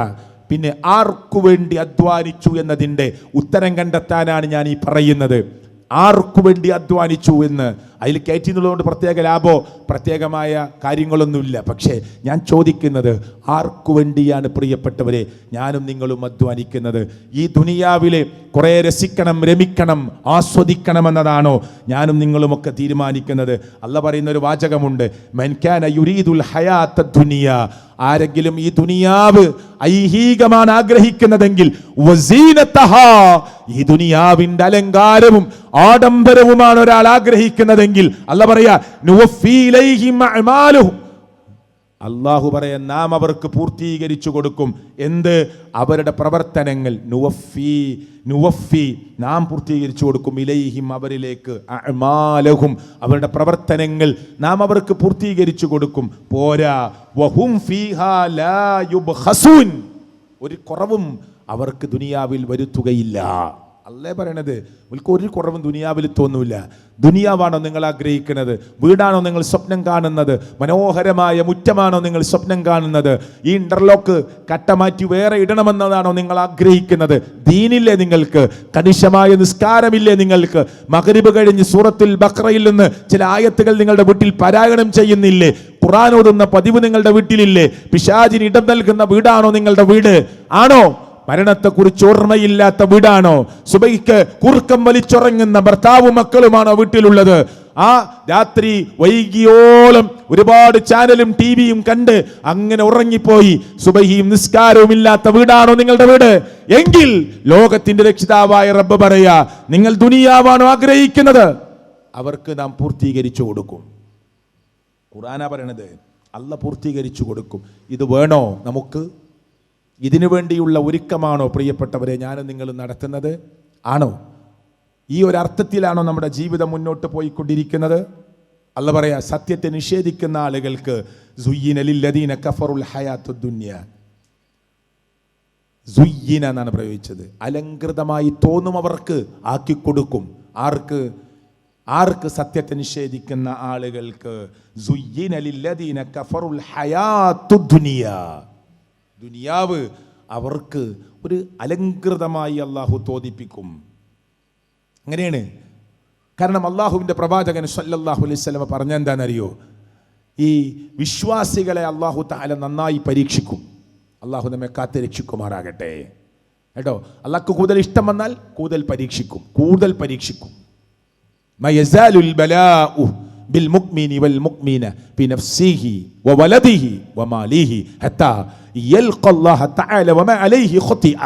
പിന്നെ ആർക്കു വേണ്ടി അധ്വാനിച്ചു എന്നതിൻ്റെ ഉത്തരം കണ്ടെത്താനാണ് ഞാൻ ഈ പറയുന്നത്. ആർക്കു വേണ്ടി അധ്വാനിച്ചു എന്ന് അതിൽ കയറ്റി എന്നുള്ളതുകൊണ്ട് പ്രത്യേക ലാഭോ പ്രത്യേകമായ കാര്യങ്ങളൊന്നുമില്ല. പക്ഷേ ഞാൻ ചോദിക്കുന്നത്, ആർക്കു വേണ്ടിയാണ് പ്രിയപ്പെട്ടവരെ ഞാനും നിങ്ങളും അധ്വാനിക്കുന്നത്? ഈ ദുനിയാവിലെ കുറേ രസിക്കണം, രമിക്കണം, ആസ്വദിക്കണമെന്നതാണോ ഞാനും നിങ്ങളുമൊക്കെ തീരുമാനിക്കുന്നത്? അല്ലാഹ് പറയുന്ന ഒരു വാചകമുണ്ട്, മൻ കാന യുരീദുൽ ഹയാത്ത ദുനിയ, ആരെങ്കിലും ഈ ദുനിയാവ് ഐഹികമാണ് ആഗ്രഹിക്കുന്നതെങ്കിൽ, വസീനതഹാ, ഈ ദുനിയാവിന്റെ അലങ്കാരവും ആഡംബരവുമാണ് ഒരാൾ ആഗ്രഹിക്കുന്നതെങ്കിൽ, അല്ലാഹ് പറയാ നുവഫീ ഇലൈഹിം അഅമാലുഹും, അല്ലാഹു പറയാ നാം അവർക്ക് പൂർത്തീകരിച്ചു കൊടുക്കും. എന്ത്? അവരുടെ പ്രവർത്തനങ്ങൾ. നുവഫി നാം പൂർത്തീകരിച്ചു കൊടുക്കും. ഇലൈഹിം അവരിലേക്ക്, അഅമാലഹും അവരുടെ പ്രവർത്തനങ്ങൾ നാം അവർക്ക് പൂർത്തീകരിച്ചു കൊടുക്കും. പോരാ, വഹും ഫീഹാ ലാ യുബ്ഖസൂൻ, ഒരു കുറവും അവർക്ക് ദുനിയാവിൽ വരുത്തുകയില്ല. അല്ലേ പറയണത് നിങ്ങൾക്ക് ഒരു കുറവും ദുനിയാവിൽ തോന്നൂല. ദുനിയാവാണോ നിങ്ങൾ ആഗ്രഹിക്കുന്നത്? വീടാണോ നിങ്ങൾ സ്വപ്നം കാണുന്നത്? മനോഹരമായ മുറ്റമാണോ നിങ്ങൾ സ്വപ്നം കാണുന്നത്? ഈ ഇന്റർലോക്ക് കട്ട മാറ്റി വേറെ ഇടണമെന്നതാണോ നിങ്ങൾ ആഗ്രഹിക്കുന്നത്? ദീനില്ലേ നിങ്ങൾക്ക്? കണിശമായ നിസ്കാരമില്ലേ നിങ്ങൾക്ക്? മഗ്രിബ് കഴിഞ്ഞ് സൂറത്തുൽ ബഖറയിൽ നിന്ന് ചില ആയത്തുകൾ നിങ്ങളുടെ വീട്ടിൽ പാരായണം ചെയ്യുന്നില്ലേ? ഖുർആൻ ഓതുന്ന പതിവ് നിങ്ങളുടെ വീട്ടിലില്ലേ? പിശാചിന് ഇടം നൽകുന്ന വീടാണോ നിങ്ങളുടെ വീട്? ആണോ? മരണത്തെക്കുറിച്ച് ഓർമ്മയില്ലാത്ത വീടാണോ? സുബഹിക്ക് കുറുക്കം വലിച്ചുറങ്ങുന്ന ഭർത്താവും മക്കളുമാണോ വീട്ടിലുള്ളത്? ആ രാത്രി വൈകിയോളം ഒരുപാട് ചാനലും ടിവിയും കണ്ട് അങ്ങനെ ഉറങ്ങിപ്പോയി സുബഹിയും നിസ്കാരവും ഇല്ലാത്ത വീടാണോ നിങ്ങളുടെ വീട്? എങ്കിൽ ലോകത്തിന്റെ രക്ഷിതാവായ റബ്ബ് പറയാ, നിങ്ങൾ ദുനിയാവാണോ ആഗ്രഹിക്കുന്നത്? അവർക്ക് നാം പൂർത്തീകരിച്ചു കൊടുക്കും. ഖുർആനാ പറയണത്, അല്ലാഹ് പൂർത്തീകരിച്ചു കൊടുക്കും. ഇത് വേണോ നമുക്ക്? ഇതിനു വേണ്ടിയുള്ള ഒരുക്കമാണോ പ്രിയപ്പെട്ടവരെ ഞാനും നിങ്ങൾ നടത്തുന്നത്? ആണോ? ഈ ഒരു അർത്ഥത്തിലാണോ നമ്മുടെ ജീവിതം മുന്നോട്ട് പോയിക്കൊണ്ടിരിക്കുന്നത്? അല്ലാഹ് പറയാ, സത്യത്തെ നിഷേധിക്കുന്ന ആളുകൾക്ക് സുയ്യിന ലില്ലദീന കഫറുൽ ഹയാത്തുദ് ദുനിയ. സുയ്യിന എന്നാണ് പ്രയോഗിച്ചത്. അലങ്കൃതമായി തോന്നും അവർക്ക് ആക്കിക്കൊടുക്കും. ആർക്ക്? സത്യത്തെ നിഷേധിക്കുന്ന ആളുകൾക്ക്. സുയ്യിന ലില്ലദീന കഫറുൽ ഹയാത്തുദ് ദുനിയ. ദുനിയാവ് അവർക്ക് ഒരു അലങ്കൃതമായി അള്ളാഹു തോന്നിപ്പിക്കും. അങ്ങനെയാണ്. കാരണം അള്ളാഹുവിൻ്റെ പ്രവാചകൻ സല്ലല്ലാഹു അലൈഹി വസല്ലം പറഞ്ഞ എന്താണെന്നറിയോ? ഈ വിശ്വാസികളെ അള്ളാഹു തആല നന്നായി പരീക്ഷിക്കും. അള്ളാഹു നമ്മെ കാത്ത് രക്ഷിക്കുമാറാകട്ടെ കേട്ടോ. അള്ളാഹ്ക്ക് കൂടുതൽ ഇഷ്ടം വന്നാൽ കൂടുതൽ പരീക്ഷിക്കും. മയസാലുൽ ബലാഉ ബിൽ മുഅ്മിനി വൽ മുഅ്മിന ബിനഫ്സിഹി വവലദിഹി വമാലിഹി ഹത്താ യൽഖല്ലാഹ തആല വമാ അലൈഹി ഖതിഅ.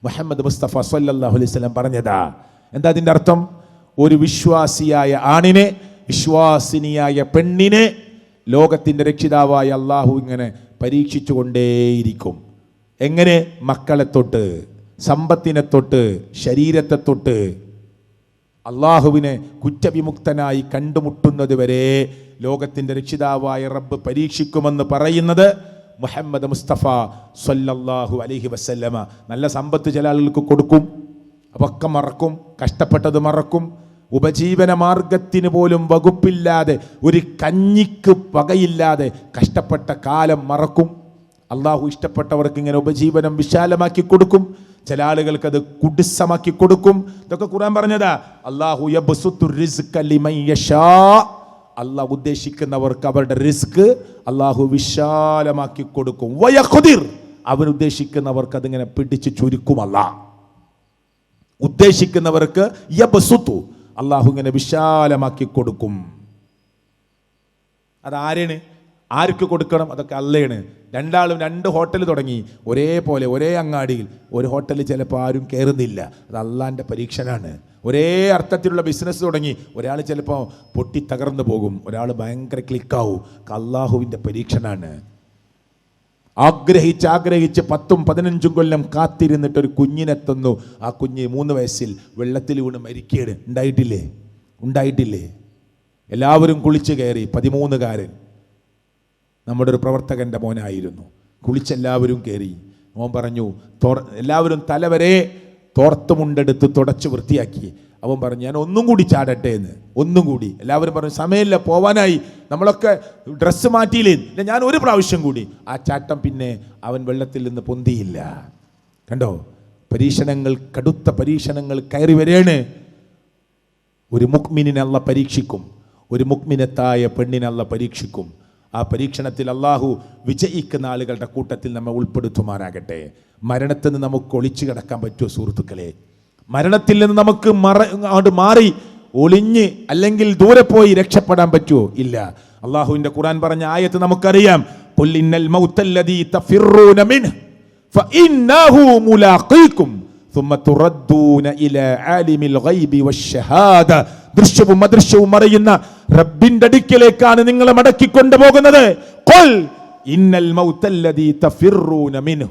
മുഹമ്മദ് മുസ്തഫ സല്ലല്ലാഹു അലൈഹി വസല്ലം പറഞ്ഞതാ. എന്താ അതിൻ്റെ അർത്ഥം? ഒരു വിശ്വാസിയായ ആണിനെ, വിശ്വാസിനിയായ പെണ്ണിനെ ലോകത്തിൻ്റെ രക്ഷിതാവായ അള്ളാഹു ഇങ്ങനെ പരീക്ഷിച്ചു കൊണ്ടേയിരിക്കും. എങ്ങനെ? മക്കളെ തൊട്ട്, സമ്പത്തിനെ തൊട്ട്, ശരീരത്തെ തൊട്ട്. അള്ളാഹുവിനെ കുറ്റവിമുക്തനായി കണ്ടുമുട്ടുന്നത് വരെ ലോകത്തിൻ്റെ രക്ഷിതാവായ റബ്ബ് പരീക്ഷിക്കുമെന്ന് പറയുന്നത് മുഹമ്മദ് മുസ്തഫ സല്ലല്ലാഹു അലൈഹി വസല്ലമ. നല്ല സമ്പത്ത് ചില ആളുകൾക്ക് കൊടുക്കും, അതൊക്കെ മറക്കും, കഷ്ടപ്പെട്ടത് മറക്കും. ഉപജീവന മാർഗത്തിന് പോലും വകുപ്പില്ലാതെ, ഒരു കഞ്ഞിക്ക് വകയില്ലാതെ കഷ്ടപ്പെട്ട കാലം മറക്കും. അള്ളാഹു ഇഷ്ടപ്പെട്ടവർക്ക് ഇങ്ങനെ ഉപജീവനം വിശാലമാക്കി കൊടുക്കും. ചില ആളുകൾക്ക് അത് കുടിസമാക്കി കൊടുക്കും. ഇതൊക്കെ ഖുർആൻ പറഞ്ഞതാ. അല്ലാഹു യബ്സുത്തു റിസ്ക ലിമൻ യശാ. അല്ലാഹു ഉദ്ദേശിക്കുന്നവർക്ക് അവരുടെ റിസ്ക് അല്ലാഹു വിശാലമാക്കി കൊടുക്കും. വയഖ്ദിർ, അവൻ ഉദ്ദേശിക്കുന്നവർക്ക് അതിങ്ങനെ പിടിച്ചു ചുരുക്കും. അല്ലാഹ് ഉദ്ദേശിക്കുന്നവർക്ക് യബ്സുത്തു, അല്ലാഹു ഇങ്ങനെ വിശാലമാക്കി കൊടുക്കും. അതാരാണ്? ആർക്ക് കൊടുക്കണം? അതൊക്കെ അള്ളയാണ്. രണ്ടാളും രണ്ട് ഹോട്ടൽ തുടങ്ങി, ഒരേപോലെ ഒരേ അങ്ങാടിയിൽ. ഒരു ഹോട്ടലിൽ ചിലപ്പോൾ ആരും കയറുന്നില്ല, അത് അള്ളാൻ്റെ പരീക്ഷനാണ്. ഒരേ അർത്ഥത്തിലുള്ള ബിസിനസ് തുടങ്ങി, ഒരാൾ ചിലപ്പോൾ പൊട്ടി തകർന്നു പോകും, ഒരാൾ ഭയങ്കര ക്ലിക്കാവും. അള്ളാഹുവിൻ്റെ പരീക്ഷനാണ്. ആഗ്രഹിച്ച് 10ഉം 15ഉം കൊല്ലം കാത്തിരുന്നിട്ട് ഒരു കുഞ്ഞിനെ തന്നു. ആ കുഞ്ഞ് 3 വയസ്സിൽ വെള്ളത്തിൽ വീണ് മരിക്കുകയാണ്. ഉണ്ടായിട്ടില്ലേ? എല്ലാവരും കുളിച്ച് കയറി. 13കാരൻ നമ്മുടെ ഒരു പ്രവർത്തകൻ്റെ മോനായിരുന്നു. കുളിച്ചെല്ലാവരും കയറി. മോൻ പറഞ്ഞു, എല്ലാവരും തലവരെ തോർത്തുമുണ്ടെടുത്ത് തുടച്ച് വൃത്തിയാക്കി. അവൻ പറഞ്ഞു, ഞാൻ ഒന്നും കൂടി ചാടട്ടെ എന്ന്. ഒന്നും കൂടി. എല്ലാവരും പറഞ്ഞു, സമയമില്ല, പോവാനായി, നമ്മളൊക്കെ ഡ്രസ്സ് മാറ്റിയില്ലേ. ഇല്ല, ഞാൻ ഒരു പ്രാവശ്യം കൂടി. ആ ചാട്ടം പിന്നെ അവൻ വെള്ളത്തിൽ നിന്ന് പൊന്തിയില്ല. കണ്ടോ? പരീക്ഷണങ്ങൾ, കടുത്ത പരീക്ഷണങ്ങൾ കയറി വരെയാണ്. ഒരു മുഅ്മിനിനെ അല്ലാഹ് പരീക്ഷിക്കും, ഒരു മുഅ്മിനത്തായ പെണ്ണിനെ അല്ലാഹ് പരീക്ഷിക്കും. ആ പരീക്ഷണത്തിൽ അള്ളാഹു വിജയിക്കുന്ന ആളുകളുടെ കൂട്ടത്തിൽ നമ്മെ ഉൾപ്പെടുത്തുമാറാകട്ടെ. മരണത്തിൽ നിന്ന് നമുക്ക് ഒളിച്ചു കിടക്കാൻ പറ്റുമോ സുഹൃത്തുക്കളെ? മരണത്തിൽ നിന്ന് നമുക്ക് മാറി ഒളിഞ്ഞ് അല്ലെങ്കിൽ ദൂരെ പോയി രക്ഷപ്പെടാൻ പറ്റുമോ? ഇല്ല. അള്ളാഹുവിന്റെ ഖുർആൻ പറഞ്ഞ ആയത്ത് നമുക്കറിയാം. ഖുൽ ഇന്നൽ മൗതല്ലദീ തഫിറൂന മിൻഹു ഫഇന്നഹു മുലാഖീകും ثم تردون إلى عالم الغيب والشهادة. ദൃശ്യവും അദൃശ്യവും അറിയുന്ന റബ്ബിന്റെ അടുക്കലേക്കാണ് നിങ്ങളെ മടക്കിക്കൊണ്ടു പോകുന്നത്. ഖുൽ ഇന്നൽ മൗതല്ലദീ തഫിറൂന മിൻഹു.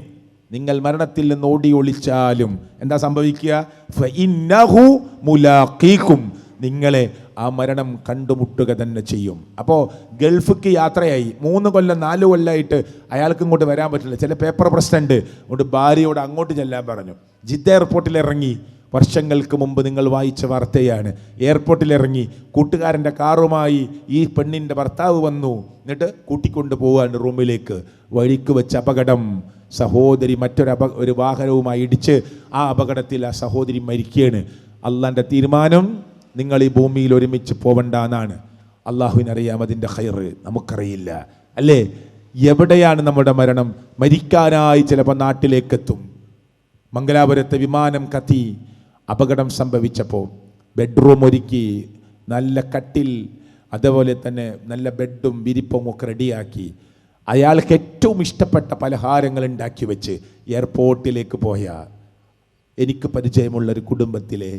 നിങ്ങൾ മരണത്തിൽ നിന്ന് ഓടി ഒളിച്ചാലും എന്താ സംഭവിക്കുക? ഫഇന്നഹു മുലാഖീകും. നിങ്ങളെ ആ മരണം കണ്ടുമുട്ടുക തന്നെ ചെയ്യും. അപ്പോൾ ഗൾഫിക്ക് യാത്രയായി 3 കൊല്ലം 4 കൊല്ലമായിട്ട് അയാൾക്ക് ഇങ്ങോട്ട് വരാൻ പറ്റില്ല. ചില പേപ്പർ പ്രശ്നമുണ്ട്. അതുകൊണ്ട് ഭാര്യയോട് അങ്ങോട്ട് ചെല്ലാൻ പറഞ്ഞു. ജിദ്ദ എയർപോർട്ടിൽ ഇറങ്ങി. വർഷങ്ങൾക്ക് മുമ്പ് നിങ്ങൾ വായിച്ച വാർത്തയാണ്. എയർപോർട്ടിലിറങ്ങി കൂട്ടുകാരൻ്റെ കാറുമായി ഈ പെണ്ണിൻ്റെ ഭർത്താവ് വന്നു. എന്നിട്ട് കൂട്ടിക്കൊണ്ട് പോവാണ് റൂമിലേക്ക്. വഴിക്ക് വെച്ച് അപകടം. സഹോദരി ഒരു വാഹനവുമായി ഇടിച്ച് ആ അപകടത്തിൽ ആ സഹോദരി മരിക്കുകയാണ്. അള്ളാൻ്റെ തീരുമാനം നിങ്ങൾ ഈ ഭൂമിയിൽ ഒരുമിച്ച് പോവണ്ട എന്നാണ്. അള്ളാഹുവിനറിയാം അതിൻ്റെ ഖൈറ്, നമുക്കറിയില്ല അല്ലേ? എവിടെയാണ് നമ്മുടെ മരണം? മരിക്കാനായി ചിലപ്പോൾ നാട്ടിലേക്കെത്തും. മംഗലാപുരത്തെ വിമാനം കത്തി അപകടം സംഭവിച്ചപ്പോൾ ബെഡ്റൂം ഒരുക്കി, നല്ല കട്ടിൽ, അതുപോലെ തന്നെ നല്ല ബെഡും വിരിപ്പും ഒക്കെ റെഡിയാക്കി, അയാൾക്ക് ഏറ്റവും ഇഷ്ടപ്പെട്ട പലഹാരങ്ങൾ ഉണ്ടാക്കി വെച്ച് എയർപോർട്ടിലേക്ക് പോയ എനിക്ക് പരിചയമുള്ളൊരു കുടുംബത്തിലെ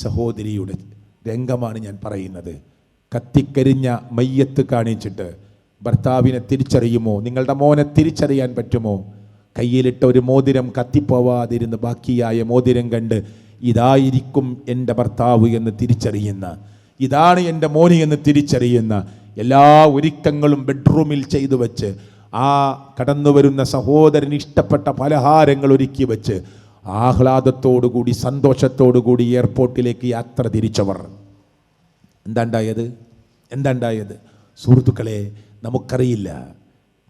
സഹോദരിയുടെ രംഗമാണ് ഞാൻ പറയുന്നത്. കത്തിക്കരിഞ്ഞ മയ്യത്ത് കാണിച്ചിട്ട് ഭർത്താവിനെ തിരിച്ചറിയുമോ? നിങ്ങളുടെ മോനെ തിരിച്ചറിയാൻ പറ്റുമോ? കയ്യിലിട്ട ഒരു മോതിരം കത്തിപ്പോവാതിരുന്ന് ബാക്കിയായ മോതിരം കണ്ട് ഇതായിരിക്കും എൻ്റെ ഭർത്താവ് എന്ന് തിരിച്ചറിയുന്ന, ഇതാണ് എൻ്റെ മോനി എന്ന് തിരിച്ചറിയുന്ന എല്ലാ ഒരുക്കങ്ങളും ബെഡ്റൂമിൽ ചെയ്തു വെച്ച് ആ കടന്നു വരുന്ന സഹോദരന് ഇഷ്ടപ്പെട്ട പലഹാരങ്ങൾ ഒരുക്കി വെച്ച് ആഹ്ലാദത്തോടുകൂടി സന്തോഷത്തോടുകൂടി എയർപോർട്ടിലേക്ക് യാത്ര തിരിച്ചവർ. എന്താ ഉണ്ടായത്? സുഹൃത്തുക്കളെ, നമുക്കറിയില്ല.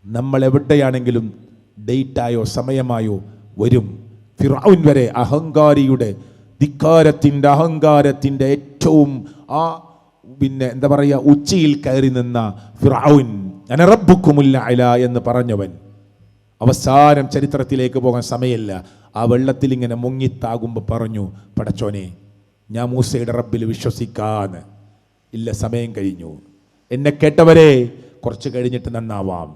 നമ്മൾ എവിടെയാണെങ്കിലും ഡേറ്റായോ സമയമായോ വരും. ഫിർഔൻ വരെ അഹങ്കാരിയുടെ അഹങ്കാരത്തിൻ്റെ ഏറ്റവും എന്താ പറയുക, ഉച്ചിയിൽ കയറി നിന്ന ഫിർഔൻ, അന റബ്ബുക്കുമുൽ അഅല എന്ന് പറഞ്ഞവൻ, അവസാനം ചരിത്രത്തിലേക്ക് പോകാൻ സമയമില്ല. ആ വെള്ളത്തിൽ ഇങ്ങനെ മുങ്ങിത്താകുമ്പോൾ പറഞ്ഞു, പടച്ചോനെ ഞാൻ മൂസയുടെ റബ്ബിൽ വിശ്വസിക്കാന്ന്. ഇല്ല, സമയം കഴിഞ്ഞു. എന്നെ കേട്ടവരെ, കുറച്ച് കഴിഞ്ഞിട്ട് നന്നാവാം.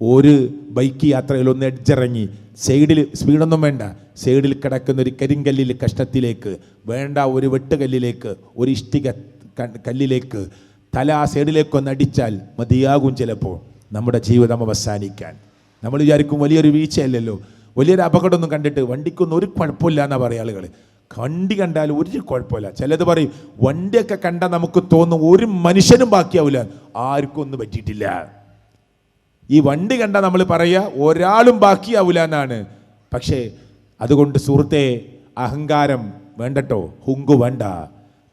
ഒരു ബൈക്ക് യാത്രയിൽ ഒന്ന് എഡ്ജിറങ്ങി സൈഡിൽ, സ്പീഡൊന്നും വേണ്ട, സൈഡിൽ കിടക്കുന്ന ഒരു കരിങ്കല്ലിൽ കഷ്ണത്തിലേക്ക്, വേണ്ട ഒരു വെട്ടുകല്ലിലേക്ക്, ഒരു ഇഷ്ടിക കല്ലിലേക്ക് തല ആ സൈഡിലേക്കൊന്ന് അടിച്ചാൽ മതിയാകും ചിലപ്പോൾ നമ്മുടെ ജീവിതം അവസാനിക്കാൻ. നമ്മൾ വിചാരിക്കും വലിയൊരു വീഴ്ചയല്ലല്ലോ, വലിയൊരു അപകടമൊന്നും കണ്ടിട്ട് വണ്ടിക്കൊന്നും ഒരു കുഴപ്പമില്ല എന്നാണ് പറയുക ആളുകൾ. വണ്ടി കണ്ടാൽ ഒരു കുഴപ്പമില്ല. ചിലത് പറയും വണ്ടിയൊക്കെ കണ്ടാൽ നമുക്ക് തോന്നും ഒരു മനുഷ്യനും ബാക്കിയാവില്ല, ആർക്കും ഒന്നും പറ്റിയിട്ടില്ല. ഈ വണ്ടി കണ്ടാൽ നമ്മൾ പറയുക ഒരാളും ബാക്കിയാവില്ല എന്നാണ്. പക്ഷേ അതുകൊണ്ട് സുഹൃത്തെ, അഹങ്കാരം വേണ്ടട്ടോ, ഹുങ്കു വേണ്ട,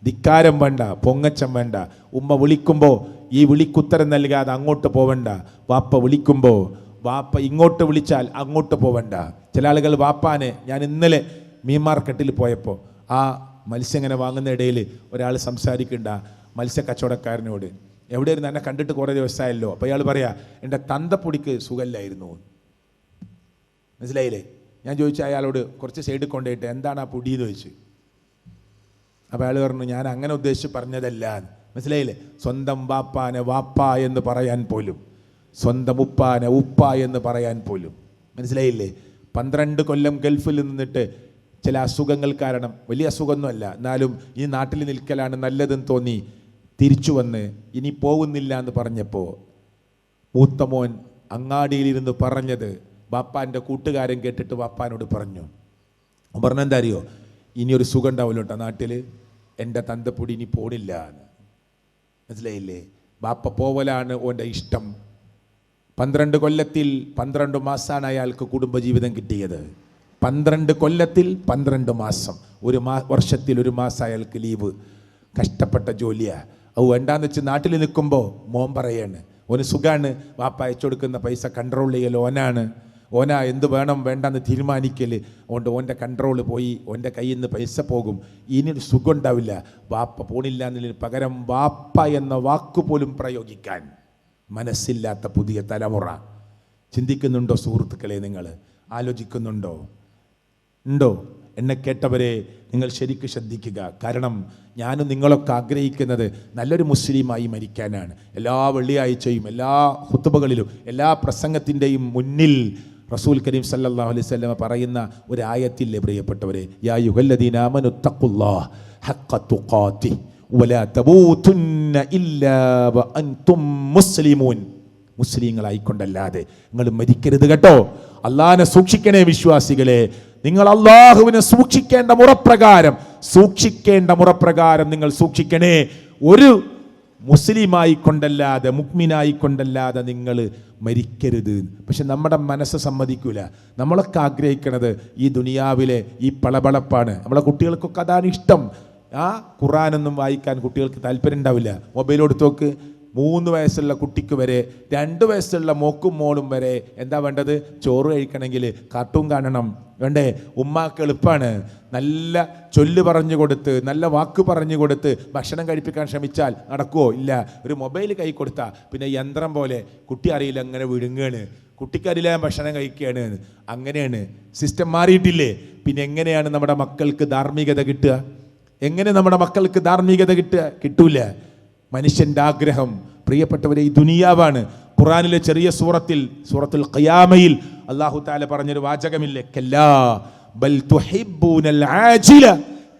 ധിക്കാരം വേണ്ട, പൊങ്ങച്ചം വേണ്ട. ഉമ്മ വിളിക്കുമ്പോൾ ഈ വിളിക്കുത്തരം നൽകാതെ അങ്ങോട്ട് പോവണ്ട. വാപ്പ വിളിക്കുമ്പോൾ വാപ്പ ഇങ്ങോട്ട് വിളിച്ചാൽ അങ്ങോട്ട് പോവണ്ട. ചില ആളുകൾ വാപ്പാനെ, ഞാൻ ഇന്നലെ മീൻ മാർക്കറ്റിൽ പോയപ്പോൾ ആ മത്സ്യം ഇങ്ങനെ വാങ്ങുന്ന ഇടയിൽ ഒരാൾ സംസാരിക്കണ്ട മത്സ്യ കച്ചവടക്കാരനോട്, എവിടെയായിരുന്നു, എന്നെ കണ്ടിട്ട് കുറേ ദിവസമായല്ലോ. അപ്പോൾ അയാൾ പറയാ, എൻ്റെ തന്തപ്പൊടിക്ക് സുഖമില്ലായിരുന്നു. മനസ്സിലായില്ലേ? ഞാൻ ചോദിച്ചു അയാളോട്, കുറച്ച് സൈഡിൽ കൊണ്ടുപോയിട്ട് എന്താണ് ആ പൊടി എന്ന് ചോദിച്ചു. അപ്പോൾ അയാൾ പറഞ്ഞു, ഞാൻ അങ്ങനെ ഉദ്ദേശിച്ച് പറഞ്ഞതല്ല. മനസ്സിലായില്ലേ? സ്വന്തം വാപ്പാനെ വാപ്പ എന്ന് പറയാൻ പോലും, സ്വന്തം ഉപ്പാനെ ഉപ്പ എന്ന് പറയാൻ പോലും, മനസ്സിലായില്ലേ? 12 കൊല്ലം ഗൾഫിൽ നിന്നിട്ട് ചില അസുഖങ്ങൾ കാരണം, വലിയ അസുഖമൊന്നുമല്ല, എന്നാലും ഈ നാട്ടിൽ നിൽക്കലാണ് നല്ലതെന്ന് തോന്നി തിരിച്ചു വന്ന് ഇനി പോകുന്നില്ല എന്ന് പറഞ്ഞപ്പോൾ മൂത്തമോൻ അങ്ങാടിയിലിരുന്ന് പറഞ്ഞത് ബാപ്പാൻ്റെ കൂട്ടുകാരൻ കേട്ടിട്ട് ബാപ്പാനോട് പറഞ്ഞു. പറഞ്ഞെന്താ അറിയോ? ഇനിയൊരു സുഖം ഉണ്ടാവില്ല കേട്ടോ നാട്ടിൽ, എൻ്റെ തന്തപ്പൊടി ഇനി പോണില്ല എന്ന്. മനസ്സിലായില്ലേ? ബാപ്പ പോവലാണ് ഓൻ്റെ ഇഷ്ടം. 12 കൊല്ലത്തിൽ 12 മാസമാണ് അയാൾക്ക് കുടുംബജീവിതം കിട്ടിയത്. 12 കൊല്ലത്തിൽ 12 മാസം, വർഷത്തിൽ 1 മാസം അയാൾക്ക് ലീവ്. കഷ്ടപ്പെട്ട ജോലിയാണ്. അത് വേണ്ടാന്ന് വെച്ച് നാട്ടിൽ നിൽക്കുമ്പോൾ മോൻ പറയാണ്, ഓന് സുഖമാണ്, വാപ്പ അയച്ചു കൊടുക്കുന്ന പൈസ കൺട്രോൾ ചെയ്യൽ ഓനാ എന്ത് വേണം വേണ്ടെന്ന് തീരുമാനിക്കൽ. അതുകൊണ്ട് ഓൻ്റെ കൺട്രോൾ പോയി, ഓൻ്റെ കയ്യിൽ നിന്ന് പൈസ പോകും. ഇനിയൊരു സുഖം ഉണ്ടാവില്ല. വാപ്പ പോണില്ല എന്നതിന് പകരം വാപ്പ എന്ന വാക്കുപോലും പ്രയോഗിക്കാൻ മനസ്സില്ലാത്ത പുതിയ തലമുറ. ചിന്തിക്കുന്നുണ്ടോ സുഹൃത്തുക്കളെ? നിങ്ങൾ ആലോചിക്കുന്നുണ്ടോ? ഉണ്ടോ? എന്നെ കേട്ടവരെ, നിങ്ങൾ ശരിക്കും ശ്രദ്ധിക്കുക. കാരണം ഞാനും നിങ്ങളൊക്കെ ആഗ്രഹിക്കുന്നത് നല്ലൊരു മുസ്ലിമായി മരിക്കാനാണ്. എല്ലാ വെള്ളിയാഴ്ചയും, എല്ലാ ഖുതുബകളിലും, എല്ലാ പ്രസംഗത്തിൻ്റെയും മുന്നിൽ റസൂൽ കരീം സല്ലല്ലാഹു അലൈഹി വസല്ലം പറയുന്ന ഒരു ആയത്തില്ലേ പ്രിയപ്പെട്ടവരെ, യാ അയ്യുഹല്ലദീന ആമനു തഖുല്ലാഹ ഹഖ്ക തുഖാതിഹി വലാ തമൂതുന്ന ഇല്ലാ വഅൻതും മുസ്ലിമൂൻ. മുസ്ലിങ്ങളായിക്കൊണ്ടല്ലാതെ നിങ്ങൾ മരിക്കരുത് കേട്ടോ. അള്ളാഹിനെ സൂക്ഷിക്കണേ വിശ്വാസികളെ. നിങ്ങൾ അള്ളാഹുവിനെ സൂക്ഷിക്കേണ്ട മുറപ്രകാരം നിങ്ങൾ സൂക്ഷിക്കണേ. ഒരു മുസ്ലിമായി കൊണ്ടല്ലാതെ മുഅ്മിനായി കൊണ്ടല്ലാതെ നിങ്ങൾ മരിക്കരുത്. പക്ഷെ നമ്മുടെ മനസ്സ് സമ്മതിക്കൂല. നമ്മളൊക്കെ ആഗ്രഹിക്കുന്നത് ഈ ദുനിയാവിലെ ഈ പളപളപ്പാണ്. നമ്മളെ കുട്ടികൾക്കൊക്കെ അതാണ് ഇഷ്ടം. ഖുർആനൊന്നും വായിക്കാൻ കുട്ടികൾക്ക് താല്പര്യം ഉണ്ടാവില്ല. മൊബൈൽ എടുത്ത് നോക്ക്. 3 വയസ്സുള്ള കുട്ടിക്ക് വരെ 2 വയസ്സുള്ള മോക്കും മോളും വരെ എന്താ വേണ്ടത്? ചോറ് കഴിക്കണമെങ്കിൽ കാർട്ടൂൺ കാണണം വേണ്ടേ? ഉമ്മാക്ക് എളുപ്പമാണ്. നല്ല ചൊല്ല് പറഞ്ഞു കൊടുത്ത്, നല്ല വാക്ക് പറഞ്ഞു കൊടുത്ത് ഭക്ഷണം കഴിപ്പിക്കാൻ ശ്രമിച്ചാൽ നടക്കുമോ? ഇല്ല. ഒരു മൊബൈൽ കൈ കൊടുത്താൽ പിന്നെ യന്ത്രം പോലെ കുട്ടി അറിയില്ല, അങ്ങനെ വിഴുങ്ങുകയാണ്. കുട്ടിക്കറിയില്ല ഭക്ഷണം കഴിക്കുകയാണ്. അങ്ങനെയാണ് സിസ്റ്റം മാറിയിട്ടില്ലേ? പിന്നെ എങ്ങനെയാണ് നമ്മുടെ മക്കൾക്ക് ധാർമ്മികത കിട്ടുക? എങ്ങനെ നമ്മുടെ മക്കൾക്ക് ധാർമ്മികത കിട്ടുക? കിട്ടൂല. മനുഷ്യൻ്റെ ആഗ്രഹം പ്രിയപ്പെട്ടവരെ ഈ ദുനിയാവാണ്. ഖുർആനിലെ ചെറിയ സൂറത്തുൽ ഖിയാമയിൽ അല്ലാഹു തആല പറഞ്ഞൊരു വാചകമില്ലേ? കല്ലാ ബൽ തുഹിബ്ബൂനൽ ആജില,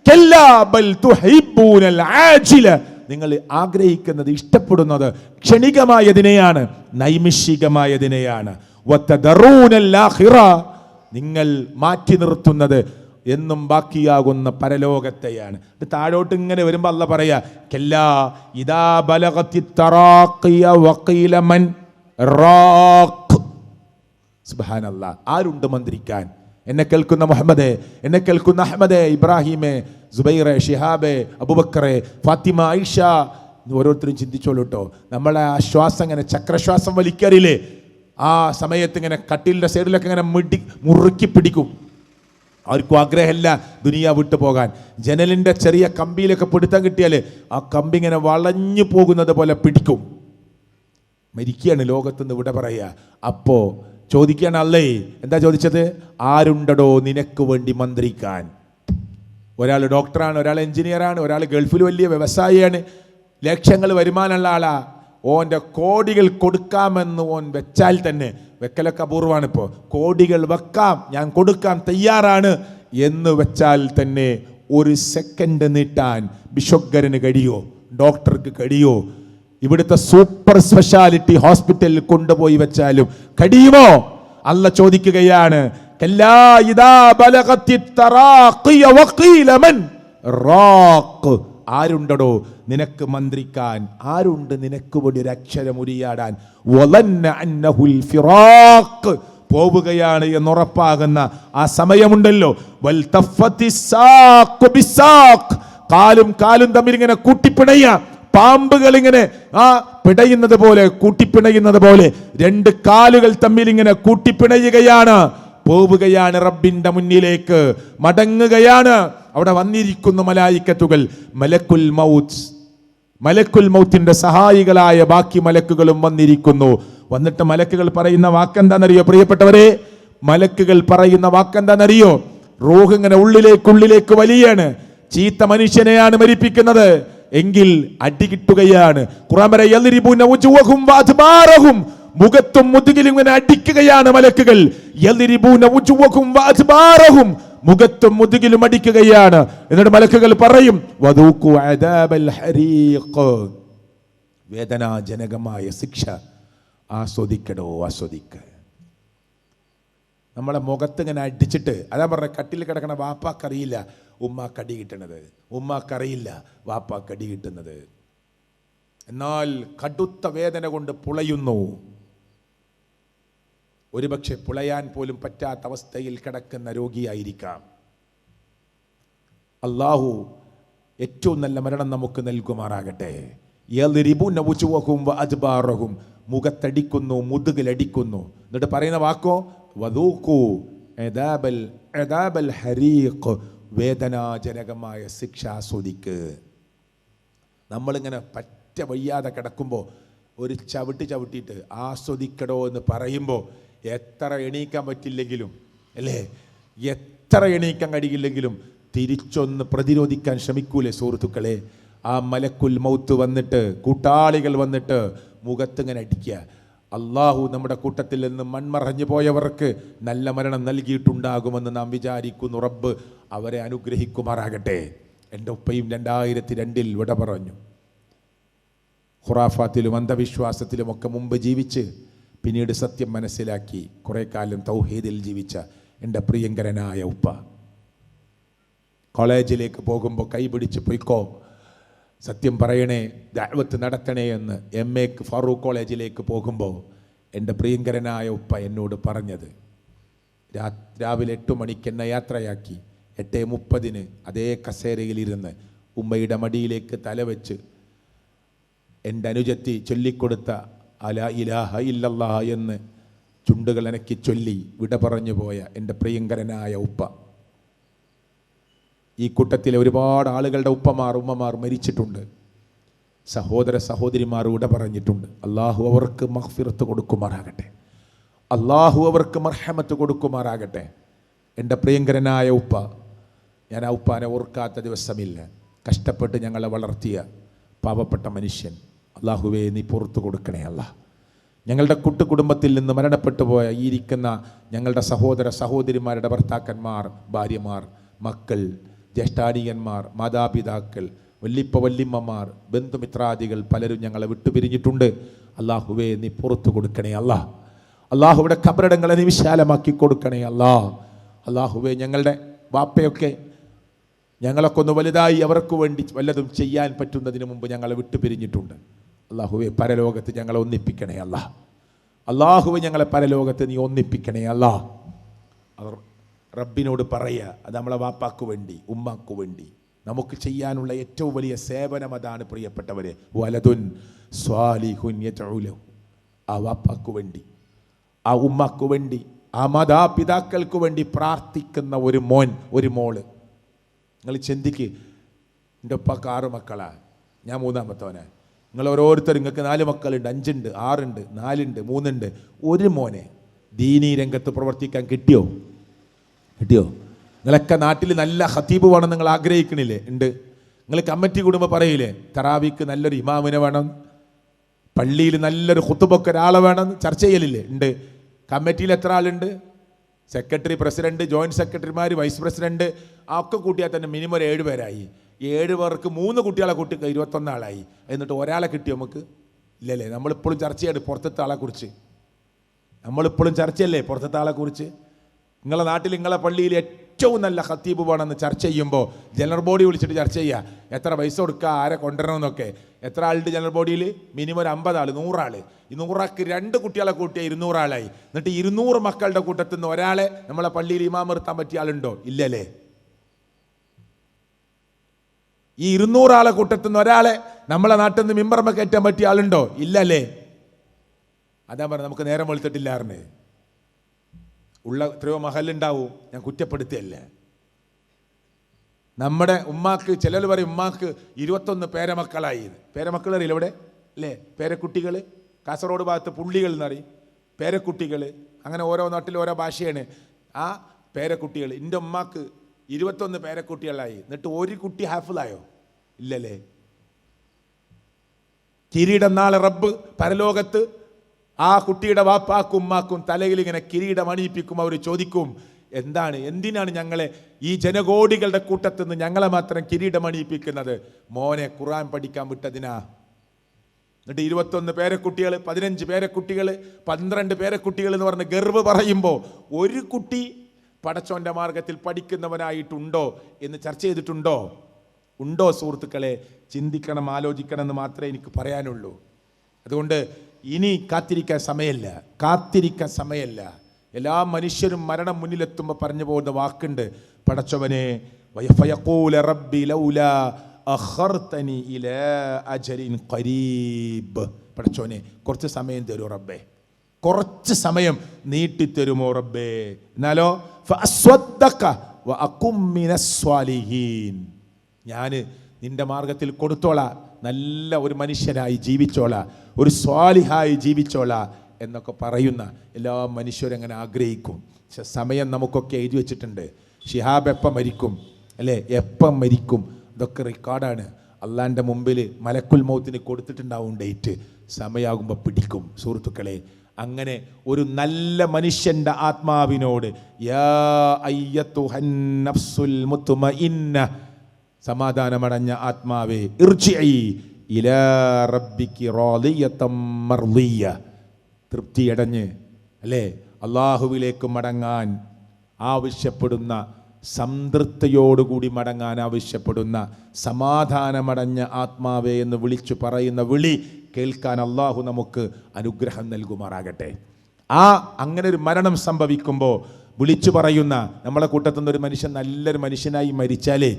കല്ലാ ബൽ തുഹിബ്ബൂനൽ ആജില. നിങ്ങൾ ആഗ്രഹിക്കുന്നത്, ഇഷ്ടപ്പെടുന്നത് ക്ഷണികമായതിനെയാണ്, നൈമിഷികമായതിനെയാണ്. വതദറൂനൽ ആഖിറ, നിങ്ങൾ മാറ്റി നിർത്തുന്നത് എന്നും ബാക്കിയാകുന്ന പരലോകത്തെയാണ്. താഴോട്ട് ഇങ്ങനെ വരുമ്പോൾ അല്ലാഹ് പറയാ, കല്ലാ ഇദാ ബലഗത്തി തറാഖിയ വഖീല മൻ റാഖ്. സുബ്ഹാനല്ലാഹ്. ആരുണ്ട് മന്ത്രിക്കാൻ? എന്നെ കേൾക്കുന്ന മുഹമ്മദേ, എന്നെ കേൾക്കുന്ന അഹ്മദേ, ഇബ്രാഹിമേ, സുബൈറെ, ഷിഹാബേ, അബൂബക്കറെ, ഫാത്തിമ, ആയിഷ, ഓരോരുത്തരും ചിന്തിച്ചോളൂ കേട്ടോ. നമ്മളെ ആ ശ്വാസം ഇങ്ങനെ ചക്രശ്വാസം വലിക്കറിയില്ലേ? ആ സമയത്ത് ഇങ്ങനെ കട്ടിലിൻ്റെ സൈഡിലൊക്കെ ഇങ്ങനെ മുറുക്കി പിടിക്കും. ആർക്കും ആഗ്രഹമില്ല ദുനിയ വിട്ടു പോകാൻ. ജനലിൻ്റെ ചെറിയ കമ്പിയിലൊക്കെ പിടുത്തം കിട്ടിയാൽ ആ കമ്പി ഇങ്ങനെ വളഞ്ഞു പോകുന്നത് പോലെ പിടിക്കും. മരിക്കുകയാണ്, ലോകത്തുനിന്ന് വിട പറയുക. അപ്പോൾ ചോദിക്കുകയാണ് അല്ലേ, എന്താ ചോദിച്ചത്? ആരുണ്ടടോ നിനക്ക് വേണ്ടി മന്ത്രിക്കാൻ? ഒരാൾ ഡോക്ടറാണ്, ഒരാൾ എഞ്ചിനീയറാണ്, ഒരാൾ ഗൾഫിൽ വലിയ വ്യവസായിയാണ്, ലക്ഷങ്ങൾ വരുമാനമുള്ള ആളാ. ഓൻ്റെ കോടികൾ കൊടുക്കാമെന്ന് ഓൻ വെച്ചാൽ തന്നെ, വെക്കലൊക്കെ അപൂർവമാണ് ഇപ്പോൾ, കോടികൾ വെക്കാം, ഞാൻ കൊടുക്കാൻ തയ്യാറാണ് എന്ന് വെച്ചാൽ തന്നെ ഒരു സെക്കൻഡ് നീട്ടാൻ ബിഷോഗ്ഗരന് കഴിയോ? ഡോക്ടർക്ക് കഴിയോ? ഇവിടുത്തെ സൂപ്പർ സ്പെഷ്യാലിറ്റി ഹോസ്പിറ്റലിൽ കൊണ്ടുപോയി വെച്ചാലും കഴിയുമോ? അല്ലാഹ് ചോദിക്കുകയാണ്, കല്ലാ ഇദാ ബലഗത്തി തറാഖിയ വഖീല മൻ റാഖ്. ആരുണ്ടടോ നിനക്ക് മന്ത്രിക്കാൻ? ആരുണ്ട് നിനക്ക് വേണ്ടി ഒരു അക്ഷരം ഉരിയാടാൻ? വലന്ന അന്നഹുൽ ഫിറാഖ്, പോവുകയാണ് എന്നുറപ്പാകുന്ന ആ സമയമുണ്ടല്ലോ. വൽ തഫത്തിസാഖ് ബിസാഖ്, കാലും കാലും തമ്മിൽ ഇങ്ങനെ കൂട്ടിപ്പിണയ പാമ്പുകൾ ഇങ്ങനെ പിടയുന്നത് പോലെ, കൂട്ടിപ്പിണയുന്നത് പോലെ 2 കാലുകൾ തമ്മിൽ ഇങ്ങനെ കൂട്ടിപ്പിണയുകയാണ്. പോവുകയാണ് റബ്ബിന്റെ മുന്നിലേക്ക്, മടങ്ങുകയാണ്. അവിടെ വന്നിരിക്കുന്നു മലായിക്കത്തുകൾ, മലക്കുൽ മൗത്ത്, മലക്കുൽ മൗത്തിന്റെ സഹായികളായ ബാക്കി മലക്കുകളും വന്നിരിക്കുന്നു. വന്നിട്ട് മലക്കുകൾ പറയുന്ന വാക്കെന്താണെന്നറിയോ പ്രിയപ്പെട്ടവരെ? മലക്കുകൾ പറയുന്ന വാക്കെന്താണെന്നറിയോ? റൂഹ് ഇങ്ങനെ ഉള്ളിലേക്ക് വലിയാണ്. ചീത്ത മനുഷ്യനെയാണ് മരിപ്പിക്കുന്നത് എങ്കിൽ അടി കിട്ടുകയാണ്. ഖുർആൻ പറയുന്നു, മുഖത്തും മുതുകിലും ഇങ്ങനെ അടിക്കുകയാണ് മലക്കുകൾ. മുഖത്തും മുതുകിലും അടിക്കുകയാണ്. എന്നിട്ട് മലക്കുകൾ പറയും, വദൂഖു അദാബൽ ഹരീഖ്, വേദനാജനകമായ ശിക്ഷ ആസ്വദിക്കടോ, ആസ്വദിക്ക. നമ്മളെ മുഖത്ത് ഇങ്ങനെ അടിച്ചിട്ട്, അതാ പറഞ്ഞ കട്ടിൽ കിടക്കണ വാപ്പാക്കറിയില്ല ഉമ്മാക്കടി കിട്ടണത്, ഉമ്മാക്കറിയില്ല വാപ്പാക്കടി കിട്ടുന്നത്. എന്നാൽ കടുത്ത വേദന കൊണ്ട് പുളയുന്നു. ഒരുപക്ഷെ പുളയാൻ പോലും പറ്റാത്ത അവസ്ഥയിൽ കിടക്കുന്ന രോഗിയായിരിക്കാം. അള്ളാഹു ഏറ്റവും നല്ല മരണം നമുക്ക് നൽകുമാറാകട്ടെ. മുഖത്തടിക്കുന്നു, മുതുകിലടിക്കുന്നു. എന്നിട്ട് പറയുന്ന വാക്കോ വദൂഖു അദാബൽ ഹരീഖ്, വേദനാജനകമായ ശിക്ഷ ആസ്വദിക്ക്. നമ്മളിങ്ങനെ പറ്റ വയ്യാതെ കിടക്കുമ്പോൾ ഒരു ചവിട്ടിയിട്ട് ആസ്വദിക്കടോ എന്ന് പറയുമ്പോൾ എത്ര എണീക്കാൻ പറ്റില്ലെങ്കിലും, അല്ലേ, എത്ര എണീക്കാൻ കഴിയില്ലെങ്കിലും തിരിച്ചൊന്ന് പ്രതിരോധിക്കാൻ ശ്രമിക്കൂലേ സുഹൃത്തുക്കളെ? ആ മലക്കുൽ മൗത്ത് വന്നിട്ട്, കൂട്ടാളികൾ വന്നിട്ട് മുഖത്തിങ്ങനെ അടിക്കുക. അള്ളാഹു നമ്മുടെ കൂട്ടത്തിൽ നിന്ന് മൺമറഞ്ഞു പോയവർക്ക് നല്ല മരണം നൽകിയിട്ടുണ്ടാകുമെന്ന് നാം വിചാരിക്കുന്നു. റബ്ബ് അവരെ അനുഗ്രഹിക്കുമാറാകട്ടെ. എൻ്റെ ഉപ്പയും 2002 വിട പറഞ്ഞു. ഖുറാഫാത്തിലും അന്ധവിശ്വാസത്തിലുമൊക്കെ മുമ്പ് ജീവിച്ച് പിന്നീട് സത്യം മനസ്സിലാക്കി കുറേ കാലം തൗഹീദിൽ ജീവിച്ച എൻ്റെ പ്രിയങ്കരനായ ഉപ്പ കോളേജിലേക്ക് പോകുമ്പോൾ കൈപിടിച്ച് പൊയ്ക്കോ, സത്യം പറയണേ, ദഅവത്ത് നടത്തണേ എന്ന് MAക്ക് ഫാറൂഖ് കോളേജിലേക്ക് പോകുമ്പോൾ എൻ്റെ പ്രിയങ്കരനായ ഉപ്പ എന്നോട് പറഞ്ഞത്, രാവിലെ 8 മണിക്ക് എന്നെ യാത്രയാക്കി 8:30 അതേ കസേരയിലിരുന്ന് ഉമ്മയുടെ മടിയിലേക്ക് തലവെച്ച് എൻ്റെ അനുജത്തി ചൊല്ലിക്കൊടുത്ത അലാ ഇലാഹ ഇല്ലല്ലാഹ് എന്ന് ചുണ്ടുകൾ അനക്കി ചൊല്ലി വിട പറഞ്ഞു പോയ എൻ്റെ പ്രിയങ്കരനായ ഉപ്പ. ഈ കൂട്ടത്തിലെ ഒരുപാട് ആളുകളുടെ ഉമ്മമാർ മരിച്ചിട്ടുണ്ട്. സഹോദര സഹോദരിമാർ വിട പറഞ്ഞിട്ടുണ്ട്. അള്ളാഹു അവർക്ക് മഗ്ഫിറത്ത് കൊടുക്കുമാറാകട്ടെ, അള്ളാഹു അവർക്ക് മർഹമത്ത് കൊടുക്കുമാറാകട്ടെ. എൻ്റെ പ്രിയങ്കരനായ ഉപ്പ, ഞാൻ ആ ഉപ്പാനെ ഓർക്കാത്ത ദിവസമില്ല. കഷ്ടപ്പെട്ട് ഞങ്ങളെ വളർത്തിയ പാവപ്പെട്ട മനുഷ്യൻ. അള്ളാഹുവേ, നീ പുറത്തു കൊടുക്കണേ അല്ലാ. ഞങ്ങളുടെ കുടുംബത്തിൽ നിന്ന് മരണപ്പെട്ടു പോയ ഈ ഇരിക്കുന്ന ഞങ്ങളുടെ സഹോദര സഹോദരിമാരുടെ ഭർത്താക്കന്മാർ, ഭാര്യമാർ, മക്കൾ, ജ്യേഷ്ഠാനിയന്മാർ, മാതാപിതാക്കൾ, വല്യമ്മമാർ, ബന്ധുമിത്രാദികൾ പലരും ഞങ്ങളെ വിട്ടുപിരിഞ്ഞിട്ടുണ്ട്. അള്ളാഹുവേ, നീ പുറത്തു കൊടുക്കണേ അല്ലാ. അള്ളാഹുവിടെ ഖബറിടങ്ങളെ നീ വിശാലമാക്കി കൊടുക്കണേ അല്ലാ. അള്ളാഹുവേ, ഞങ്ങളുടെ വാപ്പയൊക്കെ ഞങ്ങളൊക്കെ ഒന്ന് വലുതായി അവർക്ക് വേണ്ടി വല്ലതും ചെയ്യാൻ പറ്റുന്നതിന് മുമ്പ് ഞങ്ങളെ വിട്ടുപിരിഞ്ഞിട്ടുണ്ട്. അള്ളാഹുവേ, പരലോകത്ത് ഞങ്ങളെ ഒന്നിപ്പിക്കണേ അല്ലാ. അള്ളാഹുവേ, ഞങ്ങളെ പരലോകത്ത് നീ ഒന്നിപ്പിക്കണേ അല്ലാ. അവർ റബ്ബിനോട് പറയുക, അത് നമ്മളെ വാപ്പാക്ക് വേണ്ടി, ഉമ്മാക്ക് വേണ്ടി നമുക്ക് ചെയ്യാനുള്ള ഏറ്റവും വലിയ സേവനം അതാണ് പ്രിയപ്പെട്ടവരെ. വലതുൻ സ്വാലിഹുൻ യദ്ഉ ലഹു. ആ വാപ്പാക്ക് വേണ്ടി, ആ ഉമ്മാക്ക് വേണ്ടി, ആ മാതാപിതാക്കൾക്ക് വേണ്ടി പ്രാർത്ഥിക്കുന്ന ഒരു മോൻ, ഒരു മോള്. നിങ്ങൾ ചിന്തിക്ക്, എൻ്റെ ഉപ്പാക്ക് 6 മക്കളാണ്, ഞാൻ 3ാമത്തവനാണ്. നിങ്ങൾ ഓരോരുത്തരും, നിങ്ങൾക്ക് 4 മക്കളുണ്ട്, 5 ഉണ്ട്, 6 ഉണ്ട്, 4 ഉണ്ട്, 3 ഉണ്ട്. ഒരു മോനെ ദീനീ രംഗത്ത് പ്രവർത്തിക്കാൻ കിട്ടിയോ? നിങ്ങളൊക്കെ നാട്ടിൽ നല്ല ഖതീബ് വേണം നിങ്ങൾ ആഗ്രഹിക്കണില്ലേ? ഉണ്ട്. നിങ്ങൾ കമ്മിറ്റി കൂടുമ്പോൾ പറയില്ലേ, തറാവിക്ക് നല്ലൊരു ഇമാമിനെ വേണം, പള്ളിയിൽ നല്ലൊരു ഖുതുബൊക്കെ ഒരാളെ വേണം, ചർച്ച ചെയ്യലില്ലേ? ഉണ്ട്. കമ്മിറ്റിയിൽ എത്ര ആളുണ്ട്? സെക്രട്ടറി, പ്രസിഡന്റ്, ജോയിൻറ്റ് സെക്രട്ടറിമാർ, വൈസ് പ്രസിഡന്റ്, ഒക്കെ കൂട്ടിയാൽ തന്നെ മിനിമം 7 പേരായി. 7 പേർക്ക് 3 കുട്ടികളെ കൂട്ടി 21 ആളായി. എന്നിട്ട് ഒരാളെ കിട്ടിയോ നമുക്ക്? ഇല്ലല്ലേ. നമ്മളിപ്പോഴും ചർച്ചയാണ് പുറത്തത്തെ ആളെക്കുറിച്ച്. നമ്മളിപ്പോഴും ചർച്ചയല്ലേ പുറത്തത്തെ ആളെക്കുറിച്ച്. നിങ്ങളെ നാട്ടിൽ, നിങ്ങളെ പള്ളിയിൽ ഏറ്റവും നല്ല ഖതീബ് വേണമെന്ന് ചർച്ച ചെയ്യുമ്പോൾ ജനറൽ ബോഡി വിളിച്ചിട്ട് ചർച്ച ചെയ്യുക, എത്ര പൈസ കൊടുക്കുക, ആരെ കൊണ്ടുവരണമെന്നൊക്കെ. എത്ര ആളുണ്ട് ജനറൽ ബോഡിയിൽ? മിനിമം 50 ആൾ, 100 ആൾ. ഈ 100 ആൾക്ക് 2 കുട്ടികളെ കൂട്ടിയ 200 ആളായി. എന്നിട്ട് 200 മക്കളുടെ കൂട്ടത്തിൽ നിന്ന് ഒരാളെ നമ്മളെ പള്ളിയിൽ ഇമാം നിർത്താൻ പറ്റിയ ആളുണ്ടോ? ഇല്ലല്ലേ. ഈ 200 ആളെ കൂട്ടത്തിൽ നിന്ന് ഒരാളെ നമ്മളെ നാട്ടിൽ നിന്ന് മിമ്പർമ കയറ്റാൻ പറ്റിയ ആളുണ്ടോ? ഇല്ലല്ലേ. അതാ പറഞ്ഞ നമുക്ക് നേരം വെളുത്തിട്ടില്ലാറിന്. ഉള്ള എത്രയോ മഹലുണ്ടാവും, ഞാൻ കുറ്റപ്പെടുത്തിയല്ല. നമ്മുടെ ഉമ്മാക്ക്, ചിലർ പറയും ഉമ്മാക്ക് 21 പേരമക്കളായി. പേരമക്കൾ അറിയില്ല ഇവിടെ അല്ലേ? പേരക്കുട്ടികൾ. കാസർഗോഡ് ഭാഗത്ത് പുള്ളികൾ എന്നറിയും, പേരക്കുട്ടികൾ. അങ്ങനെ ഓരോ നാട്ടിൽ ഓരോ ഭാഷയാണ്. ആ പേരക്കുട്ടികൾ, എൻ്റെ ഉമ്മാക്ക് 21 പേരക്കുട്ടികളായി. എന്നിട്ട് ഒരു കുട്ടി ഹാഫിളായോ? ഇല്ലല്ലേ. കിരീടം നാളെ റബ്ബ് പരലോകത്ത് ആ കുട്ടിയുടെ വാപ്പാക്കും ഉമ്മാക്കും തലയിൽ ഇങ്ങനെ കിരീടം അണിയിപ്പിക്കും. അവർ ചോദിക്കും, എന്തിനാണ് ഞങ്ങളെ ഈ ജനകോടികളുടെ കൂട്ടത്തിൽ നിന്ന് ഞങ്ങളെ മാത്രം കിരീടം അണിയിപ്പിക്കുന്നത്? മോനെ ഖുർആൻ പഠിക്കാൻ വിട്ടതിനാ. എന്നിട്ട് 21 പേരക്കുട്ടികൾ, 15 പേരക്കുട്ടികൾ, 12 പേരക്കുട്ടികൾ എന്ന് പറഞ്ഞ് ഗർവ് പറയുമ്പോൾ ഒരു കുട്ടി പടച്ചോന്റെ മാർഗത്തിൽ പഠിക്കുന്നവനായിട്ടുണ്ടോ എന്ന് ചർച്ച ചെയ്തിട്ടുണ്ടോ? ഉണ്ടോ സുഹൃത്തുക്കളെ? ചിന്തിക്കണം, ആലോചിക്കണം എന്ന് മാത്രമേ എനിക്ക് പറയാനുള്ളൂ. അതുകൊണ്ട് ഇനി കാത്തിരിക്കാൻ സമയമല്ല. എല്ലാ മനുഷ്യരും മരണം മുന്നിലെത്തുമ്പോൾ പറഞ്ഞു പോകുന്ന വാക്കുണ്ട്, പടച്ചവനെ വയഫയഖൂല റബ്ബി ലൗലാ അഖർതനി ഇലാ അജലിൻ ഖരീബ്. പടച്ചോനെ കുറച്ച് സമയം തരൂ റബ്ബേ, കുറച്ച് സമയം നീട്ടിത്തരുമോ റബ്ബേ, എന്നാലോ ഫഅസ്വദ്ദഖ വഅകും മിനസ് സ്വാലിഹീൻ, ഞാൻ നിന്റെ മാർഗത്തിൽ കൊടുത്തോളാം, നല്ല ഒരു മനുഷ്യനായി ജീവിച്ചോളാം, ഒരു സ്വാലിഹായി ജീവിച്ചോളാം എന്നൊക്കെ പറയുന്ന എല്ലാ മനുഷ്യരും അങ്ങനെ ആഗ്രഹിക്കും. പക്ഷെ സമയം നമുക്കൊക്കെ എഴുതി വെച്ചിട്ടുണ്ട്. ഷിഹാബ് എപ്പം മരിക്കും അല്ലേ, എപ്പം മരിക്കും, ഇതൊക്കെ റെക്കോർഡാണ്. അള്ളാൻ്റെ മുമ്പിൽ മലക്കുൽ മൗത്തിന് കൊടുത്തിട്ടുണ്ടാവും ഡേറ്റ്. സമയമാകുമ്പോൾ പിടിക്കും. സുഹൃത്തുക്കളെ, അങ്ങനെ ഒരു നല്ല മനുഷ്യൻ്റെ ആത്മാവിനോട് യാ അയ്യത്തുഹൻ നഫ്സുൽ മുത്മഇന്ന, സമാധാനമടഞ്ഞ ആത്മാവേ, ഇർജിഇ ഇലാ റബ്ബികി റാദിയതം മർദിയ, തൃപ്തിയടഞ്ഞ് അല്ലേ അള്ളാഹുവിലേക്ക് മടങ്ങാൻ ആവശ്യപ്പെടുന്ന സംതൃപ്തിയോടുകൂടി മടങ്ങാൻ ആവശ്യപ്പെടുന്ന സമാധാനമടഞ്ഞ ആത്മാവേ എന്ന് വിളിച്ചു പറയുന്ന വിളി കേൾക്കാൻ അള്ളാഹു നമുക്ക് അനുഗ്രഹം നൽകുമാറാകട്ടെ. അങ്ങനെ ഒരു മരണം സംഭവിക്കുമ്പോൾ വിളിച്ചു പറയുന്ന നമ്മളെ കൂട്ടത്തിൽ നിന്ന് ഒരു മനുഷ്യൻ നല്ലൊരു മനുഷ്യനായി മരിച്ചാലേ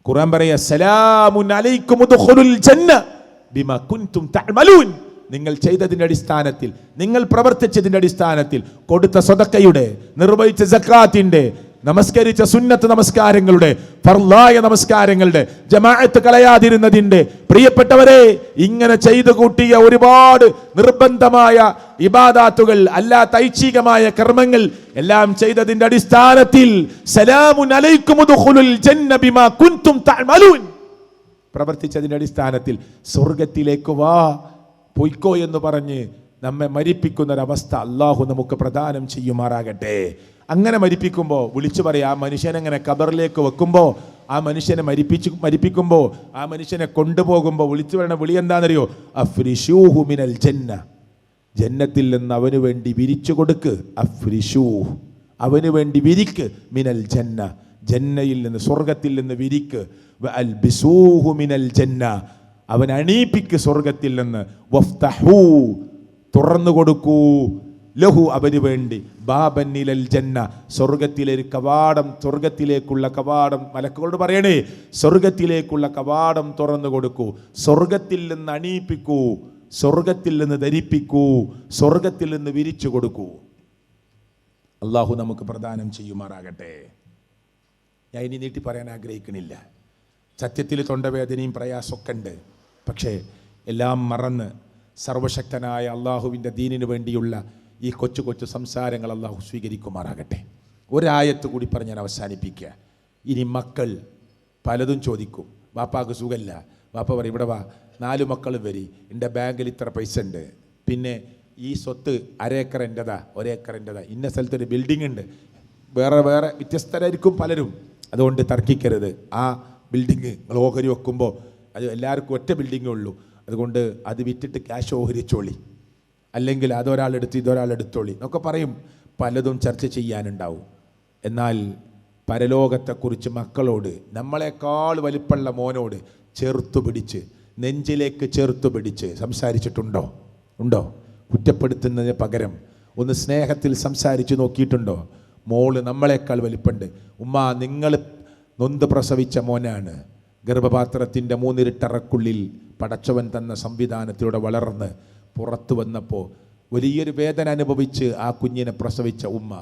ഖുർആൻ പറയാ സലാമുൻ അലൈക്കും ഉദ്ഖുലുൽ ജന്ന ബിമാ കുൻതും തഅമലൂൻ. നിങ്ങൾ ചെയ്തതിൻ്റെ അടിസ്ഥാനത്തിൽ, നിങ്ങൾ പ്രവർത്തിച്ചതിൻ്റെ അടിസ്ഥാനത്തിൽ, കൊടുത്ത സദഖയുടെ, നിർവഹിച്ച സക്കാത്തിന്റെ, നമസ്കരിച്ച സുന്നത്ത് നമസ്കാരങ്ങളുടെ, ഫർളായ നമസ്കാരങ്ങളുടെ, ജമാഅത്ത് കളയാതിരുന്നതിൻ്റെ, പ്രിയപ്പെട്ടവരെ ഇങ്ങനെ ചെയ്തു കൂട്ടിയ ഒരുപാട് നിർബന്ധമായ ഇബാദാത്തുകൾ, അല്ലാത്ത ഐച്ഛികമായ കർമ്മങ്ങൾ എല്ലാം ചെയ്തതിൻ്റെ അടിസ്ഥാനത്തിൽ സലാമുൻ അലൈക്കും ഉദ്ഖുലുൽ ജന്ന ബിമാ കുൻതും തഅമലൂൻ, പ്രവർത്തിച്ചതിൻ്റെ അടിസ്ഥാനത്തിൽ സ്വർഗത്തിലേക്ക് വാ, പൊയ്ക്കോ എന്ന് പറഞ്ഞ് നമ്മെ മരിപ്പിക്കുന്നൊരവസ്ഥ അള്ളാഹു നമുക്ക് പ്രദാനം ചെയ്യുമാറാകട്ടെ. അങ്ങനെ മരിപ്പിക്കുമ്പോൾ വിളിച്ചു പറയാം, ആ മനുഷ്യനെങ്ങനെ ഖബറിലേക്ക് വെക്കുമ്പോൾ, ആ മനുഷ്യനെ മരിപ്പിക്കുമ്പോൾ, ആ മനുഷ്യനെ കൊണ്ടുപോകുമ്പോൾ വിളിച്ചു പറയുന്ന വിളി എന്താണെന്നറിയോ? അഫ്രിശൂഹു മിനൽ ജന്ന, ജന്നത്തിൽ നിന്ന് അവന് വേണ്ടി വിരിച്ചു കൊടുക്ക്. അഫ്രിശൂഹ്, അവന് വേണ്ടി വിരിക്ക്. മിനൽ ജന്ന, ജന്നയിൽ നിന്ന്, സ്വർഗത്തിൽ നിന്ന് വിരിക്ക്. വഅൽബിസൂഹു മിനൽ ജന്ന, അവൻ അണീപ്പിക്ക് സ്വർഗത്തിൽ നിന്ന്. വഫ്തഹൂ, തുറന്നു കൊടുക്കൂ. ലഹു, അവന് വേണ്ടി. ബാബൻ ഇലൽ ജന്ന, സ്വർഗത്തിലെ ഒരു കവാടം, സ്വർഗത്തിലേക്കുള്ള കവാടം. മലക്കുകളോട് പറയണേ, സ്വർഗത്തിലേക്കുള്ള കവാടം തുറന്നു കൊടുക്കൂ. സ്വർഗത്തിൽ നിന്ന് അണീപ്പിക്കൂ, സ്വർഗത്തിൽ നിന്ന് ധരിപ്പിക്കൂ, സ്വർഗത്തിൽ നിന്ന് വിരിച്ചു കൊടുക്കൂ. അള്ളാഹു നമുക്ക് പ്രദാനം ചെയ്യുമാറാകട്ടെ. ഞാൻ ഇനി നീട്ടി പറയാൻ ആഗ്രഹിക്കണില്ല. സത്യത്തിൽ തൊണ്ടവേദനയും പ്രയാസമൊക്കെ ഉണ്ട്. പക്ഷേ എല്ലാം മറന്ന് സർവശക്തനായ അള്ളാഹുവിൻ്റെ ദീനിന് വേണ്ടിയുള്ള ഈ കൊച്ചു കൊച്ചു സംസാരങ്ങൾ അള്ളാഹു സ്വീകരിക്കുമാറാകട്ടെ. ഒരായത്ത് കൂടി പറഞ്ഞ് ഞാൻ അവസാനിപ്പിക്കുക. ഇനി മക്കൾ പലതും ചോദിക്കും, വാപ്പാക്ക് സുഖമില്ല, വാപ്പ പറയും ഇവിടെ വാ, 4 മക്കളും വരി, എൻ്റെ ബാങ്കിൽ ഇത്ര പൈസ ഉണ്ട്, പിന്നെ ഈ സ്വത്ത് 1 ഏക്കർ എൻ്റെതാ, 1 ഏക്കർ എൻ്റെതാ, ഇന്ന സ്ഥലത്തൊരു ബിൽഡിംഗ് ഉണ്ട്. വേറെ വേറെ വ്യത്യസ്തരായിരിക്കും പലരും. അതുകൊണ്ട് തർക്കിക്കരുത്. ആ ബിൽഡിങ് നിങ്ങൾ ഓഹരി വെക്കുമ്പോൾ അത് എല്ലാവർക്കും ഒറ്റ ബിൽഡിങ്ങേ ഉള്ളൂ, അതുകൊണ്ട് അത് വിറ്റിട്ട് ക്യാഷ് ഓഹരിച്ചോളി, അല്ലെങ്കിൽ അതൊരാളെടുത്ത് ഇതൊരാളെടുത്തോളി എന്നൊക്കെ പറയും. പലതും ചർച്ച ചെയ്യാനുണ്ടാവും. എന്നാൽ പരലോകത്തെക്കുറിച്ച് മക്കളോട്, നമ്മളെക്കാൾ വലിപ്പമുള്ള മോനോട് ചേർത്തു പിടിച്ച്, നെഞ്ചിലേക്ക് ചേർത്തു പിടിച്ച് സംസാരിച്ചിട്ടുണ്ടോ? ഉണ്ടോ? കുറ്റപ്പെടുത്തുന്നതിന് പകരം ഒന്ന് സ്നേഹത്തിൽ സംസാരിച്ച് നോക്കിയിട്ടുണ്ടോ? മോള് നമ്മളെക്കാൾ വലിപ്പമുണ്ട്, ഉമ്മ നിങ്ങൾ നൊന്ത് പ്രസവിച്ച മോനാണ്, ഗർഭപാത്രത്തിൻ്റെ 3 ഇരട്ടറക്കുള്ളിൽ പടച്ചവൻ തന്ന സംവിധാനത്തിലൂടെ വളർന്ന് പുറത്തു വന്നപ്പോൾ വലിയൊരു വേദന അനുഭവിച്ച് ആ കുഞ്ഞിനെ പ്രസവിച്ച ഉമ്മ,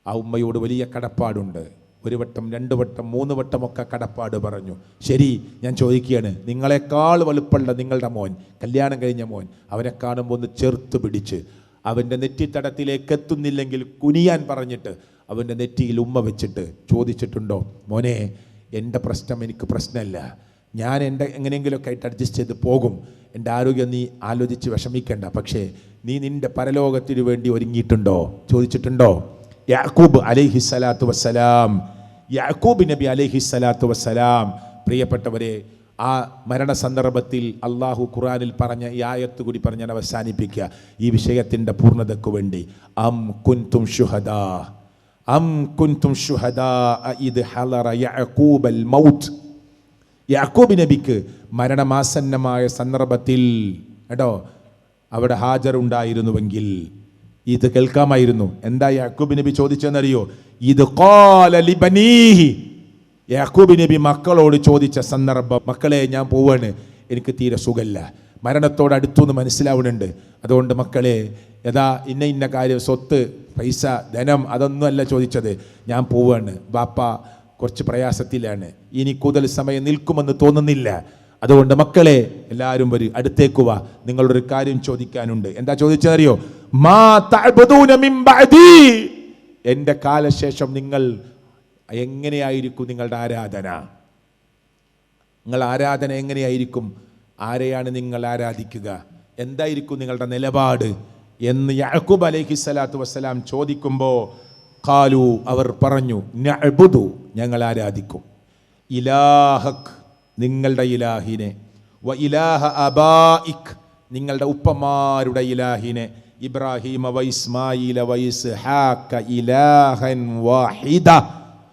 ആ ഉമ്മയോട് വലിയ കടപ്പാടുണ്ട്. 1 വട്ടം 2 വട്ടം 3 വട്ടമൊക്കെ കടപ്പാട് പറഞ്ഞു. ശരി, ഞാൻ ചോദിക്കുകയാണ്, നിങ്ങളെക്കാൾ വലുപ്പമുള്ള നിങ്ങളുടെ മോൻ, കല്യാണം കഴിഞ്ഞ മോൻ, അവനെ കാണുമ്പോൾ ഒന്ന് ചേർത്ത് പിടിച്ച് അവൻ്റെ നെറ്റിത്തടത്തിലേക്ക് എത്തുന്നില്ലെങ്കിൽ കുനിയാൻ പറഞ്ഞിട്ട് അവൻ്റെ നെറ്റിയിൽ ഉമ്മ വെച്ചിട്ട് ചോദിച്ചിട്ടുണ്ടോ? മോനെ, എൻ്റെ പ്രശ്നം എനിക്ക് പ്രശ്നമല്ല, ഞാൻ എൻ്റെ എങ്ങനെയെങ്കിലുമൊക്കെ ആയിട്ട് അഡ്ജസ്റ്റ് ചെയ്ത് പോകും, എൻ്റെ ആരോഗ്യം നീ ആലോചിച്ച് വിഷമിക്കണ്ട, പക്ഷേ നീ നിൻ്റെ പരലോകത്തിന് വേണ്ടി ഒരുങ്ങിയിട്ടുണ്ടോ? ചോദിച്ചിട്ടുണ്ടോ? യാക്കൂബ് അലൈഹിസ്സലാത്തു വസ്സലാം, യാക്കൂബ് നബി അലൈഹിസ്സലാത്തു വസ്സലാം, പ്രിയപ്പെട്ടവരെ, ആ മരണ സന്ദർഭത്തിൽ അള്ളാഹു ഖുർആനിൽ പറഞ്ഞ ഈ ആയത്ത് കൂടി പറഞ്ഞ് ഞാൻ അവസാനിപ്പിക്കുക ഈ വിഷയത്തിൻ്റെ പൂർണ്ണതയ്ക്ക് വേണ്ടി. അം കുൻതും ശുഹദാ, അം കുൻതും ശുഹദാ ഇദ് ഹളറ യഅഖൂബൽ മൗത്ത്. യാക്കൂബ് നബിക്ക് മരണമാസന്നമായ സന്ദർഭത്തിൽ കേട്ടോ അവിടെ ഹാജർ ഉണ്ടായിരുന്നുവെങ്കിൽ ഇത് കേൾക്കാമായിരുന്നു. എന്താ യാക്കൂബ് നബി ചോദിച്ചെന്നറിയോ? ഇത് ഖാല ലിബനീഹി, യാക്കൂബ് നബി മക്കളോട് ചോദിച്ച സന്ദർഭം, മക്കളെ ഞാൻ പോവാണ്, എനിക്ക് തീരെ സുഖമില്ല, മരണത്തോട് അടുത്തുനിന്ന് മനസ്സിലാവുന്നുണ്ട്, അതുകൊണ്ട് മക്കളെ യഥാ ഇന്ന കാര്യം, സ്വത്ത്, പൈസ, ധനം, അതൊന്നുമല്ല ചോദിച്ചത്, ഞാൻ പോവാണ്, ബാപ്പ കുറച്ച് പ്രയാസത്തിലാണ്, ഇനി കൂടുതൽ സമയം നിൽക്കുമെന്ന് തോന്നുന്നില്ല, അതുകൊണ്ട് മക്കളെ എല്ലാവരും വരും, അടുത്തേക്ക് വാ, നിങ്ങളൊരു കാര്യം ചോദിക്കാനുണ്ട്. എന്താ ചോദിച്ചതറിയോ? മാ തഅബുദൂന മിൻ ബഅദി, എൻ്റെ കാലശേഷം നിങ്ങൾ എങ്ങനെയായിരിക്കും നിങ്ങളുടെ ആരാധന? നിങ്ങൾ ആരാധന എങ്ങനെയായിരിക്കും? ആരെയാണ് നിങ്ങൾ ആരാധിക്കുക? എന്തായിരിക്കും നിങ്ങളുടെ നിലപാട് എന്ന് യാക്കൂബ് അലൈഹിസ്സലാത്തു വസ്സലാം ചോദിക്കുമ്പോൾ ഖാലു, അവർ പറഞ്ഞു, നഅബുദു, ഞങ്ങൾ ആരാധിക്കും, ഇലാഹക്, നിങ്ങളുടെ ഇലാഹിനെ, വ ഇലാഹ അബായിക്, നിങ്ങളുടെ ഉപ്പമാരുടെ ഇലാഹിനെ, ഇബ്രാഹിമ വ ഇസ്മായില വ ഇസ്ഹാഖ ഇലാഹൻ വാഹിദ,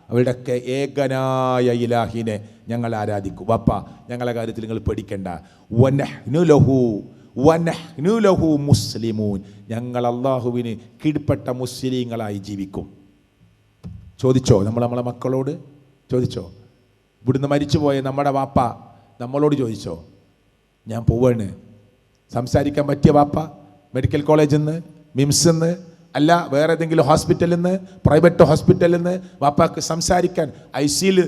അവിടെയൊക്കെ ഏകനായ ഇലാഹിനെ ഞങ്ങൾ ആരാധിക്കും. വാപ്പ, ഞങ്ങളെ കാര്യത്തിൽ നിങ്ങൾ പേടിക്കണ്ട. വനഹ്നു ലഹു മുസ്ലിമൂൻ, ഞങ്ങൾ അള്ളാഹുവിന് കീഴ്പ്പെട്ട മുസ്ലിങ്ങളായി ജീവിക്കും. ചോദിച്ചോ നമ്മളെ മക്കളോട്? ചോദിച്ചോ? ഇവിടുന്ന് മരിച്ചുപോയ നമ്മുടെ വാപ്പ നമ്മളോട് ചോദിച്ചോ? ഞാൻ പോവാണ്, സംസാരിക്കാൻ പറ്റിയ വാപ്പ? മെഡിക്കൽ കോളേജിൽ നിന്ന്, മിംസിൽ നിന്ന്, അല്ല വേറെ ഏതെങ്കിലും ഹോസ്പിറ്റലിൽ നിന്ന്, പ്രൈവറ്റ് ഹോസ്പിറ്റലിൽ നിന്ന് വാപ്പാക്ക് സംസാരിക്കാൻ, ICUയിൽ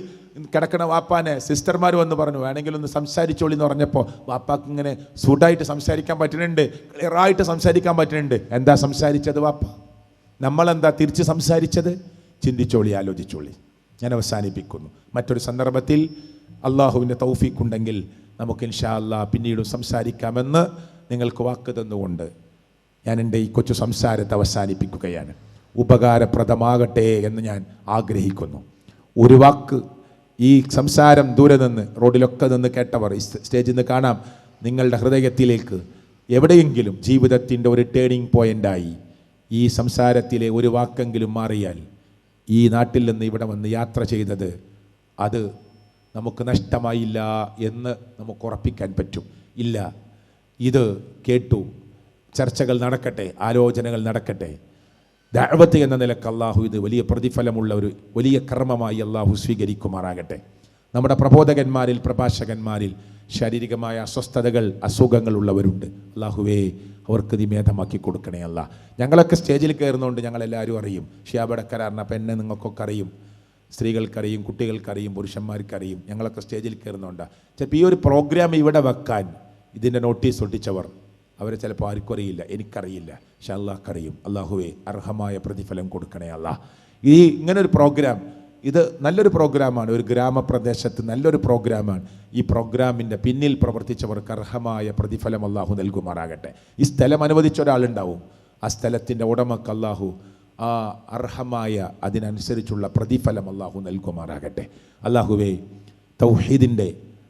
കിടക്കണ വാപ്പാനെ സിസ്റ്റർമാർ വന്ന് പറഞ്ഞു വേണമെങ്കിൽ ഒന്ന് സംസാരിച്ചോളി എന്ന് പറഞ്ഞപ്പോൾ വാപ്പാക്ക് ഇങ്ങനെ സൂട്ടായിട്ട് സംസാരിക്കാൻ പറ്റുന്നുണ്ട്, ക്ലിയറായിട്ട് സംസാരിക്കാൻ പറ്റുന്നുണ്ട്. എന്താ സംസാരിച്ചത് വാപ്പ? നമ്മളെന്താ തിരിച്ച് സംസാരിച്ചത്? ചിന്തിച്ചോളി, ആലോചിച്ചോളി. ഞാൻ അവസാനിപ്പിക്കുന്നു. മറ്റൊരു സന്ദർഭത്തിൽ അള്ളാഹുവിൻ്റെ തൗഫീഖ് ഉണ്ടെങ്കിൽ നമുക്ക് ഇൻഷാ അല്ലാഹ് പിന്നീട് സംസാരിക്കാമെന്ന് നിങ്ങൾക്ക് വാക്ക് തന്നുകൊണ്ട് ഞാൻ എൻ്റെ ഈ കൊച്ചു സംസാരത്തെ അവസാനിപ്പിക്കുകയാണ്. ഉപകാരപ്രദമാകട്ടെ എന്ന് ഞാൻ ആഗ്രഹിക്കുന്നു. ഒരു വാക്ക് ഈ സംസാരം ദൂരെ നിന്ന് റോഡിലൊക്കെ നിന്ന് കേട്ടവർ ഈ സ്റ്റേജിൽ നിന്ന് കാണാം, നിങ്ങളുടെ ഹൃദയത്തിലേക്ക് എവിടെയെങ്കിലും ജീവിതത്തിൻ്റെ ഒരു ടേണിംഗ് പോയിൻ്റായി ഈ സംസാരത്തിലെ ഒരു വാക്കെങ്കിലും മാറിയാൽ, ഈ നാട്ടിൽ നിന്ന് ഇവിടെ വന്ന് യാത്ര ചെയ്തത് അത് നമുക്ക് നഷ്ടമായില്ല എന്ന് നമുക്ക് ഉറപ്പിക്കാൻ പറ്റും. ഇല്ല, ഇത് കേട്ടു, ചർച്ചകൾ നടക്കട്ടെ, ആലോചനകൾ നടക്കട്ടെ. ദഅവത്ത് എന്ന നിലക്ക് അള്ളാഹു ഇത് വലിയ പ്രതിഫലമുള്ള ഒരു വലിയ കർമ്മമായി അള്ളാഹു സ്വീകരിക്കുമാറാകട്ടെ. നമ്മുടെ പ്രബോധകന്മാരിൽ, പ്രഭാഷകന്മാരിൽ ശാരീരികമായ അസ്വസ്ഥതകൾ, അസുഖങ്ങൾ ഉള്ളവരുണ്ട്. അള്ളാഹുവേ, അവർക്ക് നീ ഭേദമാക്കി കൊടുക്കണേ അല്ലാ. ഞങ്ങളൊക്കെ സ്റ്റേജിൽ കയറുന്നതുകൊണ്ട് ഞങ്ങളെല്ലാവരും അറിയും. ഷിയാബടക്കരാറിന പെണ്ണെ നിങ്ങൾക്കൊക്കെ അറിയും, സ്ത്രീകൾക്കറിയും, കുട്ടികൾക്കറിയും, പുരുഷന്മാർക്കറിയും. ഞങ്ങളൊക്കെ സ്റ്റേജിൽ കയറുന്നതുകൊണ്ടാണ്. ചിലപ്പോൾ ഈ ഒരു പ്രോഗ്രാം ഇവിടെ വെക്കാൻ ഇതിൻ്റെ നോട്ടീസ് ഒട്ടിച്ചവർ അവരെ ചിലപ്പോൾ ആർക്കും അറിയില്ല, എനിക്കറിയില്ല, പക്ഷെ അള്ളാഹ്ക്കറിയും. അള്ളാഹുവേ, അർഹമായ പ്രതിഫലം കൊടുക്കണേ അല്ലാ. ഈ ഇങ്ങനൊരു പ്രോഗ്രാം, ഇത് നല്ലൊരു പ്രോഗ്രാമാണ്, ഒരു ഗ്രാമപ്രദേശത്ത് നല്ലൊരു പ്രോഗ്രാമാണ്. ഈ പ്രോഗ്രാമിൻ്റെ പിന്നിൽ പ്രവർത്തിച്ചവർക്ക് അർഹമായ പ്രതിഫലം അള്ളാഹു നൽകുമാറാകട്ടെ. ഈ സ്ഥലം അനുവദിച്ച ഒരാളുണ്ടാവും, ആ സ്ഥലത്തിൻ്റെ ഉടമക്ക് അള്ളാഹു ആ അർഹമായ അതിനനുസരിച്ചുള്ള പ്രതിഫലം അള്ളാഹു നൽകുമാറാകട്ടെ. അള്ളാഹുവേ, തൗഹീദിൻ്റെ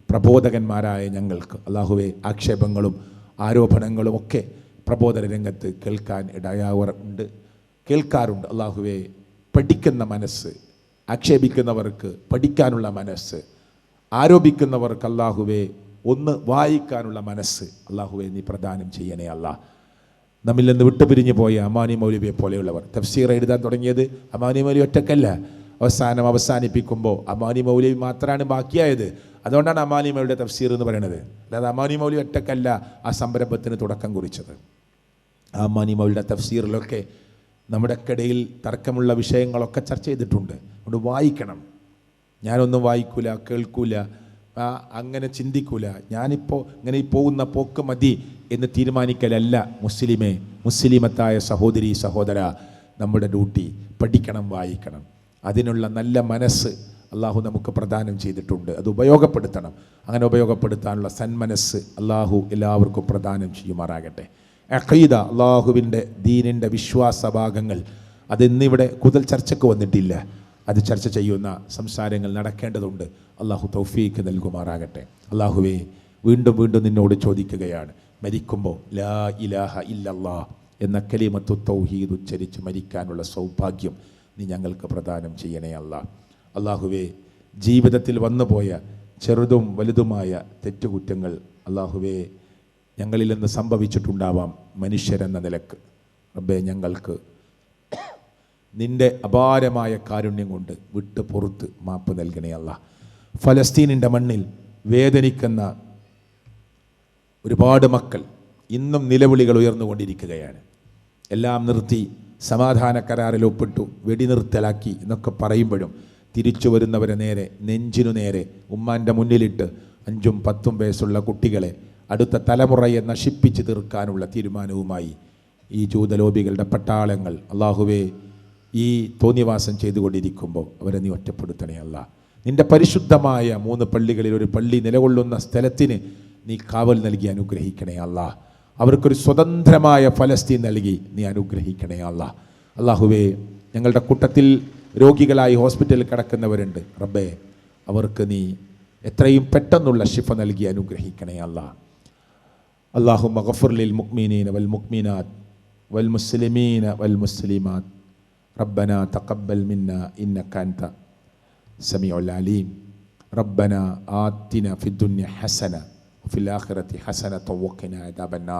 പ്രബോധകന്മാരായ ഞങ്ങൾക്ക് അള്ളാഹുവേ, ആക്ഷേപങ്ങളും ആരോപണങ്ങളും ഒക്കെ പ്രബോധന രംഗത്ത് കേൾക്കാൻ ഇടയാറുണ്ട്, കേൾക്കാറുണ്ട്. അള്ളാഹുവേ, പഠിക്കുന്ന മനസ്സ്, ആക്ഷേപിക്കുന്നവർക്ക് പഠിക്കാനുള്ള മനസ്സ്, ആരോപിക്കുന്നവർക്ക് അള്ളാഹുവേ ഒന്ന് വായിക്കാനുള്ള മനസ്സ് അള്ളാഹുവേ നീ പ്രദാനം ചെയ്യണേ അല്ലാ. നമ്മിൽ നിന്ന് വിട്ടുപിരിഞ്ഞു പോയ അമാനി മൗലവിയെ പോലെയുള്ളവർ, തഫ്സീർ എഴുതാൻ തുടങ്ങിയത് അമാനി മൗലവി ഒറ്റക്കല്ല, അവസാനിപ്പിക്കുമ്പോൾ അമാനി മൗലവി മാത്രമാണ് ബാക്കിയായത്. അതുകൊണ്ടാണ് അമാനി മൗലിയുടെ തഫ്സീർ എന്ന് പറയുന്നത്. അല്ലാതെ അമാനി മൗലവി ഒറ്റക്കല്ല ആ സംരംഭത്തിന് തുടക്കം കുറിച്ചത്. ആ അമാനി മൗലിയുടെ തഫ്സീറിലൊക്കെ നമ്മുടെ ഇടയിൽ തർക്കമുള്ള വിഷയങ്ങളൊക്കെ ചർച്ച ചെയ്തിട്ടുണ്ട്. അതുകൊണ്ട് വായിക്കണം. ഞാനൊന്നും വായിക്കൂല, കേൾക്കൂല, അങ്ങനെ ചിന്തിക്കൂല, ഞാനിപ്പോൾ ഇങ്ങനെ ഈ പോകുന്ന പോക്ക് മതി എന്ന് തീരുമാനിക്കലല്ല മുസ്ലിമേ, മുസ്ലിമത്തായ സഹോദരി സഹോദര, നമ്മുടെ ഡ്യൂട്ടി പഠിക്കണം, വായിക്കണം. അതിനുള്ള നല്ല മനസ്സ് അള്ളാഹു നമുക്ക് പ്രദാനം ചെയ്തിട്ടുണ്ട്, അത് ഉപയോഗപ്പെടുത്തണം. അങ്ങനെ ഉപയോഗപ്പെടുത്താനുള്ള സന്മനസ്സ് അള്ളാഹു എല്ലാവർക്കും പ്രദാനം ചെയ്യുമാറാകട്ടെ. അഖീദ, അള്ളാഹുവിൻ്റെ ദീനിൻ്റെ വിശ്വാസഭാഗങ്ങൾ, അതിന്നിവിടെ കൂടുതൽ ചർച്ചയ്ക്ക് വന്നിട്ടില്ല. അത് ചർച്ച ചെയ്യുന്ന സംസാരങ്ങൾ നടക്കേണ്ടതുണ്ട്. അള്ളാഹു തൗഫീക്ക് നൽകുമാറാകട്ടെ. അള്ളാഹുവേ, വീണ്ടും വീണ്ടും നിന്നോട് ചോദിക്കുകയാണ്, മരിക്കുമ്പോൾ ലാ ഇലാഹ ഇല്ലല്ലാഹ് എന്ന കലിമത്തു തൗഹീദ് ഉച്ചരിച്ച് മരിക്കാനുള്ള സൗഭാഗ്യം നീ ഞങ്ങൾക്ക് പ്രദാനം ചെയ്യണേ അല്ലാ. അള്ളാഹുവേ, ജീവിതത്തിൽ വന്നുപോയ ചെറുതും വലുതുമായ തെറ്റുകുറ്റങ്ങൾ അള്ളാഹുവേ ഞങ്ങളിൽ നിന്ന് സംഭവിച്ചിട്ടുണ്ടാവാം മനുഷ്യരെന്ന നിലക്ക്. റബ്ബേ, ഞങ്ങൾക്ക് നിൻ്റെ അപാരമായ കാരുണ്യം കൊണ്ട് വിട്ട് പുറത്ത് മാപ്പ് നൽകണേ അല്ലാ. ഫലസ്തീനിൻ്റെ മണ്ണിൽ വേദനിക്കുന്ന ഒരുപാട് മക്കൾ ഇന്നും നിലവിളികൾ ഉയർന്നുകൊണ്ടിരിക്കുകയാണ്. എല്ലാം നിർത്തി സമാധാന കരാറിൽ ഒപ്പിട്ടു, വെടിനിർത്തലാക്കി എന്നൊക്കെ പറയുമ്പോഴും തിരിച്ചു വരുന്നവരെ നേരെ, നെഞ്ചിനു നേരെ ഉമ്മാൻ്റെ മുന്നിലിട്ട് 5ഉം 10ഉം വയസ്സുള്ള കുട്ടികളെ, അടുത്ത തലമുറയെ നശിപ്പിച്ച് തീർക്കാനുള്ള തീരുമാനവുമായി ഈ ജൂതലോബികളുടെ പട്ടാളങ്ങൾ അള്ളാഹുവേ ഈ തോന്നിവാസം ചെയ്തുകൊണ്ടിരിക്കുമ്പോൾ അവരെ നീ ഒറ്റപ്പെടുത്തണേ അല്ലാ. നിൻ്റെ പരിശുദ്ധമായ 3 പള്ളികളിൽ ഒരു പള്ളി നിലകൊള്ളുന്ന സ്ഥലത്തിന് നീ കാവൽ നൽകി അനുഗ്രഹിക്കണേ അല്ലാ. അവർക്കൊരു സ്വതന്ത്രമായ ഫലസ്തീൻ നൽകി നീ അനുഗ്രഹിക്കണേ അല്ലാ. അള്ളാഹുവേ, ഞങ്ങളുടെ കൂട്ടത്തിൽ രോഗികളായി ഹോസ്പിറ്റലിൽ കിടക്കുന്നവരുണ്ട്. റബ്ബേ, അവർക്ക് നീ എത്രയും പെട്ടെന്നുള്ള ശിഫ നൽകി അനുഗ്രഹിക്കണേ അല്ലാ. അല്ലാഹുമ്മ ഗഫിർ ലിൽ മുഅ്മിനീന വൽ മുഅ്മിനാത്ത് വൽ മുസ്ലിമീന വൽ മുസ്ലിമാത്ത് റബ്ബനാ തഖബ്ബൽ മിന്നാ ഇന്നക അൻത സമീഉൽ അലീം. റബ്ബന ആതിന ഫിദ്ദുനിയ ഹസന വഫിൽ ആഖിറതി ഹസനത വഖിനാ അദാബന്നാർ.